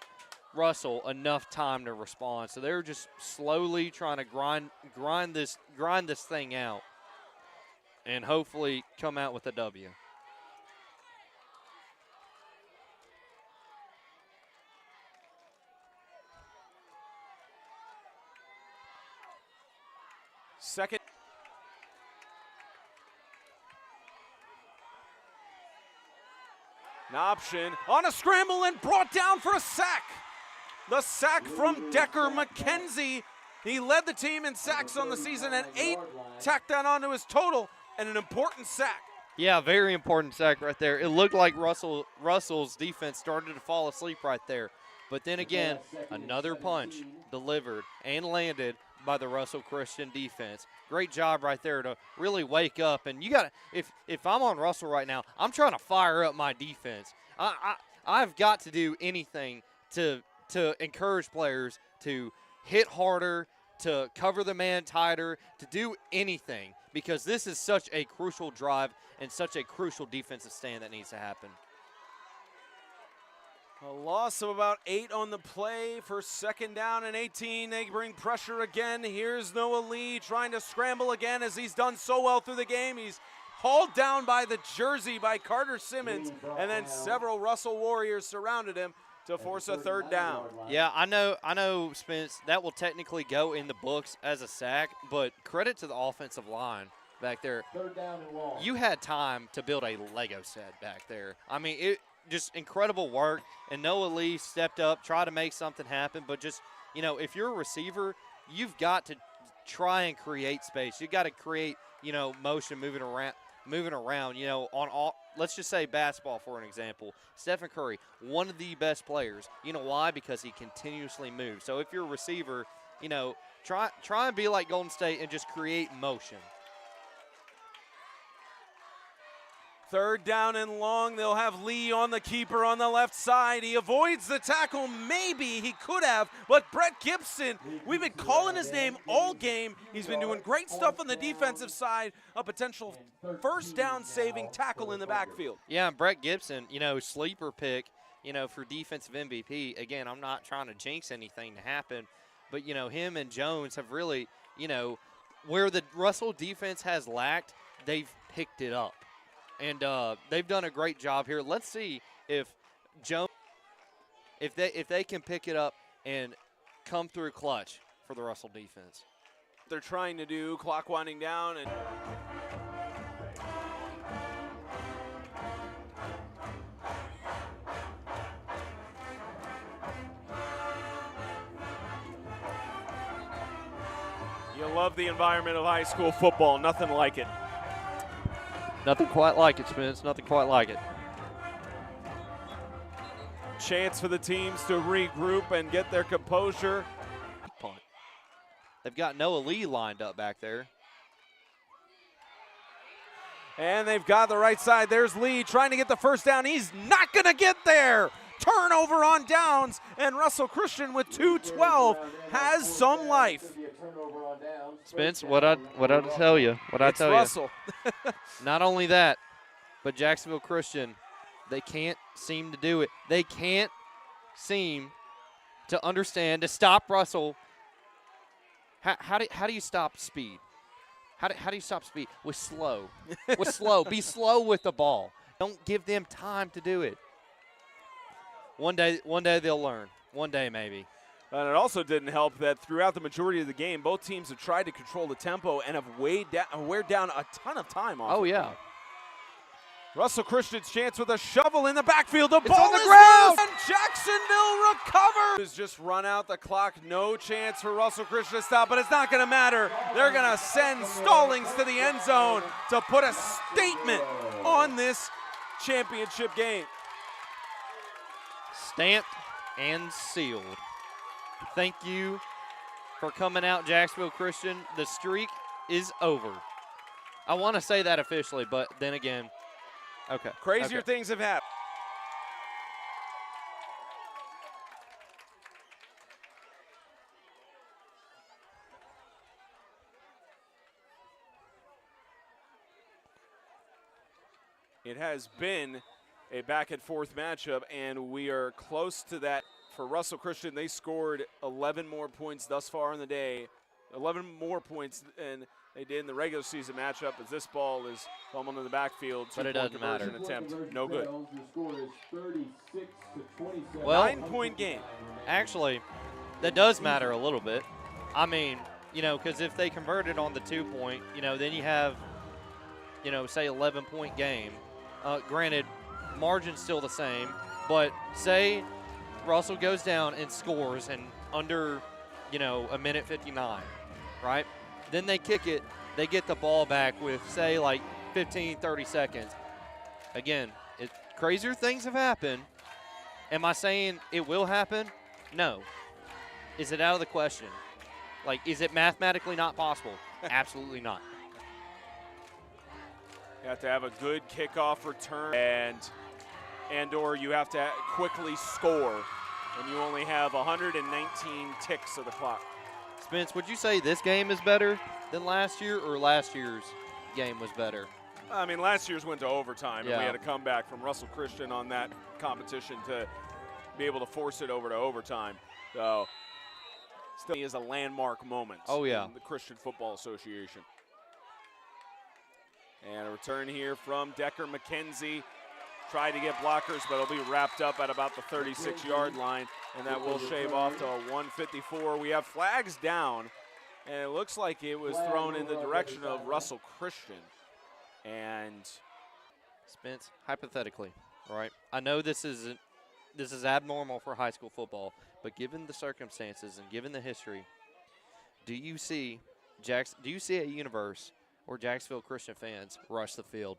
Russell enough time to respond. So they're just slowly trying to grind this thing out and hopefully come out with a W. Second. An option on a scramble and brought down for a sack. The sack from Decker McKenzie. He led the team in sacks on the season at 8, tacked that onto his total, and an important sack. Yeah, very important sack right there. It looked like Russell's defense started to fall asleep right there. But then again, another punch delivered and landed by the Russell Christian defense. Great job right there to really wake up. And you got to, if I'm on Russell right now, I'm trying to fire up my defense. I've got to do anything to encourage players to hit harder, to cover the man tighter, to do anything, because this is such a crucial drive and such a crucial defensive stand that needs to happen. A loss of about 8 on the play for 2nd down and 18. They bring pressure again. Here's Noah Lee trying to scramble again, as he's done so well through the game. He's hauled down by the jersey by Carter Simmons, and then several Russell Warriors surrounded him to force a 3rd down. Yeah, I know, Spence, that will technically go in the books as a sack, but credit to the offensive line back there. 3rd down and long. You had time to build a Lego set back there. I mean, it just incredible work, and Noah Lee stepped up, tried to make something happen, but just, you know, if you're a receiver, you've got to try and create space. You've got to create, you know, motion moving around, you know, on all, let's just say basketball for an example. Stephen Curry, one of the best players. You know why? Because he continuously moves. So if you're a receiver, you know, try and be like Golden State and just create motion. Third down and long. They'll have Lee on the keeper on the left side. He avoids the tackle. Maybe he could have, but Brett Gibson, we've been calling his name all game. He's been doing great stuff on the defensive side. A potential first down saving tackle in the backfield. Yeah, and Brett Gibson, sleeper pick, for defensive MVP. Again, I'm not trying to jinx anything to happen, but, him and Jones have really, where the Russell defense has lacked, they've picked it up. And they've done a great job here. Let's see if Jones, if they can pick it up and come through clutch for the Russell defense. They're trying to do, clock winding down, and you love the environment of high school football. Nothing like it. Nothing quite like it, Spence. Nothing quite like it. Chance for the teams to regroup and get their composure. Punt. They've got Noah Lee lined up back there. And they've got the right side. There's Lee trying to get the first down. He's not going to get there. Turnover on downs, and Russell Christian with 2:12 has some life. Spence, what I tell you, It's Russell. Not only that, but Jacksonville Christian, they can't seem to do it. They can't seem to understand to stop Russell. How do you stop speed? How do you stop speed? With slow. With slow. Be slow with the ball. Don't give them time to do it. One day they'll learn. One day maybe. And it also didn't help that throughout the majority of the game, both teams have tried to control the tempo and have wear down a ton of time off. Oh, yeah. Russell Christian's chance with a shovel in the backfield. The It's ball on the is ground. loose, and Jacksonville recovers. Just run out the clock. No chance for Russell Christian to stop, but it's not going to matter. They're going to send Stallings to the end zone to put a statement on this championship game. Stamped and sealed. Thank you for coming out, Jacksonville Christian. The streak is over. I want to say that officially, but then again, okay. Crazier things have happened. It has been a back and forth matchup, and we are close to that. For Russell Christian, they scored 11 more points thus far in the day, 11 more points than they did in the regular season matchup, as this ball is fumbled in the backfield. But it doesn't matter. Attempt. No good. Well, 9-point game. Actually, that does matter a little bit. I mean, because if they converted on the 2-point, then you have, say 11-point game. Granted, margin's still the same, but say Russell goes down and scores in under, a minute 59, right? Then they kick it. They get the ball back with, say, like 15, 30 seconds. Again, crazier things have happened. Am I saying it will happen? No. Is it out of the question? Like, is it mathematically not possible? Absolutely not. You have to have a good kickoff return, and/or you have to quickly score, and you only have 119 ticks of the clock. Spence, would you say this game is better than last year, or last year's game was better? I mean, last year's went to overtime, Yeah. and we had a comeback from Russell Christian on that competition to be able to force it over to overtime. So, still is a landmark moment. Oh, yeah. In the Christian Football Association. And a return here from Decker McKenzie. Tried to get blockers, but it'll be wrapped up at about the 36-yard line, and that will shave off to a 154. We have flags down, and it looks like it was thrown in the direction of Russell Christian. And Spence, hypothetically, right? I know this is abnormal for high school football, but given the circumstances and given the history, do you see a universe where Jacksonville Christian fans rush the field?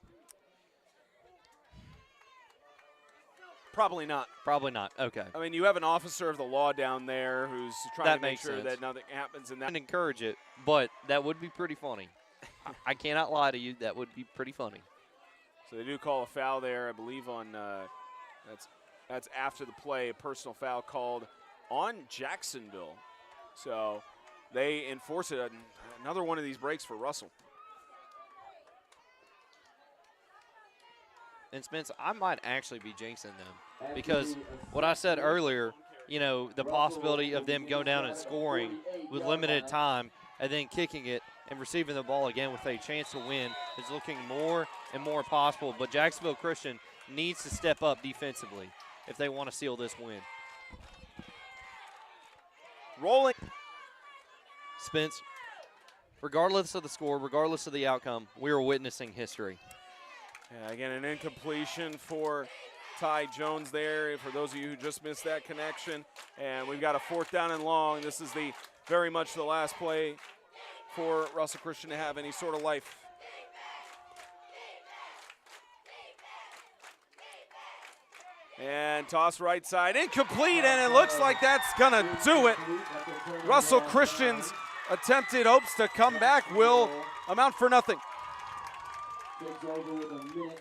probably not. Probably not. Okay. I mean, you have an officer of the law down there who's trying to make sure sense. that nothing happens in I that. wouldn't encourage it, but that would be pretty funny. I cannot lie to you. That would be pretty funny. So they do call a foul there, I believe, on that's after the play, a personal foul called on Jacksonville. So they enforce it. Another one of these breaks for Russell. And Spence, I might actually be jinxing them because what I said earlier, you know, the possibility of them going down and scoring with limited time and then kicking it and receiving the ball again with a chance to win is looking more and more possible. But Jacksonville Christian needs to step up defensively if they want to seal this win. Rolling. Spence, regardless of the score, regardless of the outcome, we are witnessing history. Yeah, again, an incompletion for Ty Jones there, for those of you who just missed that connection. And we've got a 4th down and long. This is the very much the last play for Russell Christian to have any sort of life. And toss right side, incomplete, and it looks like that's gonna do it. Russell Christian's attempted hopes to come back will amount for nothing.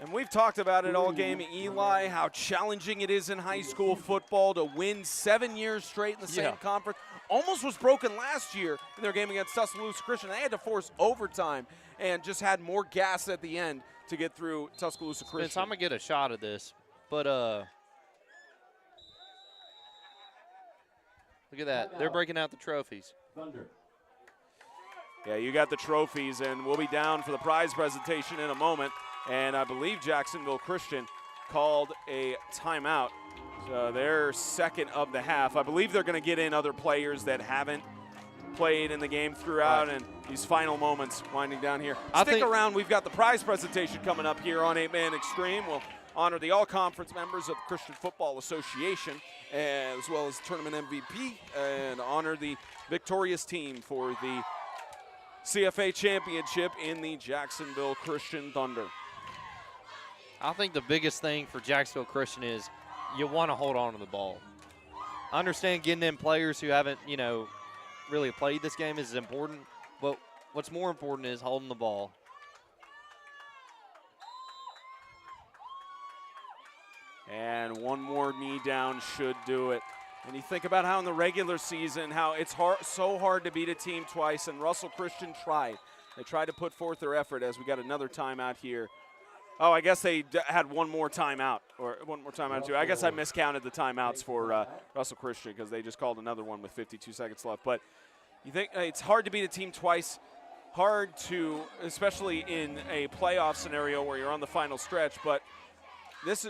And we've talked about it all game, Eli, how challenging it is in high school football to win 7 years straight in the same conference. Almost was broken last year in their game against Tuscaloosa Christian. They had to force overtime and just had more gas at the end to get through Tuscaloosa Christian. Spence, I'm going to get a shot of this, but look at that. They're breaking out the trophies. Yeah, you got the trophies, and we'll be down for the prize presentation in a moment. And I believe Jacksonville Christian called a timeout. So they're second of the half. I believe they're going to get in other players that haven't played in the game throughout, and these final moments winding down here. Stick around. We've got the prize presentation coming up here on 8-Man Extreme. We'll honor the all-conference members of the Christian Football Association, as well as tournament MVP, and honor the victorious team for the CFA championship in the Jacksonville Christian Thunder. I think the biggest thing for Jacksonville Christian is you want to hold on to the ball. I understand getting in players who haven't, you know, really played this game is important, but what's more important is holding the ball. And one more knee down should do it. And you think about how in the regular season, how it's so hard to beat a team twice, and Russell Christian tried. They tried to put forth their effort as we got another timeout here. Oh, I guess they had one more timeout, or one more timeout too. I guess I miscounted the timeouts for Russell Christian because they just called another one with 52 seconds left. But you think it's hard to beat a team twice, hard to, especially in a playoff scenario where you're on the final stretch. But this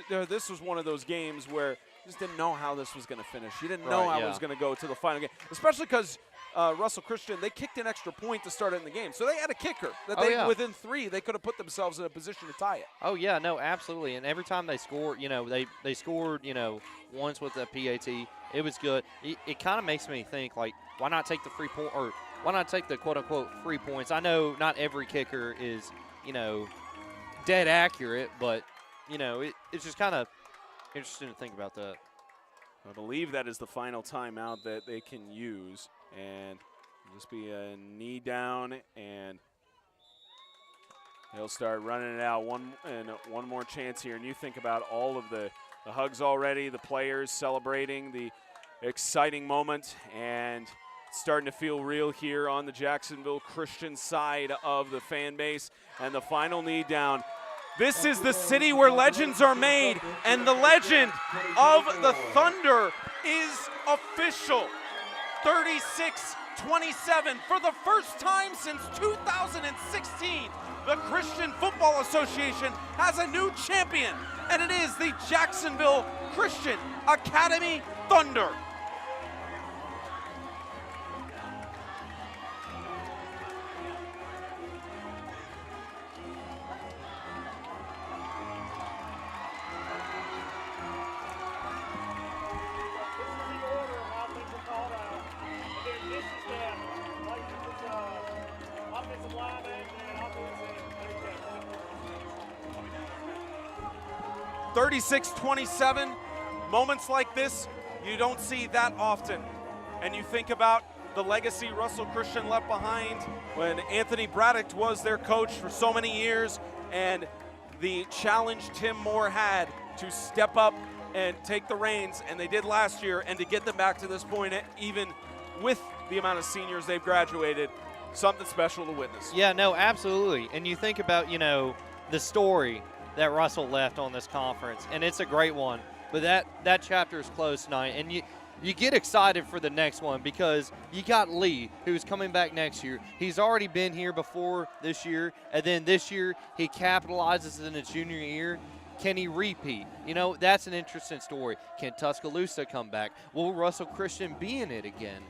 was one of those games where you just didn't know how this was going to finish. You didn't know how it was going to go to the final game, especially because Russell Christian, they kicked an extra point to start it in the game. So they had a kicker that within 3, they could have put themselves in a position to tie it. Oh, yeah, no, absolutely. And every time they scored, you know, they scored, you know, once with the PAT. It was good. It kind of makes me think, like, why not take the free point, or why not take the quote-unquote free points? I know not every kicker is, you know, dead accurate, but, you know, it's just kind of interesting to think about that. I believe that is the final timeout that they can use. And it'll just be a knee down, and he'll start running it out. One more chance here. And you think about all of the hugs already, the players celebrating the exciting moment, and starting to feel real here on the Jacksonville Christian side of the fan base. And the final knee down. This is the city where legends are made, and the legend of the Thunder is official. 36-27 for the first time since 2016. The Christian Football Association has a new champion, and it is the Jacksonville Christian Academy Thunder. Offensive lineman and offensive 36-27, moments like this, you don't see that often. And you think about the legacy Russell Christian left behind when Anthony Braddock was their coach for so many years, and the challenge Tim Moore had to step up and take the reins, and they did last year, and to get them back to this point, even with the amount of seniors they've graduated, something special to witness. Yeah, no, absolutely. And you think about, you know, the story that Russell left on this conference, and it's a great one. But that chapter is closed tonight, and you get excited for the next one because you got Lee, who's coming back next year. He's already been here before this year, and then this year he capitalizes in his junior year. Can he repeat? You know, that's an interesting story. Can Tuscaloosa come back? Will Russell Christian be in it again?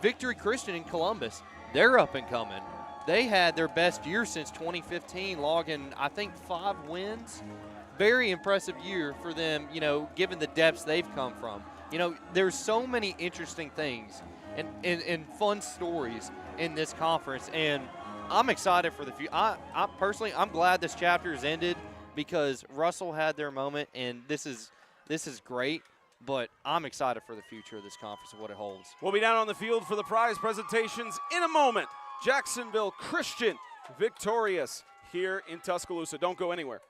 Victory Christian in Columbus, they're up and coming. They had their best year since 2015, logging, I think, 5 wins. Very impressive year for them, you know, given the depths they've come from. You know, there's so many interesting things and fun stories in this conference, and I'm excited for the future. I personally, I'm glad this chapter has ended because Russell had their moment, and this is great. But I'm excited for the future of this conference and what it holds. We'll be down on the field for the prize presentations in a moment. Jacksonville Christian victorious here in Tuscaloosa. Don't go anywhere.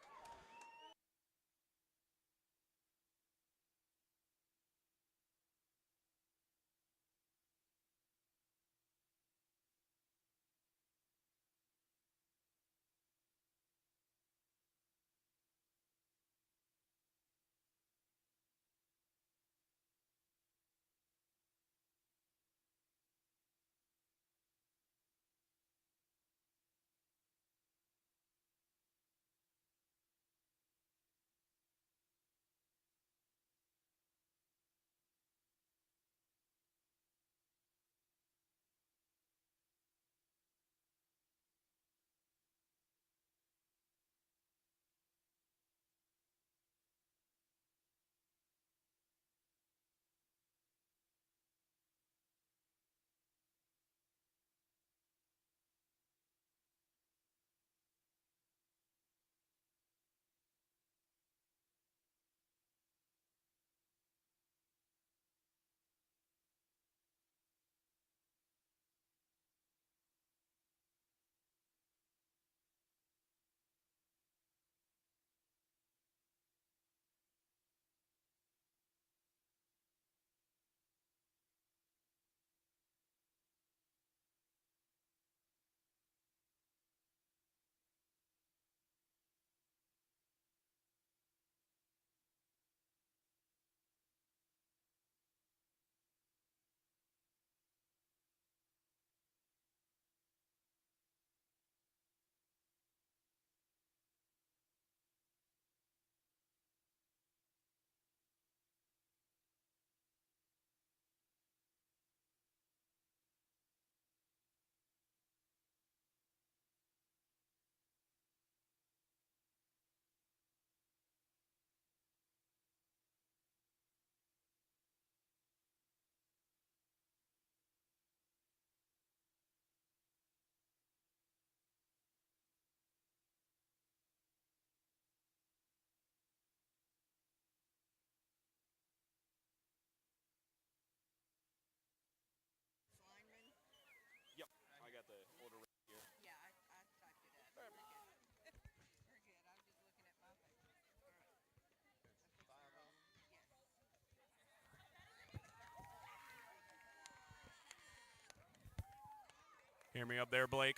Hear me up there, Blake?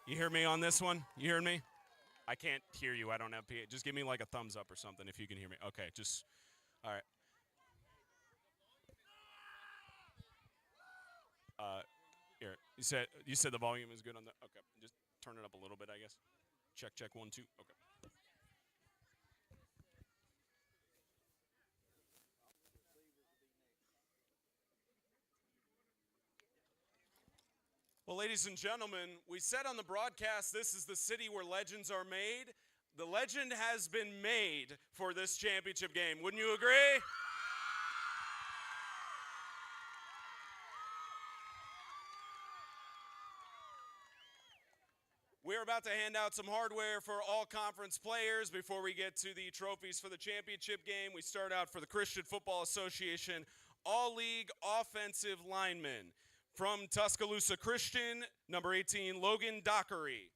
You hear me on this one? You hear me? I can't hear you. I don't have PA. Just give me like a thumbs up or something if you can hear me. Okay, just, all right. Here, you said the volume is good on the, okay. Just turn it up a little bit, I guess. Check, 1, 2, okay. Well, ladies and gentlemen, we said on the broadcast, this is the city where legends are made. The legend has been made for this championship game. Wouldn't you agree? We're about to hand out some hardware for all conference players before we get to the trophies for the championship game. We start out for the Christian Football Association All-League Offensive Lineman. From Tuscaloosa Christian, number 18, Logan Dockery.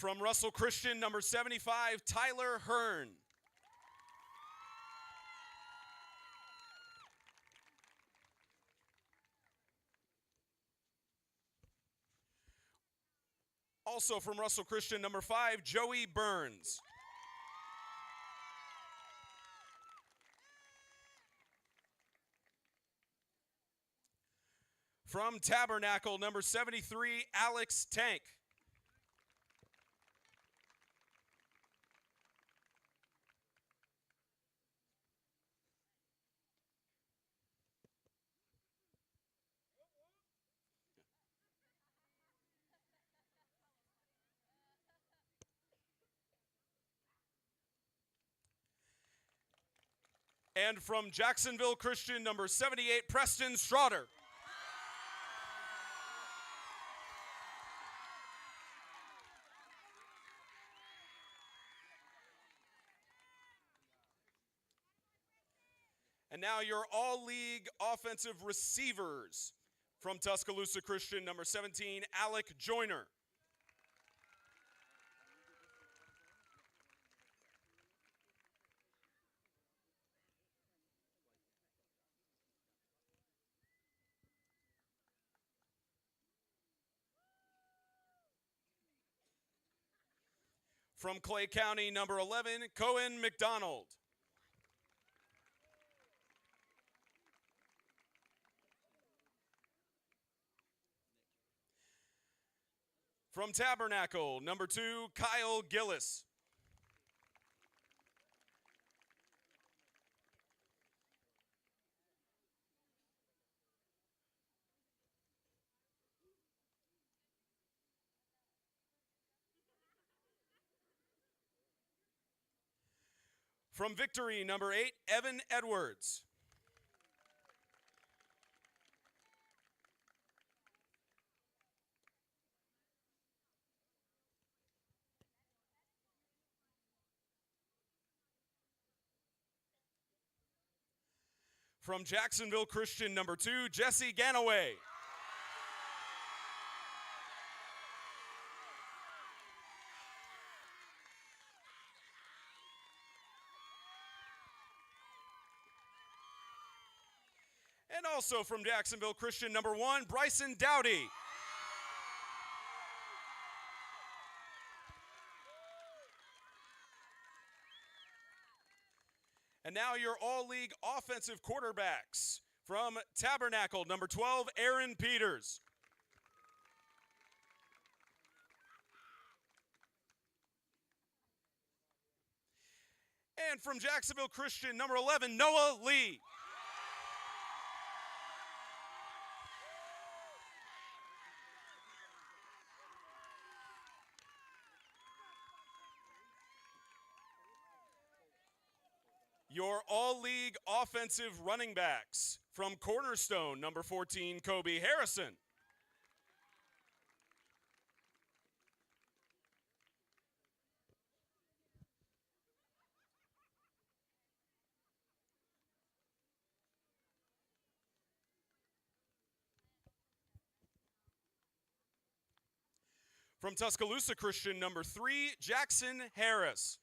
from Russell Christian, number 75, Tyler Hearn. Also from Russell Christian, number 5, Joey Burns. From Tabernacle, number 73, Alex Tank. And from Jacksonville Christian, number 78, Preston Straughter. And now your all-league offensive receivers. From Tuscaloosa Christian, number 17, Alec Joyner. From Clay County, number 11, Cohen McDonald. From Tabernacle, number 2, Kyle Gillis. From Victory, number 8, Evan Edwards. From Jacksonville Christian, number 2, Jesse Ganaway. And also from Jacksonville Christian, number 1, Bryson Dowdy. And now your all-league offensive quarterbacks. From Tabernacle, number 12, Aaron Peters. And from Jacksonville Christian, number 11, Noah Lee. Your all-league offensive running backs. From Cornerstone, number 14, Kobe Harrison. From Tuscaloosa Christian, number 3, Jackson Harris.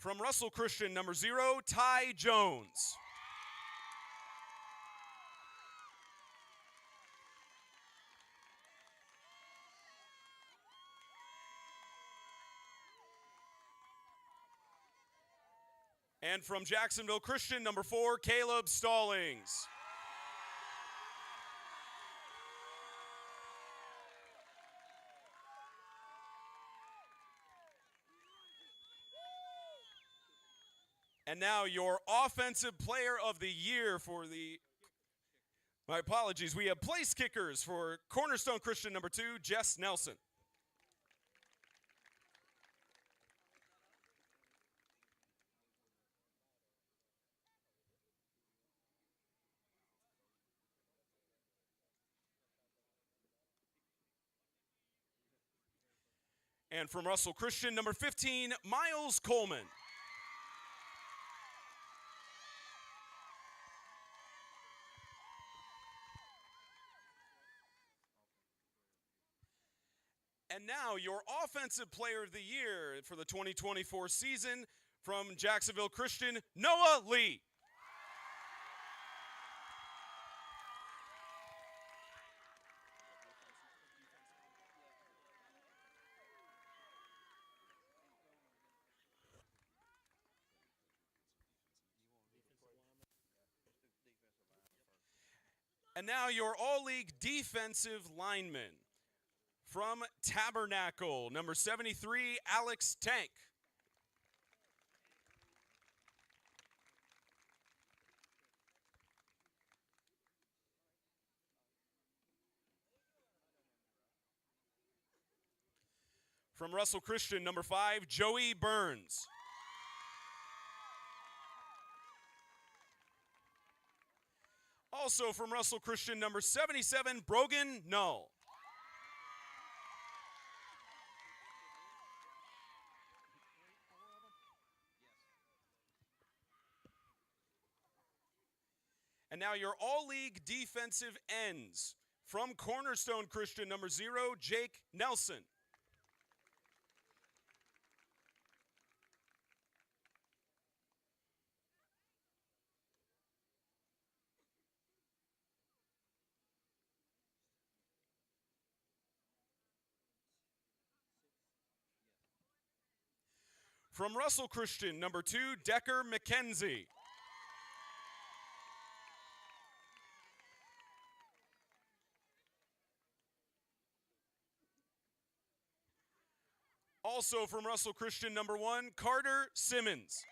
From Russell Christian, number 0, Ty Jones. And from Jacksonville Christian, number 4, Caleb Stallings. And now your offensive player of the year for the, my apologies, we have place kickers for Cornerstone Christian, number 2, Jess Nelson. And from Russell Christian, number 15, Miles Coleman. And now your Offensive Player of the Year for the 2024 season from Jacksonville Christian, Noah Lee. And now your All-League Defensive Lineman from Tabernacle, number 73, Alex Tank. From Russell Christian, number 5, Joey Burns. Also from Russell Christian, number 77, Brogan Null. And now your All-League Defensive Ends from Cornerstone Christian, number 0, Jake Nelson. From Russell Christian, number 2, Decker McKenzie. Also from Russell Christian, number 1, Carter Simmons.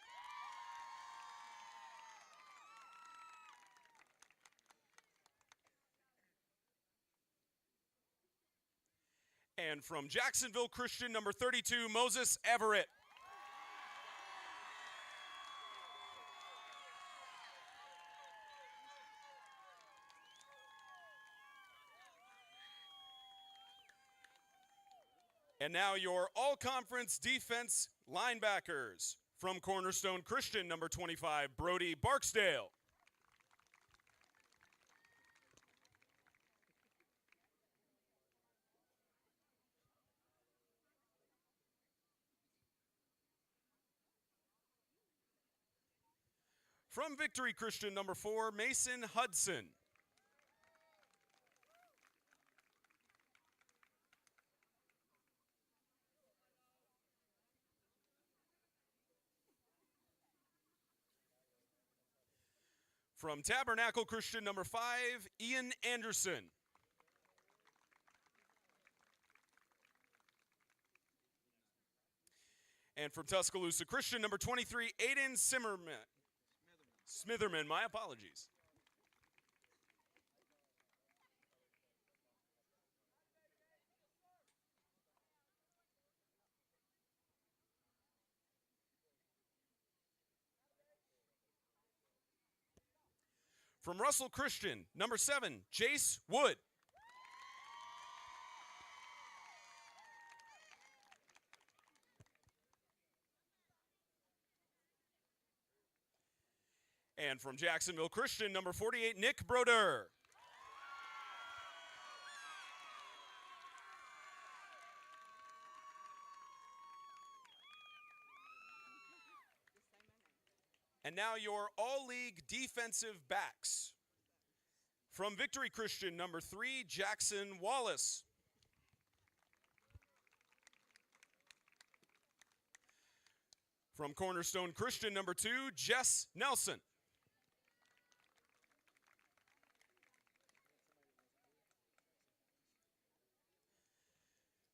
And from Jacksonville Christian, number 32, Moses Everett. And now your all-conference defense linebackers. From Cornerstone Christian, number 25, Brody Barksdale. From Victory Christian, number 4, Mason Hudson. From Tabernacle Christian, number 5, Ian Anderson. And from Tuscaloosa Christian, number 23, Aiden Smitherman, my apologies. From Russell Christian, number 7, Jace Wood. And from Jacksonville Christian, number 48, Nick Broder. And now your all-league defensive backs. From Victory Christian, number 3, Jackson Wallace. From Cornerstone Christian, number 2, Jess Nelson.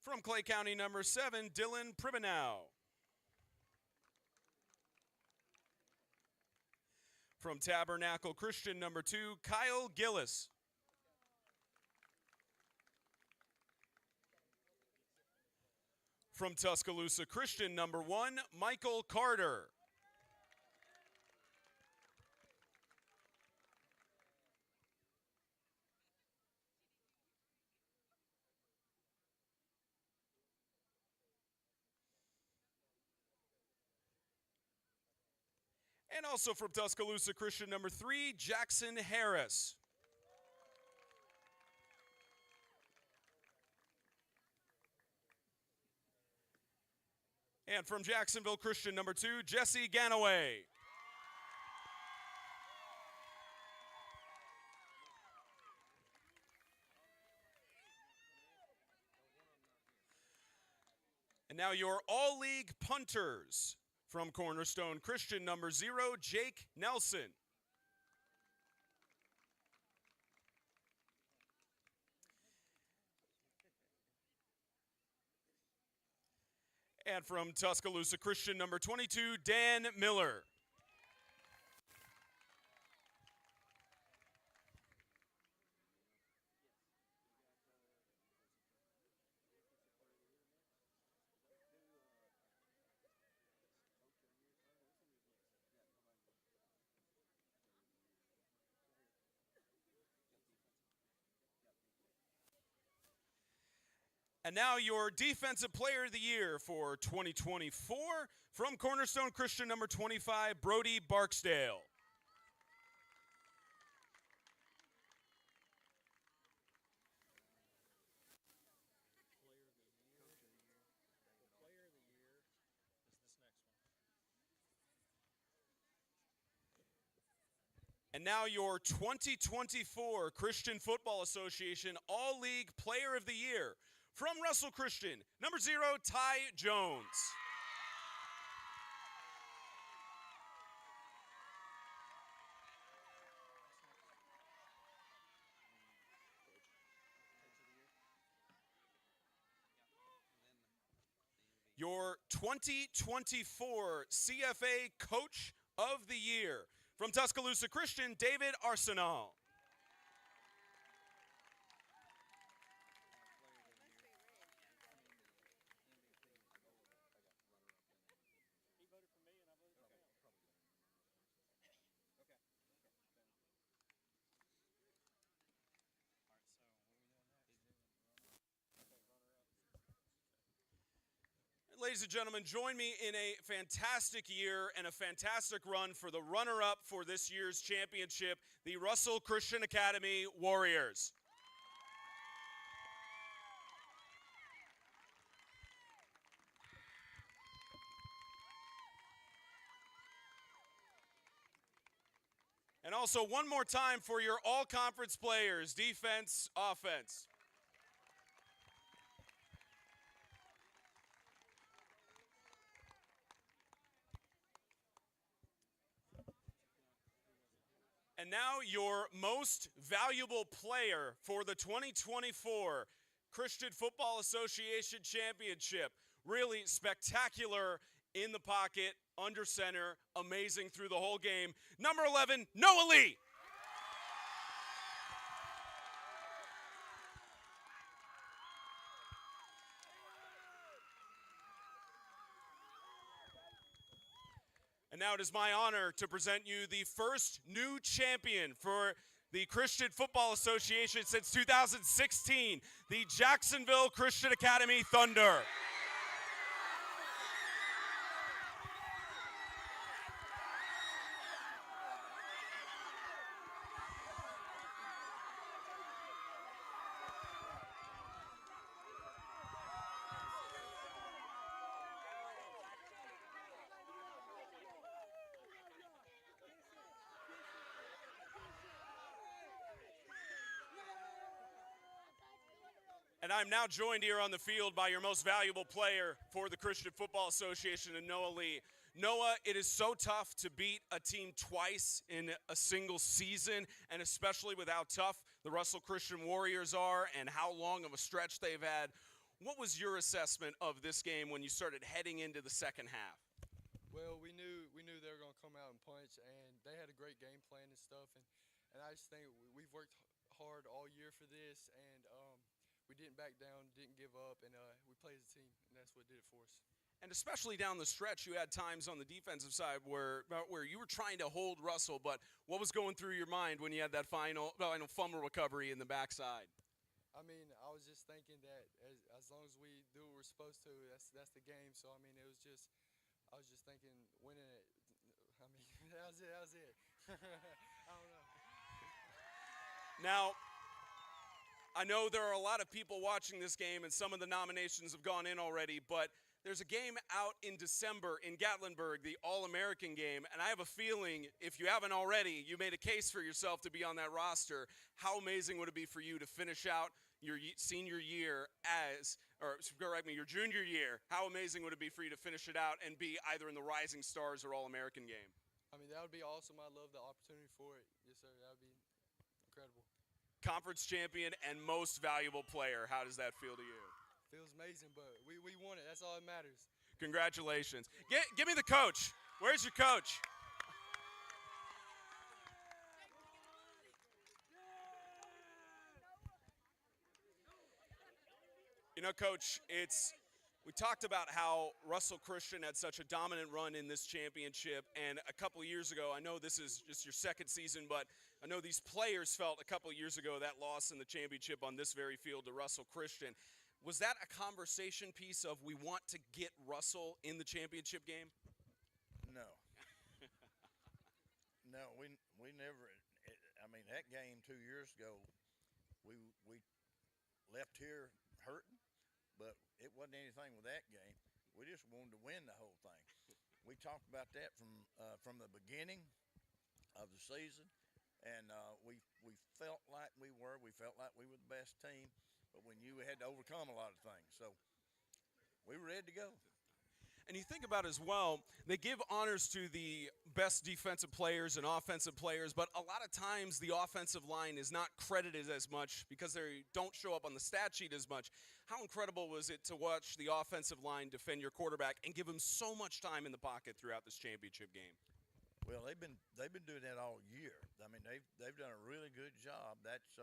From Clay County, number 7, Dylan Pribanow. From Tabernacle Christian, number 2, Kyle Gillis. From Tuscaloosa Christian, number 1, Michael Carter. And also from Tuscaloosa Christian, number 3, Jackson Harris. And from Jacksonville Christian, number 2, Jesse Ganaway. And now your all-league punters. From Cornerstone Christian, number 0, Jake Nelson. And from Tuscaloosa Christian, number 22, Dan Miller. And now your Defensive Player of the Year for 2024 from Cornerstone Christian, number 25, Brody Barksdale. And now your 2024 Christian Football Association All-League Player of the Year. From Russell Christian, number 0, Ty Jones. Your 2024 CFA Coach of the Year. From Tuscaloosa Christian, David Arsenal. Ladies and gentlemen, join me in a fantastic year and a fantastic run for the runner-up for this year's championship, the Russell Christian Academy Warriors. And also one more time for your all-conference players, defense, offense. And now your most valuable player for the 2024 Christian Football Association Championship. Really spectacular in the pocket, under center, amazing through the whole game. Number 11, Noah Lee. And now it is my honor to present you the first new champion for the Christian Football Association since 2016, the Jacksonville Christian Academy Thunder. And I'm now joined here on the field by your most valuable player for the Christian Football Association, and Noah Lee. Noah, it is so tough to beat a team twice in a single season, and especially with how tough the Russell Christian Warriors are and how long of a stretch they've had. What was your assessment of this game when you started heading into the second half? Well, we knew they were going to come out and punch, and they had a great game plan and stuff. And I just think we've worked hard all year for this, and we didn't back down, didn't give up, and we played as a team, and that's what did it for us. And especially down the stretch, you had times on the defensive side where you were trying to hold Russell, but what was going through your mind when you had that final fumble recovery in the backside? I mean, I was just thinking that as long as we do what we're supposed to, that's the game. So I mean, I was just thinking winning it. I mean, that was it. That was it. I don't know. Now, I know there are a lot of people watching this game, and some of the nominations have gone in already, but there's a game out in December in Gatlinburg, the All-American game, and I have a feeling, if you haven't already, you made a case for yourself to be on that roster. How amazing would it be for you to finish out your senior year your junior year? How amazing would it be for you to finish it out and be either in the Rising Stars or All-American game? I mean, that would be awesome. I'd love the opportunity for it. Yes, sir. That would be incredible. Conference champion and most valuable player. How does that feel to you? Feels amazing, but we won it. That's all that matters. Congratulations. Give me the coach. Where's your coach? You know, Coach, we talked about how Russell Christian had such a dominant run in this championship, and a couple of years ago, I know this is just your second season, but I know these players felt a couple of years ago that loss in the championship on this very field to Russell Christian. Was that a conversation piece of we want to get Russell in the championship game? No. No, we never. I mean, that game 2 years ago, we left here hurting, but it wasn't anything with that game. We just wanted to win the whole thing. We talked about that from the beginning of the season, and we felt like we were. We felt like we were the best team, but we knew we had to overcome a lot of things. So we were ready to go. And you think about as well, they give honors to the best defensive players and offensive players, but a lot of times the offensive line is not credited as much because they don't show up on the stat sheet as much. How incredible was it to watch the offensive line defend your quarterback and give him so much time in the pocket throughout this championship game? Well, they've been doing that all year. I mean, they've done a really good job. That's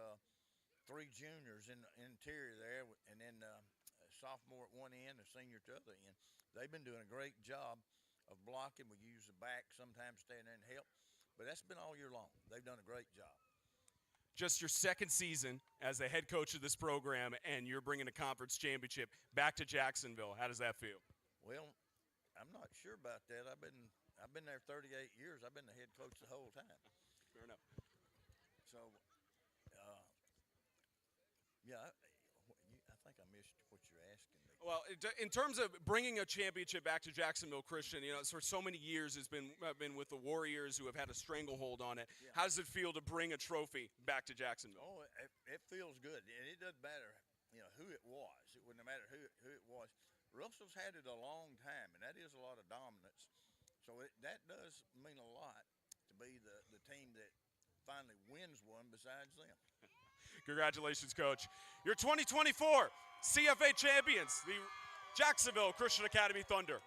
3 juniors in the interior there, and then a sophomore at one end, a senior at the other end. They've been doing a great job of blocking. We use the back sometimes, staying there and help, but that's been all year long. They've done a great job. Just your second season as the head coach of this program, and you're bringing a conference championship back to Jacksonville. How does that feel? Well, I'm not sure about that. I've been there 38 years. I've been the head coach the whole time. Fair enough. So, yeah, I think I missed what you're asking me. Well, in terms of bringing a championship back to Jacksonville Christian, you know, for so many years it's been with the Warriors who have had a stranglehold on it. Yeah. How does it feel to bring a trophy back to Jacksonville? Oh, it feels good, and it doesn't matter, you know, who it was. It wouldn't matter who it was. Russell's had it a long time, and that is a lot of dominance. So that does mean a lot to be the team that finally wins one besides them. Congratulations, Coach. Your 2024 CFA champions, the Jacksonville Christian Academy Thunder.